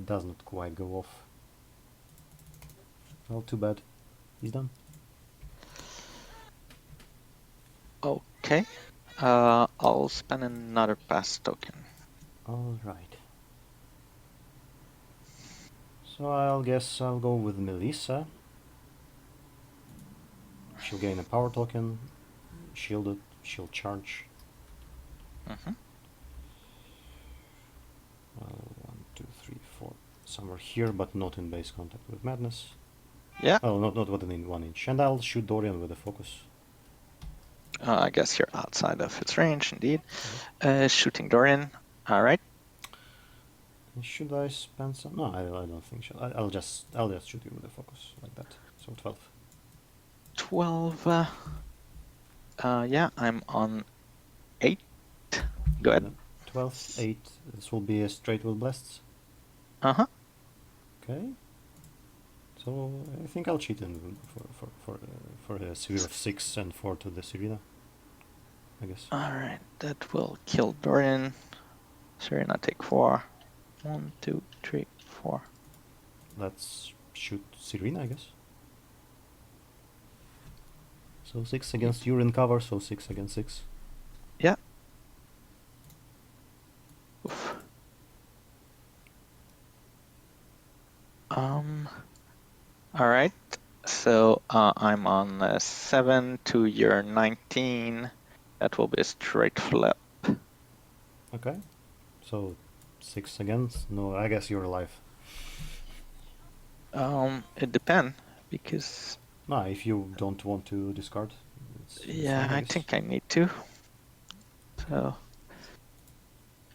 Speaker 1: does not quite go off. Well, too bad. He's done.
Speaker 2: Okay. I'll spend another pass token.
Speaker 1: Alright. So I'll guess I'll go with Melissa. She'll gain a power token. Shielded. She'll charge.
Speaker 2: Mm-hmm.
Speaker 1: 1, 2, 3, 4. Somewhere here, but not in base contact with Madness.
Speaker 2: Yeah.
Speaker 1: Oh, not within 1 inch. And I'll shoot Dorian with a focus.
Speaker 2: I guess you're outside of its range, indeed. Shooting Dorian. All right.
Speaker 1: Should I spend some? No, I don't think so. I'll just shoot you with a focus like that. So 12.
Speaker 2: 12. Yeah, I'm on 8. Go ahead.
Speaker 1: 12, 8. This will be a straight with blasts.
Speaker 2: Uh-huh.
Speaker 1: Okay. So I think I'll cheat in for a series of 6 and 4 to the Serena. I guess.
Speaker 2: All right, that will kill Dorian. Serena take 4. 1, 2, 3, 4.
Speaker 1: Let's shoot Serena, I guess. So 6 against you in cover, so 6 against 6.
Speaker 2: Yeah. Oof. All right. So I'm on 7 to your 19. That will be a straight flip.
Speaker 1: Okay. So 6 against. No, I guess you're alive.
Speaker 2: It depends because.
Speaker 1: No, if you don't want to discard.
Speaker 2: Yeah, I think I need to. So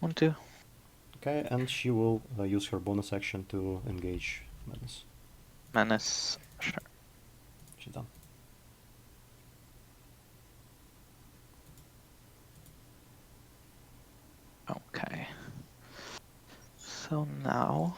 Speaker 2: 1, 2.
Speaker 1: Okay, and she will use her bonus action to engage Madness.
Speaker 2: Menace. Sure.
Speaker 1: She's done.
Speaker 2: Okay. So now.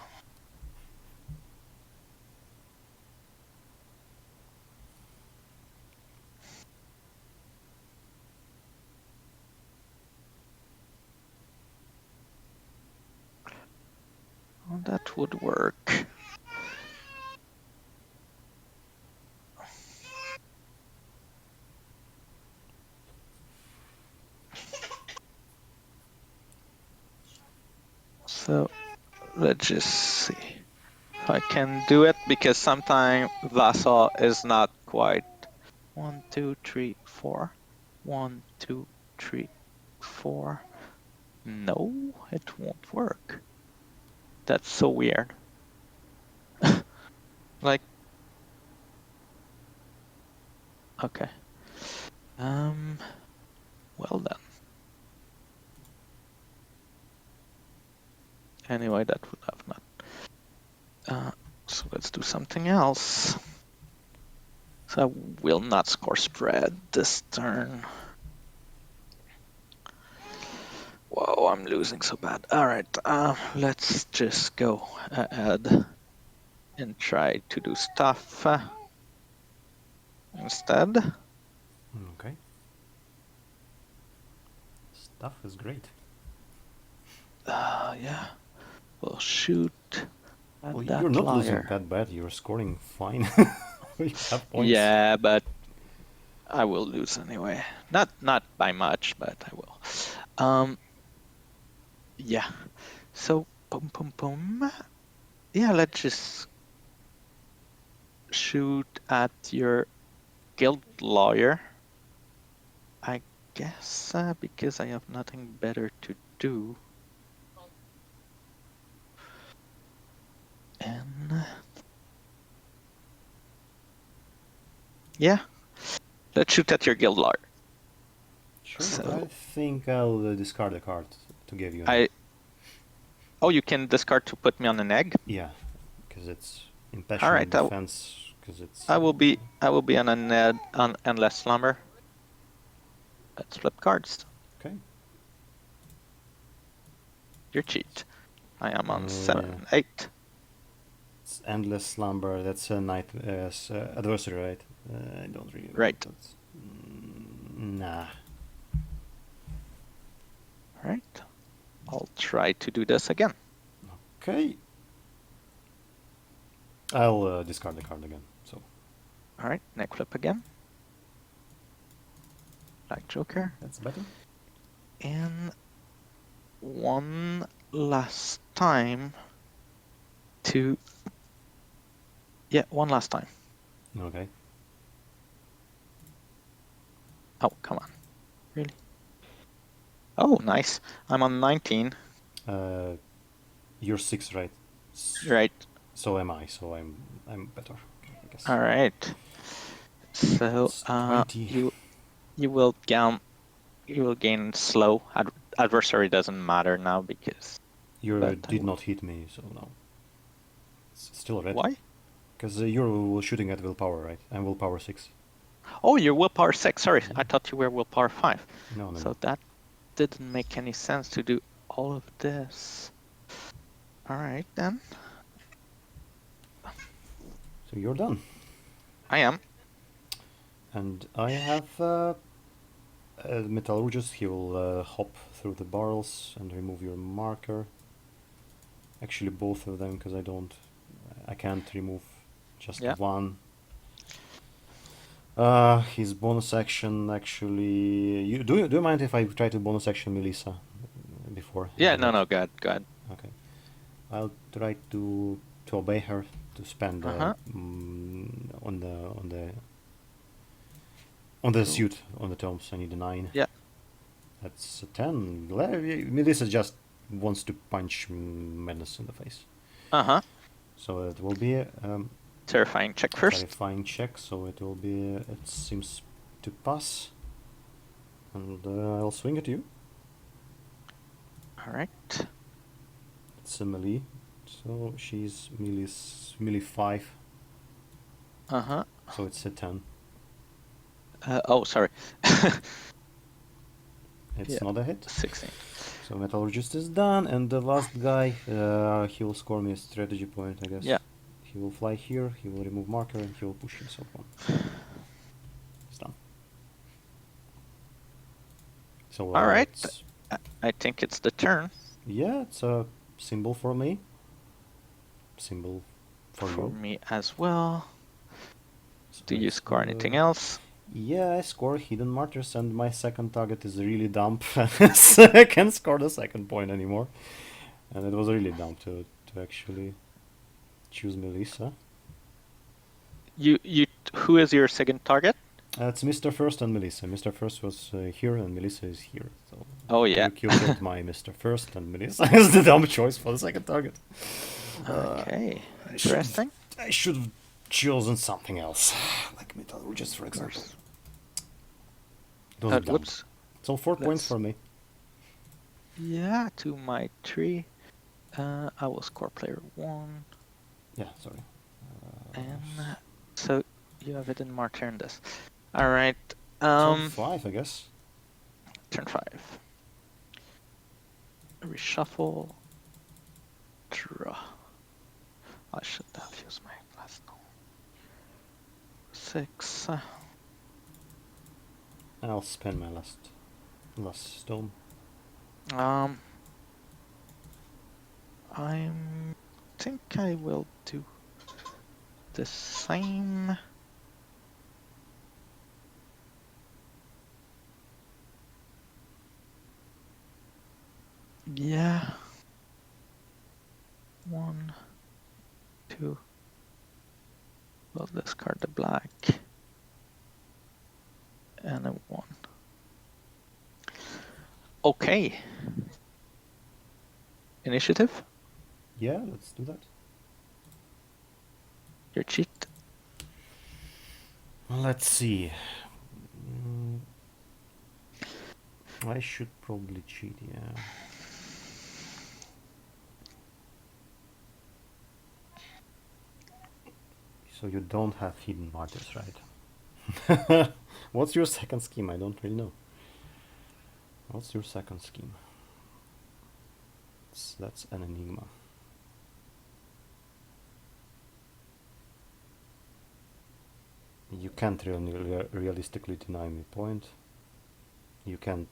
Speaker 2: Oh, that would work. So let's just see if I can do it because sometimes Vassal is not quite 1, 2, 3, 4. 1, 2, 3, 4. No, it won't work. That's so weird. Like, okay. Well then. Anyway, that would have not. So let's do something else. So I will not score spread this turn. Whoa, I'm losing so bad. All right, let's just go ahead and try to do stuff instead.
Speaker 1: Okay. Stuff is great.
Speaker 2: Yeah. We'll shoot at
Speaker 1: Well,
Speaker 2: that
Speaker 1: you're not losing
Speaker 2: liar.
Speaker 1: that bad. You're scoring fine. You have points.
Speaker 2: Yeah, but I will lose anyway. Not by much, but I will. Yeah. So boom, boom, boom. Yeah, let's just shoot at your guild lawyer. I guess because I have nothing better to do. And yeah, let's shoot at your guild lord.
Speaker 1: Sure.
Speaker 2: So
Speaker 1: I think I'll discard a card to give you.
Speaker 2: Oh, you can discard to put me on an egg.
Speaker 1: Yeah, because it's
Speaker 2: All
Speaker 1: impassioned
Speaker 2: right,
Speaker 1: defense. Because it's.
Speaker 2: I will be on an on endless slumber. Let's flip cards.
Speaker 1: Okay.
Speaker 2: You're cheat. I am on
Speaker 1: Yeah.
Speaker 2: 7, 8.
Speaker 1: It's endless slumber. That's a night adversary, right? I don't really.
Speaker 2: Right.
Speaker 1: Nah.
Speaker 2: All right. I'll try to do this again.
Speaker 1: Okay. I'll discard the card again. So.
Speaker 2: All right. Neck flip again. Black Joker.
Speaker 1: That's better.
Speaker 2: And one last time to. Yeah, one last time.
Speaker 1: Okay.
Speaker 2: Oh, come on. Really? Oh, nice. I'm on 19.
Speaker 1: You're 6, right?
Speaker 2: Right.
Speaker 1: So am I. So I'm better, I guess.
Speaker 2: All right. So you will gain slow. Adversary doesn't matter now because
Speaker 1: you did not hit me, so no. It's still red.
Speaker 2: Why?
Speaker 1: Because you're shooting at willpower, right? I'm willpower 6.
Speaker 2: Oh, you're willpower 6. Sorry, I thought you were willpower 5.
Speaker 1: No.
Speaker 2: So that didn't make any sense to do all of this. All right then.
Speaker 1: So you're done.
Speaker 2: I am.
Speaker 1: And I have Metallurgist. He will hop through the barrels and remove your marker. Actually, both of them, because I can't remove just one. His bonus action actually. Do you mind if I try to bonus action Melissa before?
Speaker 2: Yeah, no, go ahead.
Speaker 1: Okay, I'll try to obey her to spend on the suit on the tomes. I need a 9.
Speaker 2: Yeah.
Speaker 1: That's a 10. Melissa just wants to punch Madness in the face. So it will be
Speaker 2: terrifying check first.
Speaker 1: Terrifying check. So it will be. It seems to pass. And I'll swing at you.
Speaker 2: All right.
Speaker 1: It's a melee. So she's melee 5. So it's a 10.
Speaker 2: Oh, sorry.
Speaker 1: It's not a hit.
Speaker 2: 16.
Speaker 1: So Metallurgist is done, and the last guy, he will score me a strategy point, I guess.
Speaker 2: Yeah.
Speaker 1: He will fly here, he will remove marker, and he will push himself on. It's done. So,
Speaker 2: all right. I think it's the turn.
Speaker 1: Yeah, it's a symbol for me. Symbol for you.
Speaker 2: For me as well. So do you score anything else?
Speaker 1: Yeah, I score Hidden Martyrs, and my second target is really dumb. So I can't score the second point anymore. And it was really dumb to actually choose Melissa.
Speaker 2: Who is your second target?
Speaker 1: It's Mr. First and Melissa. Mr. First was here, and Melissa is here. So
Speaker 2: oh yeah,
Speaker 1: you killed my Mr. First, and Melissa is the dumb choice for the second target.
Speaker 2: Okay, interesting.
Speaker 1: I should have chosen something else, like Metallurgist, for example.
Speaker 2: Whoops.
Speaker 1: So 4 points for me.
Speaker 2: Yeah, to my 3. I will score player 1.
Speaker 1: Yeah, sorry.
Speaker 2: And so you have it in Martyr in this. All right.
Speaker 1: Turn 5, I guess.
Speaker 2: Turn 5. Reshuffle. Draw. I should have used my last note. 6.
Speaker 1: I'll spend my last stone.
Speaker 2: I think I will do the same. Yeah. 1, 2. We'll discard the black. And a 1. Okay. Initiative?
Speaker 1: Yeah, let's do that.
Speaker 2: Your cheat?
Speaker 1: Let's see. I should probably cheat, yeah. So you don't have hidden martyrs, right? What's your second scheme? I don't really know. What's your second scheme? That's an enigma. You can't really realistically deny me a point. You can't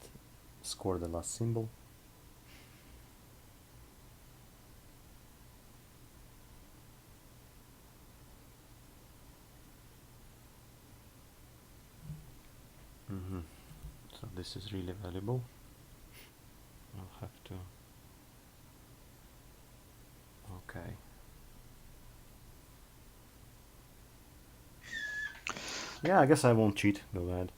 Speaker 1: score the last symbol. So this is really valuable. I'll have to... Okay. Yeah, I guess I won't cheat. Go ahead.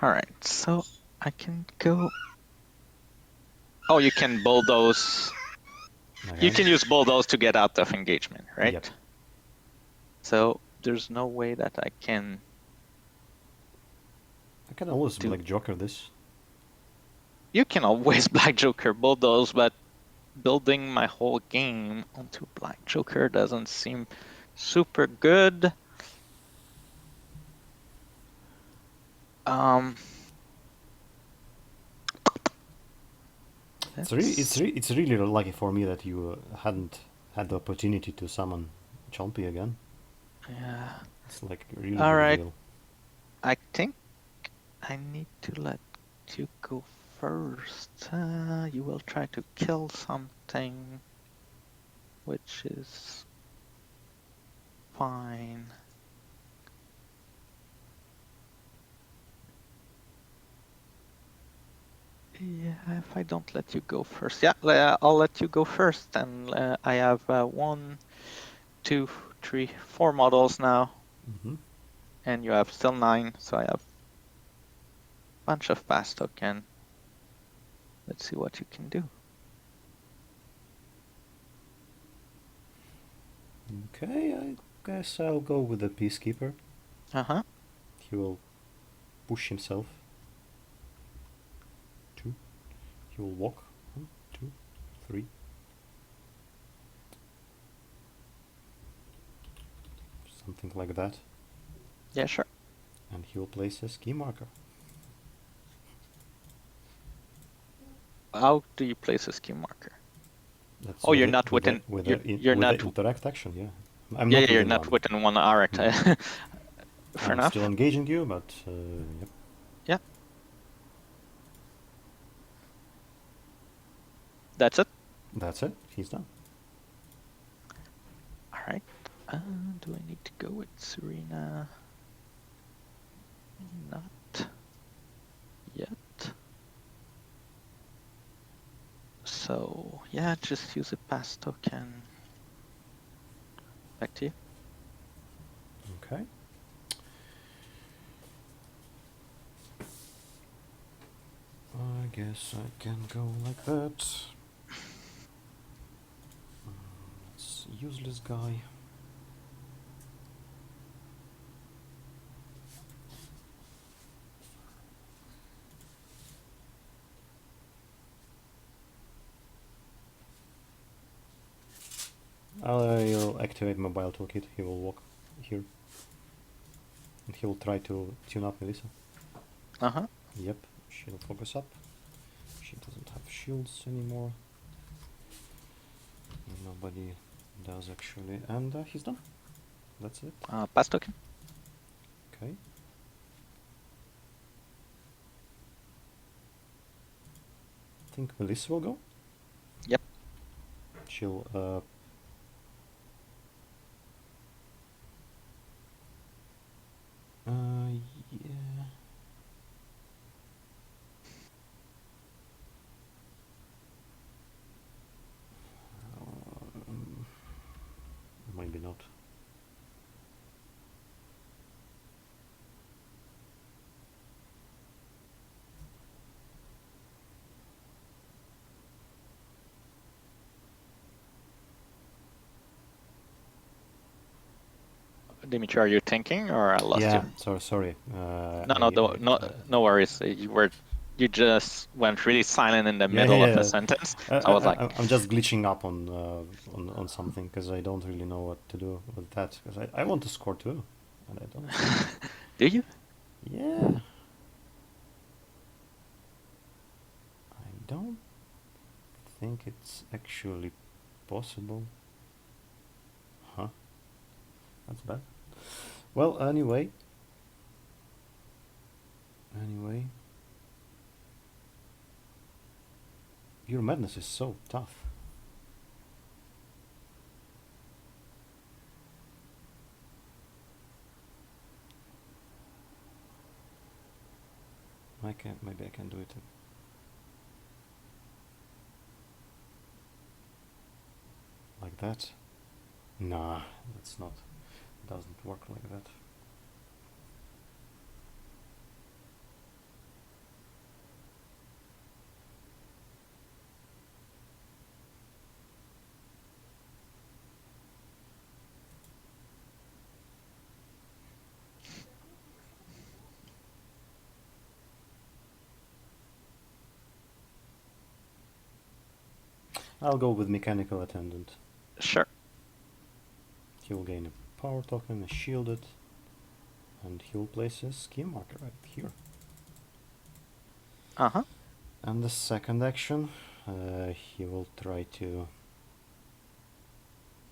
Speaker 2: Alright, so I can go... Oh, you can bulldoze. You can use bulldoze to get out of engagement, right?
Speaker 1: Yep.
Speaker 2: So there's no way that I can...
Speaker 1: I can always Black Joker this.
Speaker 2: You can always Black Joker bulldoze, but building my whole game onto Black Joker doesn't seem super good.
Speaker 1: It's really lucky for me that you hadn't had the opportunity to summon Chompy again.
Speaker 2: Yeah.
Speaker 1: It's like really
Speaker 2: All right.
Speaker 1: deal.
Speaker 2: I think I need to let you go first. You will try to kill something, which is fine. Yeah, if I don't let you go first. Yeah, I'll let you go first. And I have 1, 2, 3, 4 models now. And you have still 9, so I have a bunch of pass token. Let's see what you can do.
Speaker 1: Okay, I guess I'll go with the Peacekeeper.
Speaker 2: Uh-huh.
Speaker 1: He will push himself. 2. He will walk. 1, 2, 3. Something like that.
Speaker 2: Yeah, sure.
Speaker 1: And he will place a scheme marker.
Speaker 2: How do you place a scheme marker?
Speaker 1: That's
Speaker 2: you're not within. You're not
Speaker 1: interact action. Yeah,
Speaker 2: you're not within 1 hour. Fair
Speaker 1: I'm
Speaker 2: enough.
Speaker 1: still engaging you, but yep.
Speaker 2: Yeah. That's it.
Speaker 1: That's it. He's done.
Speaker 2: All right. Do I need to go with Serena? Not yet. So yeah, just use a pass token. Back to you.
Speaker 1: Okay. I guess I can go like that. It's a useless guy. I'll activate mobile toolkit. He will walk here. And he will try to tune up Melissa.
Speaker 2: Uh-huh.
Speaker 1: Yep, she'll focus up. She doesn't have shields anymore. Nobody does actually. And he's done. That's it.
Speaker 2: Pass token.
Speaker 1: Okay. I think Melissa will go.
Speaker 2: Yep.
Speaker 1: She'll yeah.
Speaker 2: Dimitri, are you thinking, or I lost
Speaker 1: Yeah,
Speaker 2: you?
Speaker 1: sorry.
Speaker 2: No worries. You just went really silent in the
Speaker 1: Yeah,
Speaker 2: middle of a
Speaker 1: yeah.
Speaker 2: sentence. So I was like,
Speaker 1: I'm just glitching up on something because I don't really know what to do with that. Because I want to score too, and I don't.
Speaker 2: do you?
Speaker 1: Yeah, I don't think it's actually possible. Huh? That's bad. Well, anyway. Your madness is so tough. Maybe I can do it. Like that? Nah, that's not. Doesn't work like that. I'll go with Mechanical Attendant.
Speaker 2: Sure.
Speaker 1: He will gain a power token, a shielded, and he will place a scheme marker right here.
Speaker 2: Uh-huh.
Speaker 1: And the second action, he will try to...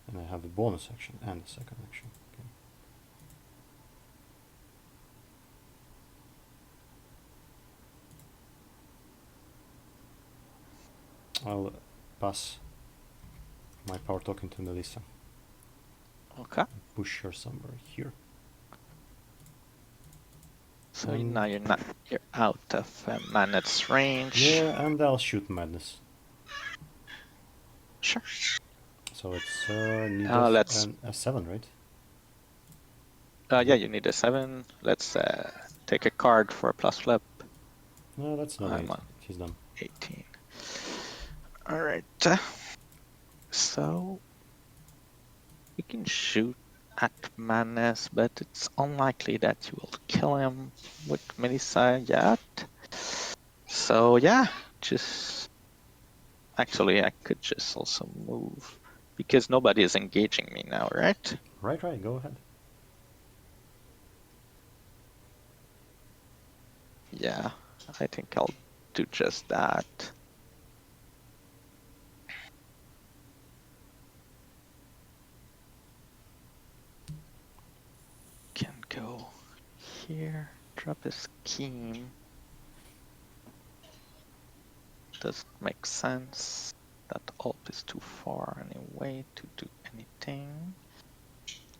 Speaker 1: And I have a bonus action and a second action. Okay. I'll pass my power token to Melissa.
Speaker 2: Okay.
Speaker 1: Push her somewhere here.
Speaker 2: So now you're out of Manet's range.
Speaker 1: Yeah, and I'll shoot Madness.
Speaker 2: Sure.
Speaker 1: So it's need a 7, right?
Speaker 2: Yeah, you need a 7. Let's take a card for a plus flip.
Speaker 1: No, that's not 8. He's done.
Speaker 2: 18. All right. So you can shoot at Madness, but it's unlikely that you will kill him with Melissa yet. So yeah, just actually I could just also move because nobody is engaging me now, right?
Speaker 1: Right, go ahead.
Speaker 2: Yeah, I think I'll do just that. Can go here, drop a scheme. Doesn't make sense. That ult is too far anyway to do anything.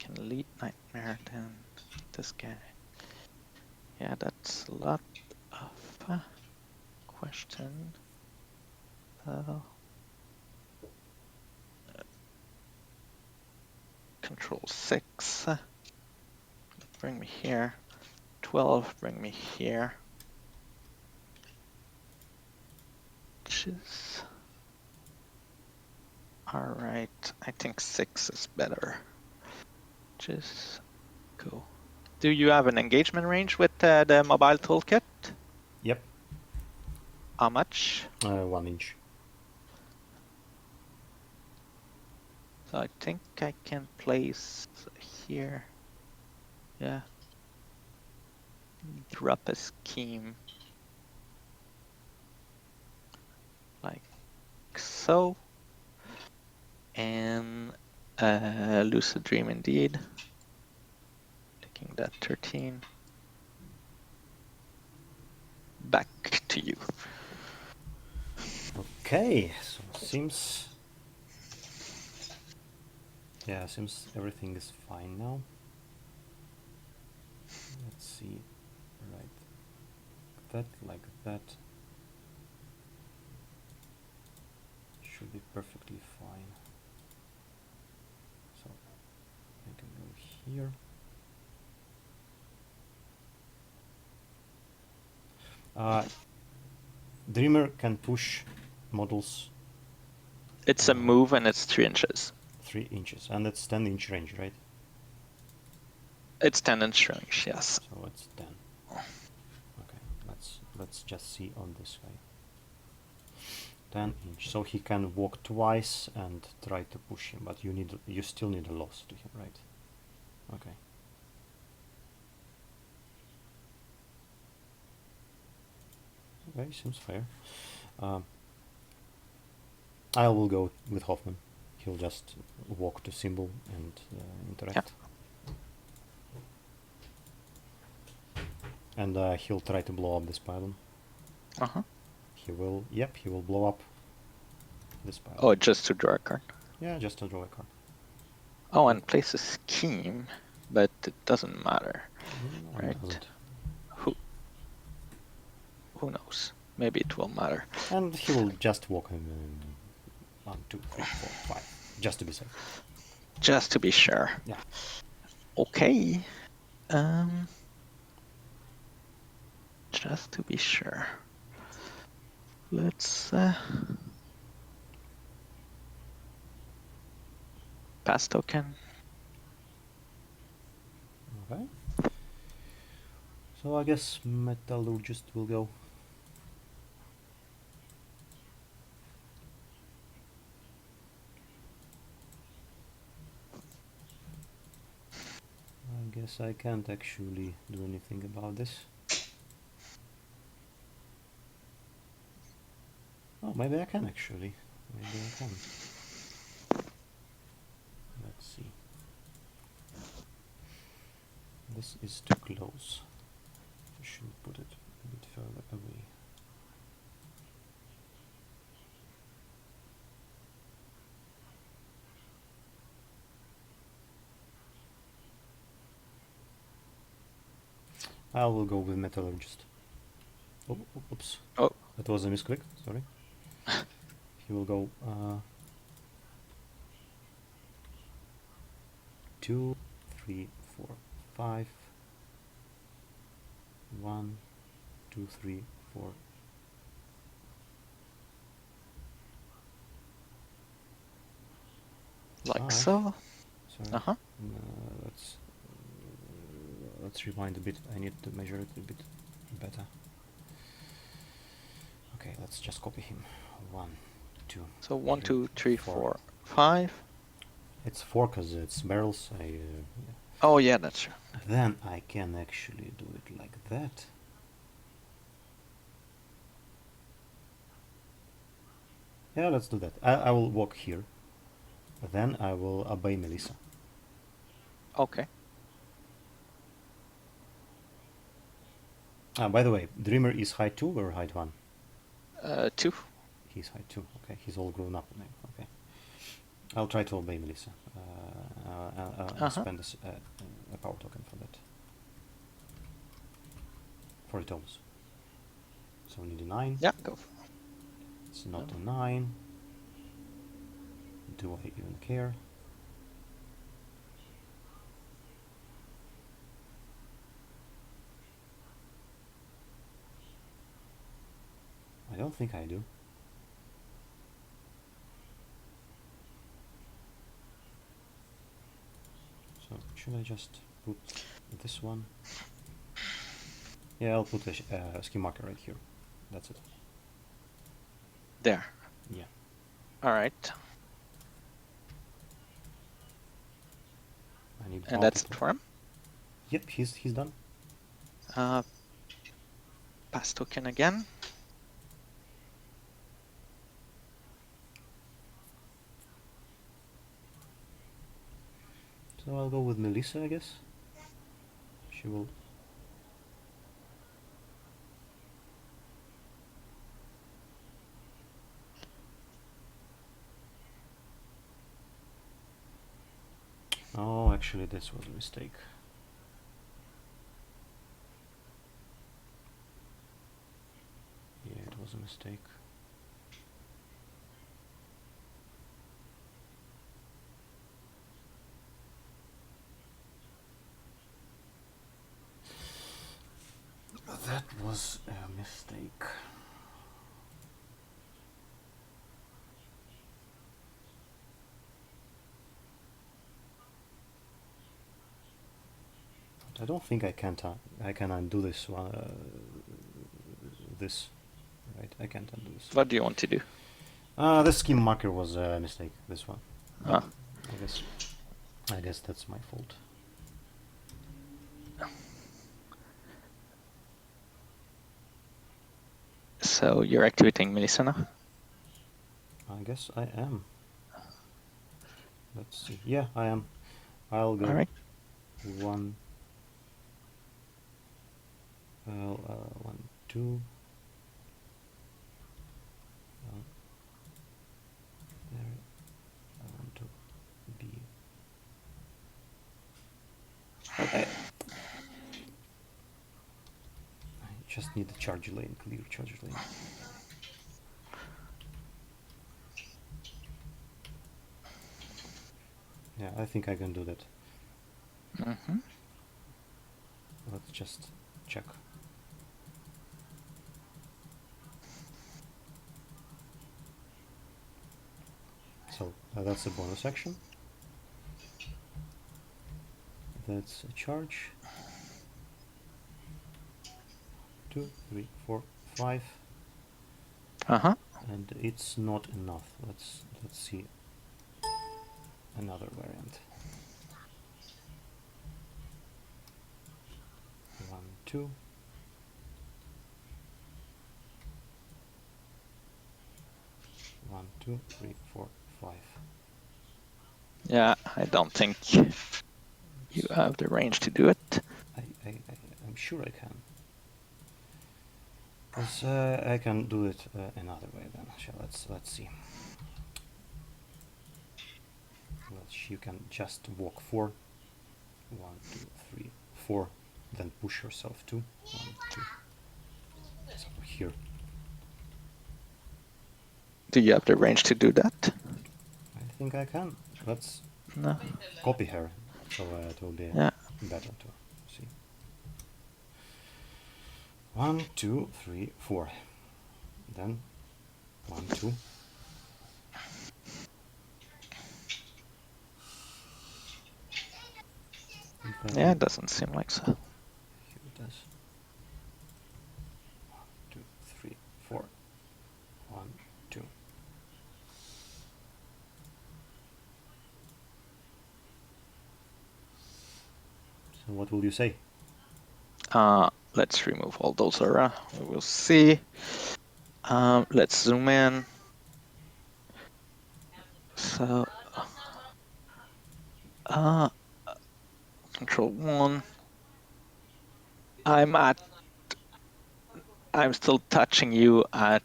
Speaker 2: Can lead Nightmare then this guy. Yeah, that's a lot of question. Control 6. Bring me here. 12, bring me here. Alright, I think 6 is better. Just go. Do you have an engagement range with the mobile toolkit?
Speaker 1: Yep.
Speaker 2: How much?
Speaker 1: 1 inch.
Speaker 2: So I think I can place here. Yeah. Drop a scheme. Like so. And Lucid Dream indeed. Taking that 13. Back to you.
Speaker 1: Okay, so seems everything is fine now. Let's see. Right. Like that. Should be perfectly fine. So I can go here. Dreamer can push models.
Speaker 2: It's a move and it's 3 inches.
Speaker 1: 3 inches, and it's 10-inch range, right?
Speaker 2: It's 10 inch range, yes.
Speaker 1: So it's 10. Okay, let's just see on this guy. 10 inch. So he can walk twice and try to push him, but you still need a loss to him, right? Okay. Okay, seems fair. I will go with Hoffman. He'll just walk to symbol and interact. Yeah. And he'll try to blow up this pylon.
Speaker 2: Uh-huh.
Speaker 1: He will, yep, he will blow up this pylon.
Speaker 2: Oh, just to draw a card?
Speaker 1: Yeah, just to draw a card.
Speaker 2: Oh, and place a scheme, but it doesn't matter,
Speaker 1: No,
Speaker 2: right?
Speaker 1: it doesn't.
Speaker 2: Who knows? Maybe it will matter.
Speaker 1: And he will just walk him in 1, 2, 3, 4, 5, just to be safe.
Speaker 2: Just to be sure.
Speaker 1: Yeah.
Speaker 2: Okay. Just to be sure. Let's pass token.
Speaker 1: Okay. So I guess Metallurgist will go. I guess I can't actually do anything about this. Oh, maybe I can actually. Maybe I can. Let's see. This is too close. I should put it a bit further away. I will go with Metallurgist. Oh, oops.
Speaker 2: Oh.
Speaker 1: That was a misclick, sorry. He will go 2, 3, 4, 5. 1, 2, 3, 4.
Speaker 2: Like so.
Speaker 1: Sorry.
Speaker 2: Uh-huh.
Speaker 1: Let's rewind a bit. I need to measure it a bit better. Okay, let's just copy him. 1, 2.
Speaker 2: So 1, 2, 3, 4, 5.
Speaker 1: It's 4 because it's barrels. Yeah.
Speaker 2: Oh yeah, that's true.
Speaker 1: Then I can actually do it like that. Yeah, let's do that. I will walk here. Then I will obey Melissa.
Speaker 2: Okay.
Speaker 1: By the way, Dreamer is height 2 or height 1?
Speaker 2: 2.
Speaker 1: He's height 2. Okay, he's all grown up now. Okay. I'll try to obey Melissa. I'll spend a power token for that. For it almost. So we need a 9.
Speaker 2: Yeah, go.
Speaker 1: It's not a 9. Do I even care? I don't think I do. So should I just put this one? Yeah, I'll put a scheme marker right here. That's it.
Speaker 2: There.
Speaker 1: Yeah.
Speaker 2: All right.
Speaker 1: I need.
Speaker 2: And that's it for him?
Speaker 1: Yep, he's done.
Speaker 2: Pass token again.
Speaker 1: So I'll go with Melissa, I guess. She will. Oh, actually, this was a mistake. Yeah, it was a mistake. That was a mistake. I don't think I can undo this one. This, right? I can't undo this.
Speaker 2: What do you want to do?
Speaker 1: The scheme marker was a mistake. This one.
Speaker 2: Ah.
Speaker 1: I guess that's my fault.
Speaker 2: So you're activating Melissa now?
Speaker 1: I guess I am. Let's see. Yeah, I am. I'll go.
Speaker 2: All right.
Speaker 1: 1, 2. There. I want to be. I just need the charge lane, clear charge lane. Yeah, I think I can do that.
Speaker 2: Mm-hmm.
Speaker 1: Let's just check. So that's a bonus action. That's a charge. 2, 3, 4, 5.
Speaker 2: Uh-huh.
Speaker 1: And it's not enough. Let's see another variant. 1, 2. One, 2, 3, 4, 5.
Speaker 2: Yeah, I don't think you have the range to do it.
Speaker 1: I'm sure I can. Because I can do it another way then. Let's see. Well, you can just walk 4. 1, 2, 3, 4. Then push yourself 2. 1, 2. So here.
Speaker 2: Do you have the range to do that?
Speaker 1: I think I can. Let's
Speaker 2: No.
Speaker 1: copy her, so it will be better to see. 1, 2, 3, 4. Then 1, 2.
Speaker 2: Yeah, it doesn't seem like so.
Speaker 1: Here it does. 1, 2, 3, 4. 1, 2. So what will you say?
Speaker 2: Let's remove all those aura. We will see. Let's zoom in. So, control 1. I'm still touching you at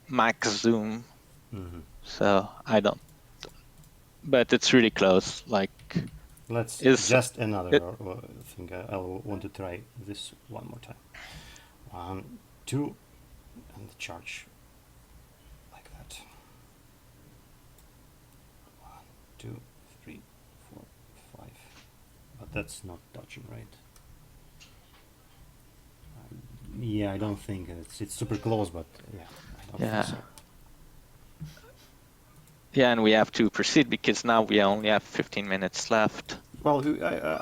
Speaker 2: max zoom.
Speaker 1: Mm-hmm.
Speaker 2: So I don't, but it's really close. Like,
Speaker 1: let's just another thing. I'll want to try this one more time. 1, 2, and charge like that. 1, 2, 3, 4, 5. But that's not touching, right? Yeah, I don't think it's super close, but yeah, I don't think so.
Speaker 2: Yeah, and we have to proceed because now we only have 15 minutes left.
Speaker 1: Well,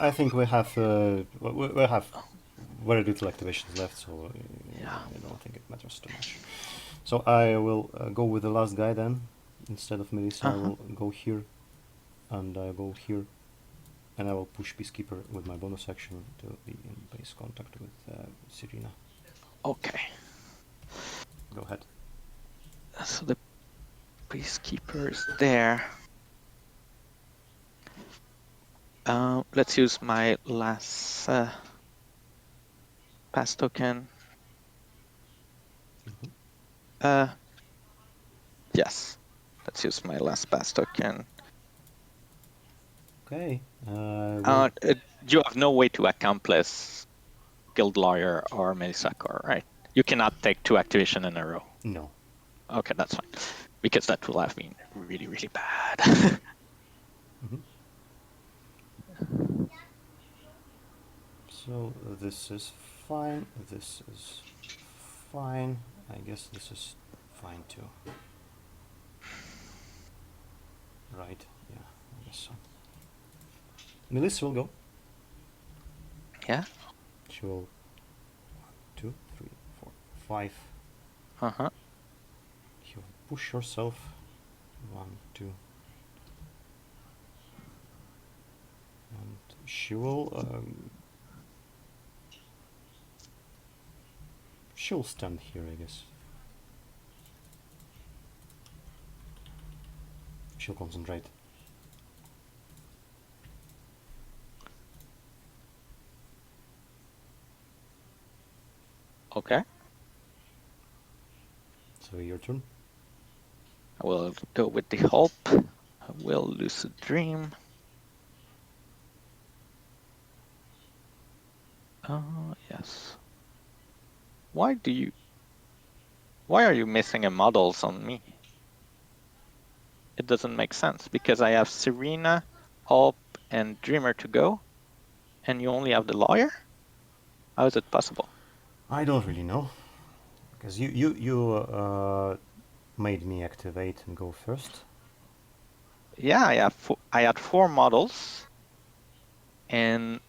Speaker 1: I think we have very little activations left, so I don't think it matters too much. So I will go with the last guy then. Instead of Melissa, I will go here, and I go here, and I will push Peacekeeper with my bonus action to be in base contact with Serena.
Speaker 2: Okay.
Speaker 1: Go ahead.
Speaker 2: So the Peacekeeper is there. Let's use my last pass token.
Speaker 1: Mm-hmm.
Speaker 2: Yes, let's use my last pass token.
Speaker 1: Okay.
Speaker 2: You have no way to accomplish Guild Lawyer or Melisakor, right? You cannot take 2 activation in a row.
Speaker 1: No.
Speaker 2: Okay, that's fine. Because that will have been really, really bad.
Speaker 1: Mm-hmm. So this is fine. This is fine. I guess this is fine too. Right? Yeah, I guess so. Melissa will go.
Speaker 2: Yeah.
Speaker 1: She will 1, 2, 3, 4, 5.
Speaker 2: Uh-huh.
Speaker 1: You push yourself 1, 2, and she will she'll stand here, I guess. She'll concentrate.
Speaker 2: Okay.
Speaker 1: So your turn.
Speaker 2: I will go with the hope. I will lose a dream. Yes. Why are you missing a models on me? It doesn't make sense because I have Serena, Hope, and Dreamer to go, and you only have the lawyer? How is it possible?
Speaker 1: I don't really know, because you made me activate and go first.
Speaker 2: Yeah, I had 4 models, and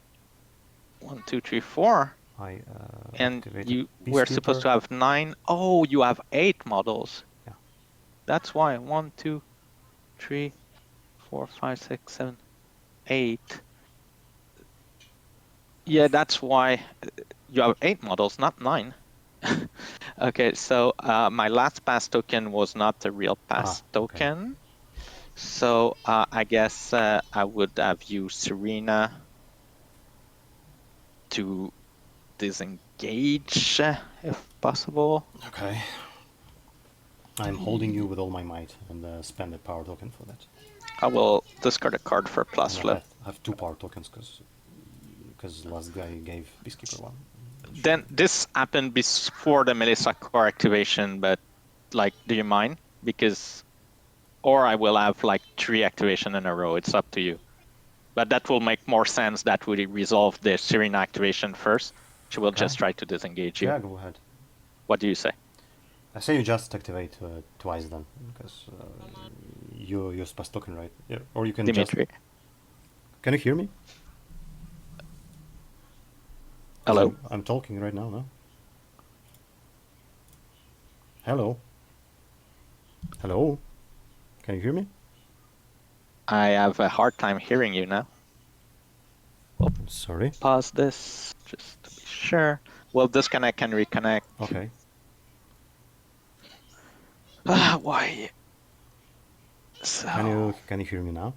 Speaker 2: 1, 2, 3, 4. And you were supposed to have 9. Oh, you have 8 models.
Speaker 1: Yeah.
Speaker 2: That's why 1, 2, 3, 4, 5, 6, 7, 8. Yeah, that's why you have 8 models, not 9. Okay, so my last pass token was not a real pass token. So I guess I would have used Serena to disengage if possible.
Speaker 1: Okay. I'm holding you with all my might and spend a power token for that.
Speaker 2: I will discard a card for plus flip.
Speaker 1: I have 2 power tokens because last guy gave Peacekeeper 1.
Speaker 2: Then this happened before the Melissa core activation, but like, do you mind? Because, or I will have like 3 activation in a row. It's up to you. But that will make more sense that we resolve the Serena activation first. She will just try to disengage you.
Speaker 1: Yeah, go ahead.
Speaker 2: What do you say?
Speaker 1: I say you just activate twice then, because you use pass token, right? Yeah, or you can
Speaker 2: Dimitri.
Speaker 1: just... Can you hear me?
Speaker 2: Hello?
Speaker 1: I'm talking right now, no? Hello? Hello? Can you hear me?
Speaker 2: I have a hard time hearing you now. We'll
Speaker 1: Sorry.
Speaker 2: pause this just to be sure. We'll disconnect and reconnect.
Speaker 1: Okay.
Speaker 2: Why? So...
Speaker 1: Can you hear me now?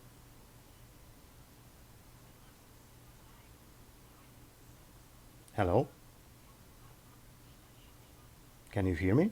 Speaker 1: Hello? Can you hear me?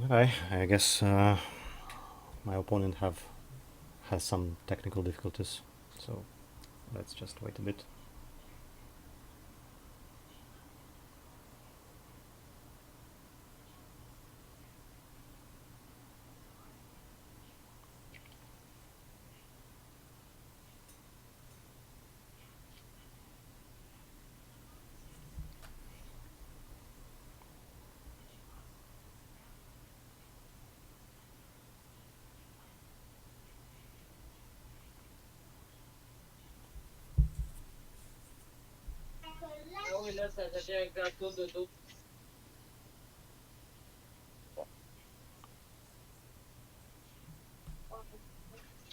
Speaker 1: Okay, I guess my opponent has some technical difficulties, so let's just wait a bit.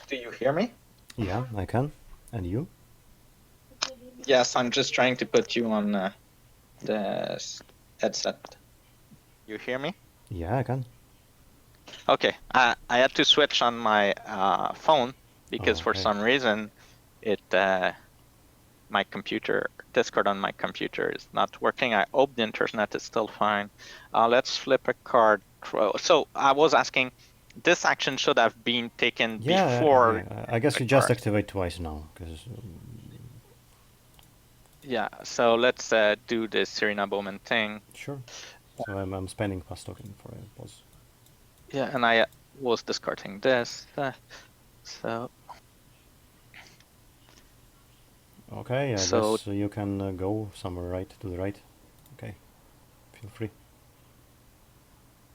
Speaker 2: Do you hear me?
Speaker 1: Yeah, I can. And you?
Speaker 2: Yes, I'm just trying to put you on the headset. You hear me?
Speaker 1: Yeah, I can.
Speaker 2: Okay, I had to switch on my phone because for
Speaker 1: Okay.
Speaker 2: some reason it my computer, Discord on my computer is not working. I hope the internet is still fine. Let's flip a card. So I was asking, this action should have been taken before.
Speaker 1: I guess you just activate twice now, because.
Speaker 2: Yeah, so let's do the Serena Bowman thing.
Speaker 1: Sure. So I'm spending pass token for a pause.
Speaker 2: Yeah, and I was discarding this. So.
Speaker 1: Okay, I guess you can go somewhere right to the right. Okay, feel free.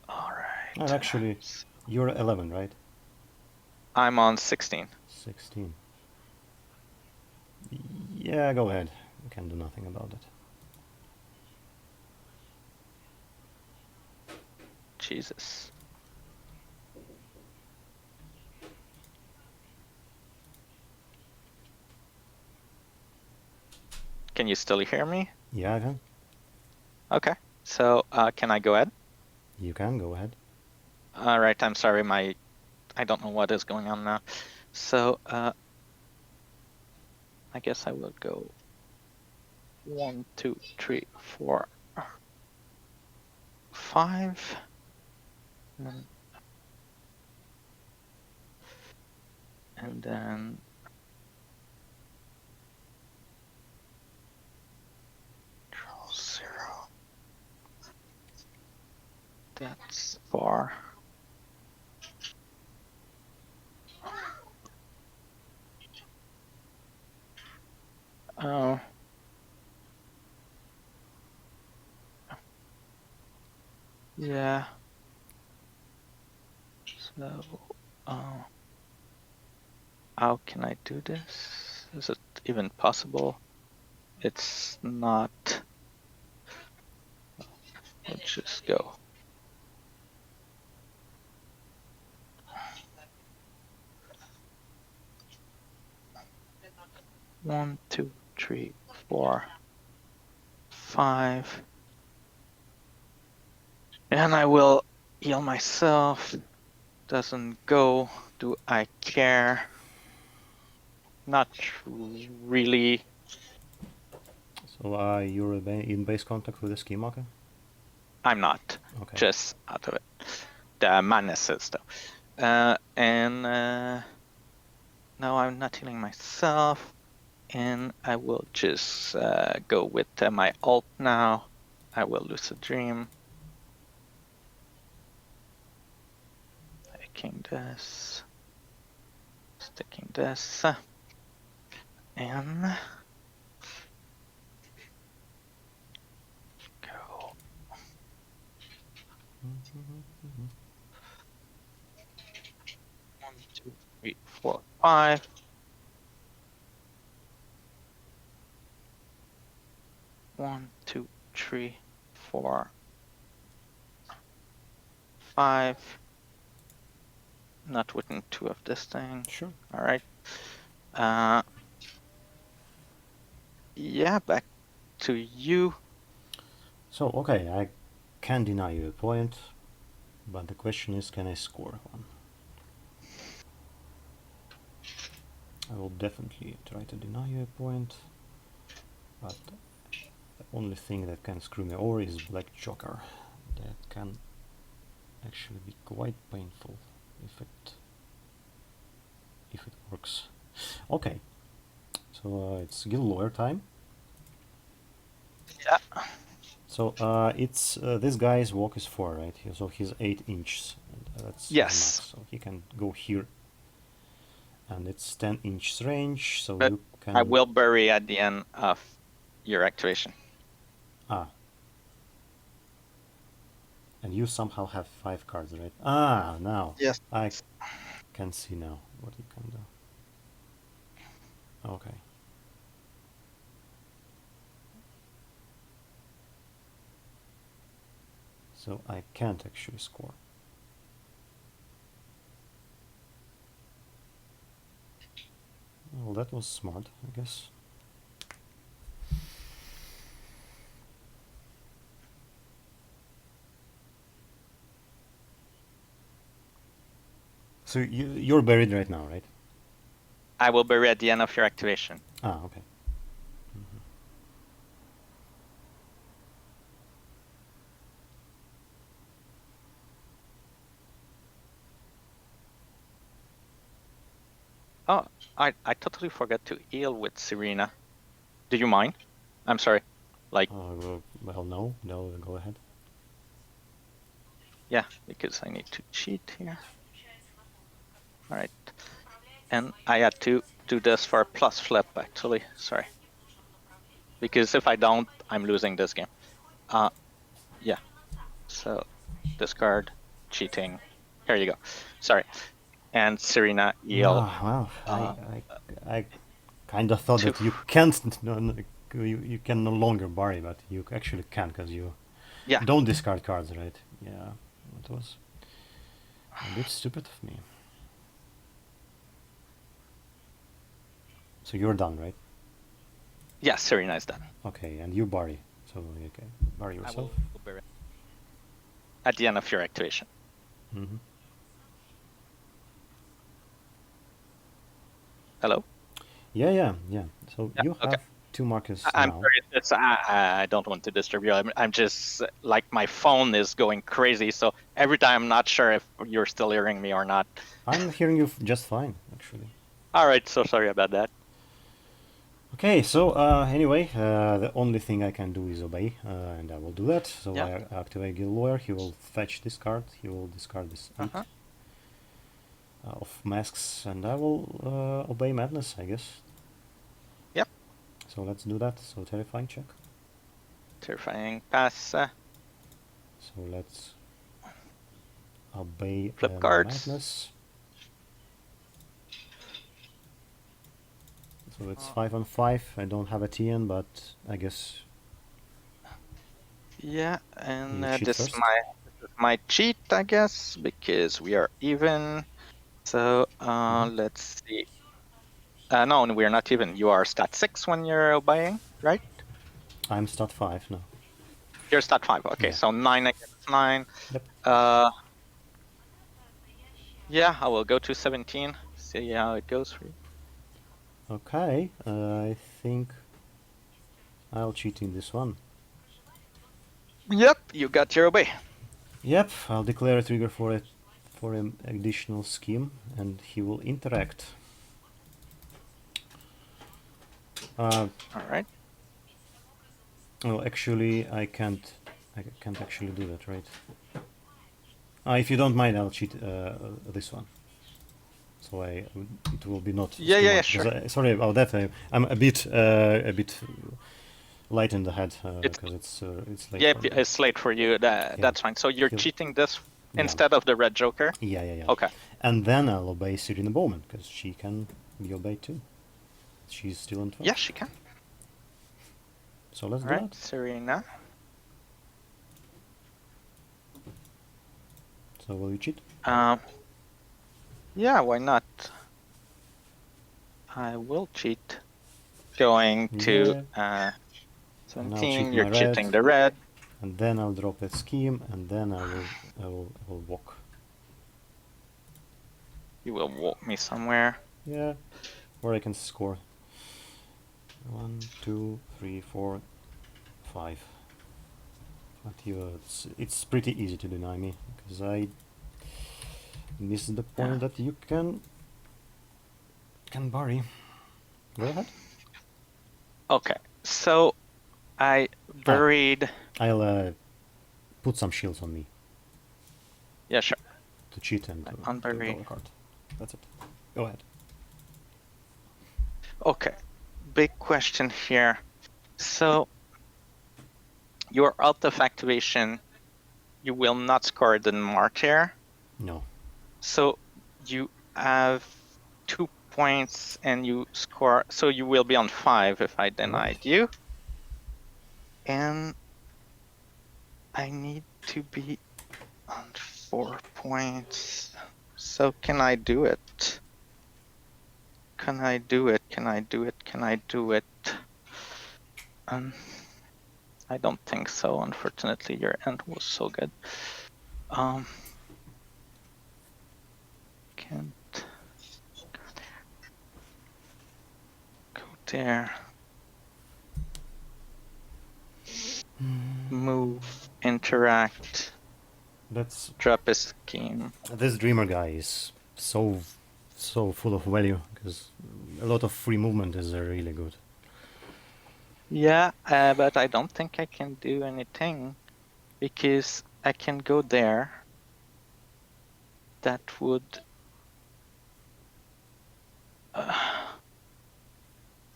Speaker 2: All right.
Speaker 1: And actually, you're 11, right?
Speaker 2: I'm on 16.
Speaker 1: 16. Yeah, go ahead. You can do nothing about it.
Speaker 2: Jesus. Can you still hear me?
Speaker 1: Yeah, I can.
Speaker 2: Okay. So can I go ahead?
Speaker 1: You can go ahead.
Speaker 2: All right. I'm sorry. I don't know what is going on now. So I guess I will go 1, 2, 3, 4, 5. And then draw 0. That's 4. Oh. Yeah. So, how can I do this? Is it even possible? It's not. Let's just go. One, 2, 3, 4, 5. And I will heal myself. Doesn't go. Do I care? Not really.
Speaker 1: So you're in base contact with the ski marker?
Speaker 2: I'm not.
Speaker 1: Okay.
Speaker 2: Just out of it. The madness is though. No, I'm not healing myself. And I will just go with my ult now. I will lose a dream. Taking this. Sticking this. And go. 1, 2, 3, 4, 5. One, 2, 3, 4, 5. Not within 2 of this thing.
Speaker 1: Sure.
Speaker 2: All right. Yeah, back to you.
Speaker 1: So, okay, I can deny you a point, but the question is, can I score one? I will definitely try to deny you a point, but the only thing that can screw me over is Black Joker. That can actually be quite painful if it works. Okay, so it's Guild Lawyer time.
Speaker 2: Yeah.
Speaker 1: So it's this guy's walk is 4, right? So he's 8 inches. And that's
Speaker 2: Yes.
Speaker 1: max. So he can go here, and it's 10 inches range. So
Speaker 2: But
Speaker 1: you can.
Speaker 2: I will bury at the end of your activation.
Speaker 1: Ah. And you somehow have 5 cards, right? Ah, now.
Speaker 2: Yes.
Speaker 1: I can see now what you can do. Okay. So I can't actually score. Well, that was smart, I guess. So you're buried right now, right?
Speaker 2: I will bury at the end of your activation.
Speaker 1: Ah, okay.
Speaker 2: Oh, I totally forgot to heal with Serena. Do you mind? I'm sorry. Like,
Speaker 1: Well, no, go ahead.
Speaker 2: yeah, because I need to cheat here. All right. And I had to do this for a plus flip, actually. Sorry. Because if I don't, I'm losing this game. Yeah. So discard, cheating. Here you go. Sorry. And Serena heal.
Speaker 1: Wow, I kind of thought
Speaker 2: to
Speaker 1: that you can't, you can no longer bury, but you actually can because you
Speaker 2: Yeah.
Speaker 1: don't discard cards, right? Yeah, it was a bit stupid of me. So you're done, right?
Speaker 2: Yeah, Serena is done.
Speaker 1: Okay, and you bury. So you can bury
Speaker 2: I
Speaker 1: yourself.
Speaker 2: will bury it at the end of your activation.
Speaker 1: Mm-hmm.
Speaker 2: Hello?
Speaker 1: Yeah. So
Speaker 2: Yeah,
Speaker 1: you
Speaker 2: okay.
Speaker 1: have 2 markers
Speaker 2: I'm
Speaker 1: now.
Speaker 2: sorry. I don't want to disturb you. I'm just like my phone is going crazy. So every time I'm not sure if you're still hearing me or not.
Speaker 1: I'm hearing you just fine, actually.
Speaker 2: All right. So sorry about that.
Speaker 1: Okay, so anyway, the only thing I can do is obey, and I will do that. So
Speaker 2: Yeah.
Speaker 1: I activate Guild Lawyer. He will fetch this card. He will discard this 8 of masks, and I will obey Madness, I guess.
Speaker 2: Yep.
Speaker 1: So let's do that. So terrifying check.
Speaker 2: Terrifying pass.
Speaker 1: So let's obey
Speaker 2: Flip cards.
Speaker 1: Madness. So it's 5 on 5. I don't have a TN, but I guess.
Speaker 2: Yeah, and
Speaker 1: You cheat
Speaker 2: this
Speaker 1: first?
Speaker 2: is my cheat, I guess, because we are even. So let's see. No, we're not even. You are stat 6 when you're obeying, right?
Speaker 1: I'm stat 5 now.
Speaker 2: You're stat 5. Okay,
Speaker 1: Yeah.
Speaker 2: so 9 against 9.
Speaker 1: Yep.
Speaker 2: Yeah, I will go to 17. See how it goes for you.
Speaker 1: Okay, I think I'll cheat in this one.
Speaker 2: Yep, you got your obey.
Speaker 1: Yep, I'll declare a trigger for an additional scheme, and he will interact.
Speaker 2: All right.
Speaker 1: Well, actually, I can't actually do that, right? If you don't mind, I'll cheat this one. So it will be not.
Speaker 2: Yeah, sure.
Speaker 1: Sorry about that. I'm a bit light in the head because it's late.
Speaker 2: Yeah,
Speaker 1: for me.
Speaker 2: it's late for you. That's fine. So you're cheating this instead of the red joker?
Speaker 1: Yeah.
Speaker 2: Okay.
Speaker 1: And then I'll obey Serena Bowman because she can be obeyed too. She's still on 12.
Speaker 2: Yeah, she can.
Speaker 1: So let's
Speaker 2: All
Speaker 1: do
Speaker 2: right,
Speaker 1: that.
Speaker 2: Serena.
Speaker 1: So will you cheat?
Speaker 2: Yeah, why not? I will cheat. Going to 17. You're cheating the red.
Speaker 1: And then I'll drop a scheme, and then I will walk.
Speaker 2: You will walk me somewhere.
Speaker 1: Yeah, where I can score. 1, 2, 3, 4, 5. But it's pretty easy to deny me because I missed the point that you can bury. Go ahead.
Speaker 2: Okay, so I buried.
Speaker 1: I'll put some shields on me.
Speaker 2: Yeah, sure.
Speaker 1: To cheat and to
Speaker 2: unbury.
Speaker 1: draw a card. That's it. Go ahead.
Speaker 2: Okay, big question here. So you're out of activation. You will not score the Martyr.
Speaker 1: No.
Speaker 2: So you have 2 points and you score. So you will be on 5 if I denied you. And I need to be on 4 points. So can I do it? Can I do it? Can I do it? Can I do it? I don't think so. Unfortunately, your end was so good. Can't go there. Move, interact.
Speaker 1: That's
Speaker 2: drop a scheme.
Speaker 1: This Dreamer guy is so so full of value because a lot of free movement is really good.
Speaker 2: Yeah, but I don't think I can do anything because I can go there. That would...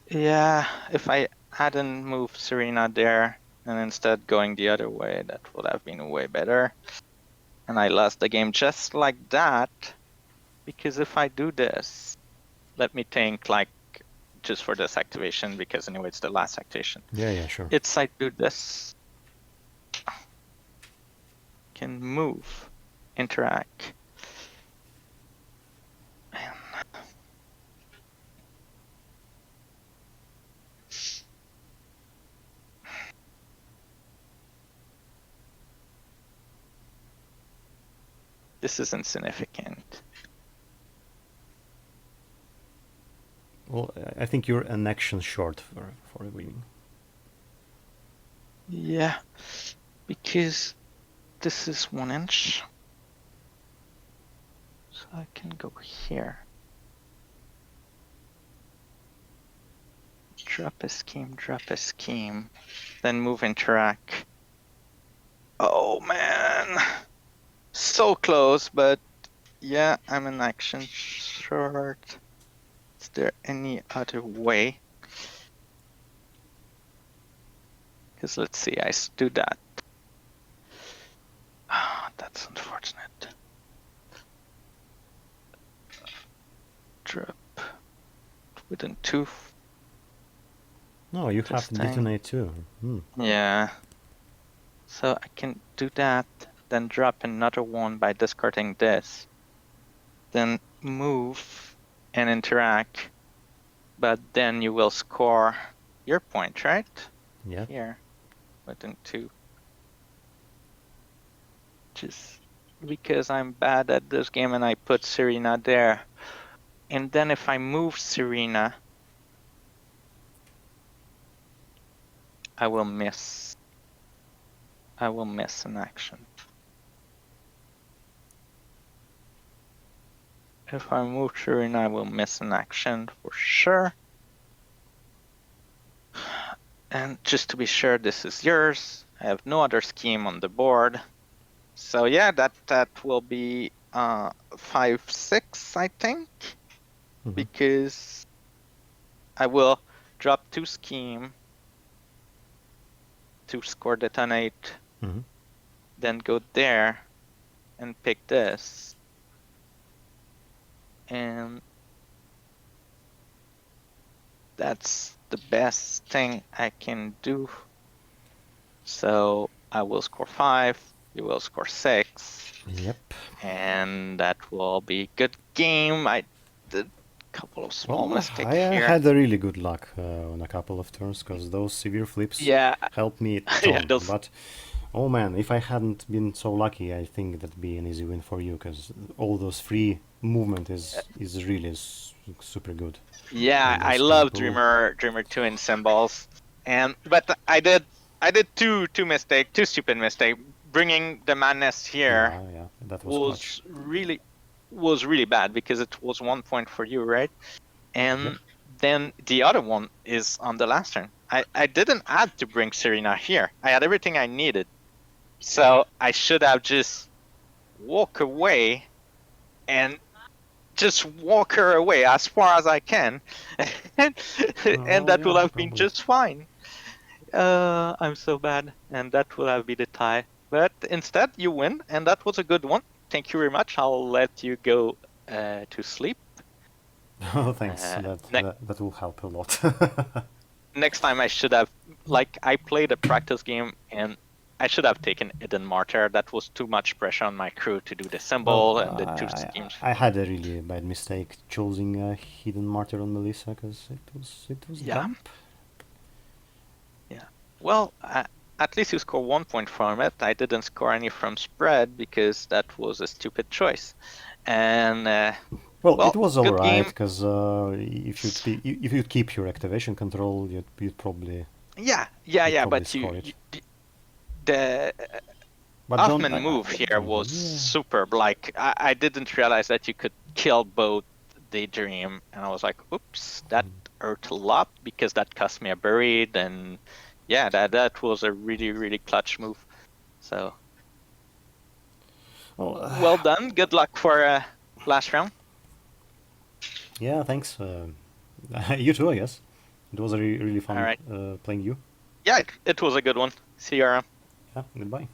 Speaker 2: yeah, if I hadn't moved Serena there and instead going the other way, that would have been way better. And I lost the game just like that, because if I do this, let me think, like, just for this activation, because anyway, it's the last activation.
Speaker 1: Yeah, sure.
Speaker 2: It's I do this, can move, interact. Man. This is insignificant.
Speaker 1: Well, I think you're an action short for winning.
Speaker 2: Yeah, because this is 1 inch. So I can go here. Drop a scheme, then move interact. Oh man, so close, but yeah, I'm an action short. Is there any other way? Because let's see, I do that. Ah, that's unfortunate. Drop within 2.
Speaker 1: No, you have to detonate too.
Speaker 2: Yeah. So I can do that, then drop another one by discarding this. Then move and interact. But then you will score your point, right?
Speaker 1: Yeah.
Speaker 2: Here. Within 2. Just because I'm bad at this game and I put Serena there. And then if I move Serena, I will miss an action. If I move Serena, I will miss an action for sure. And just to be sure, this is yours. I have no other scheme on the board. So yeah, that will be 5-6, I think. Because I will drop 2 scheme to score detonate, then go there and pick this. And that's the best thing I can do. So I will score 5, you will score 6.
Speaker 1: Yep.
Speaker 2: And that will be good game. I did a couple of small mistakes here.
Speaker 1: I had a really good luck on a couple of turns because those severe flips helped me a ton. But oh man, if I hadn't been so lucky, I think that'd be an easy win for you because all those free movement is really super good.
Speaker 2: Yeah, I love Dreamer2 in symbols, but I did two stupid mistakes. Bringing the madness here
Speaker 1: that
Speaker 2: was really bad because it was 1 point for you, right? And then the other one is on the last turn. I didn't add to bring Serena here. I had everything I needed, so I should have just walk away and just walk her away as far as I can, and that will have been just fine. I'm so bad, and that will have been the tie. But instead, you win, and that was a good one. Thank you very much. I'll let you go to sleep.
Speaker 1: Oh, thanks. That will help a lot.
Speaker 2: Next time I should have, I played a practice game, and I should have taken Hidden Martyr. That was too much pressure on my crew to do the symbol and the 2 schemes.
Speaker 1: I had a really bad mistake choosing Hidden Martyr on Melissa because it was dumb.
Speaker 2: Yeah. Well, at least you score 1 point from it. I didn't score any from spread because that was a stupid choice. And
Speaker 1: well, it was alright because if you keep your activation control, you'd probably
Speaker 2: but the Hoffman move here was superb. I didn't realize that you could kill both Daydream, and I was like, oops, that hurt a lot because that cost me a buried, and yeah, that was a really, really clutch move. So, well done. Good luck for last round.
Speaker 1: Yeah, thanks. You too, I guess. It was really fun
Speaker 2: All right.
Speaker 1: playing you.
Speaker 2: Yeah, it was a good one. See you around.
Speaker 1: Yeah, goodbye.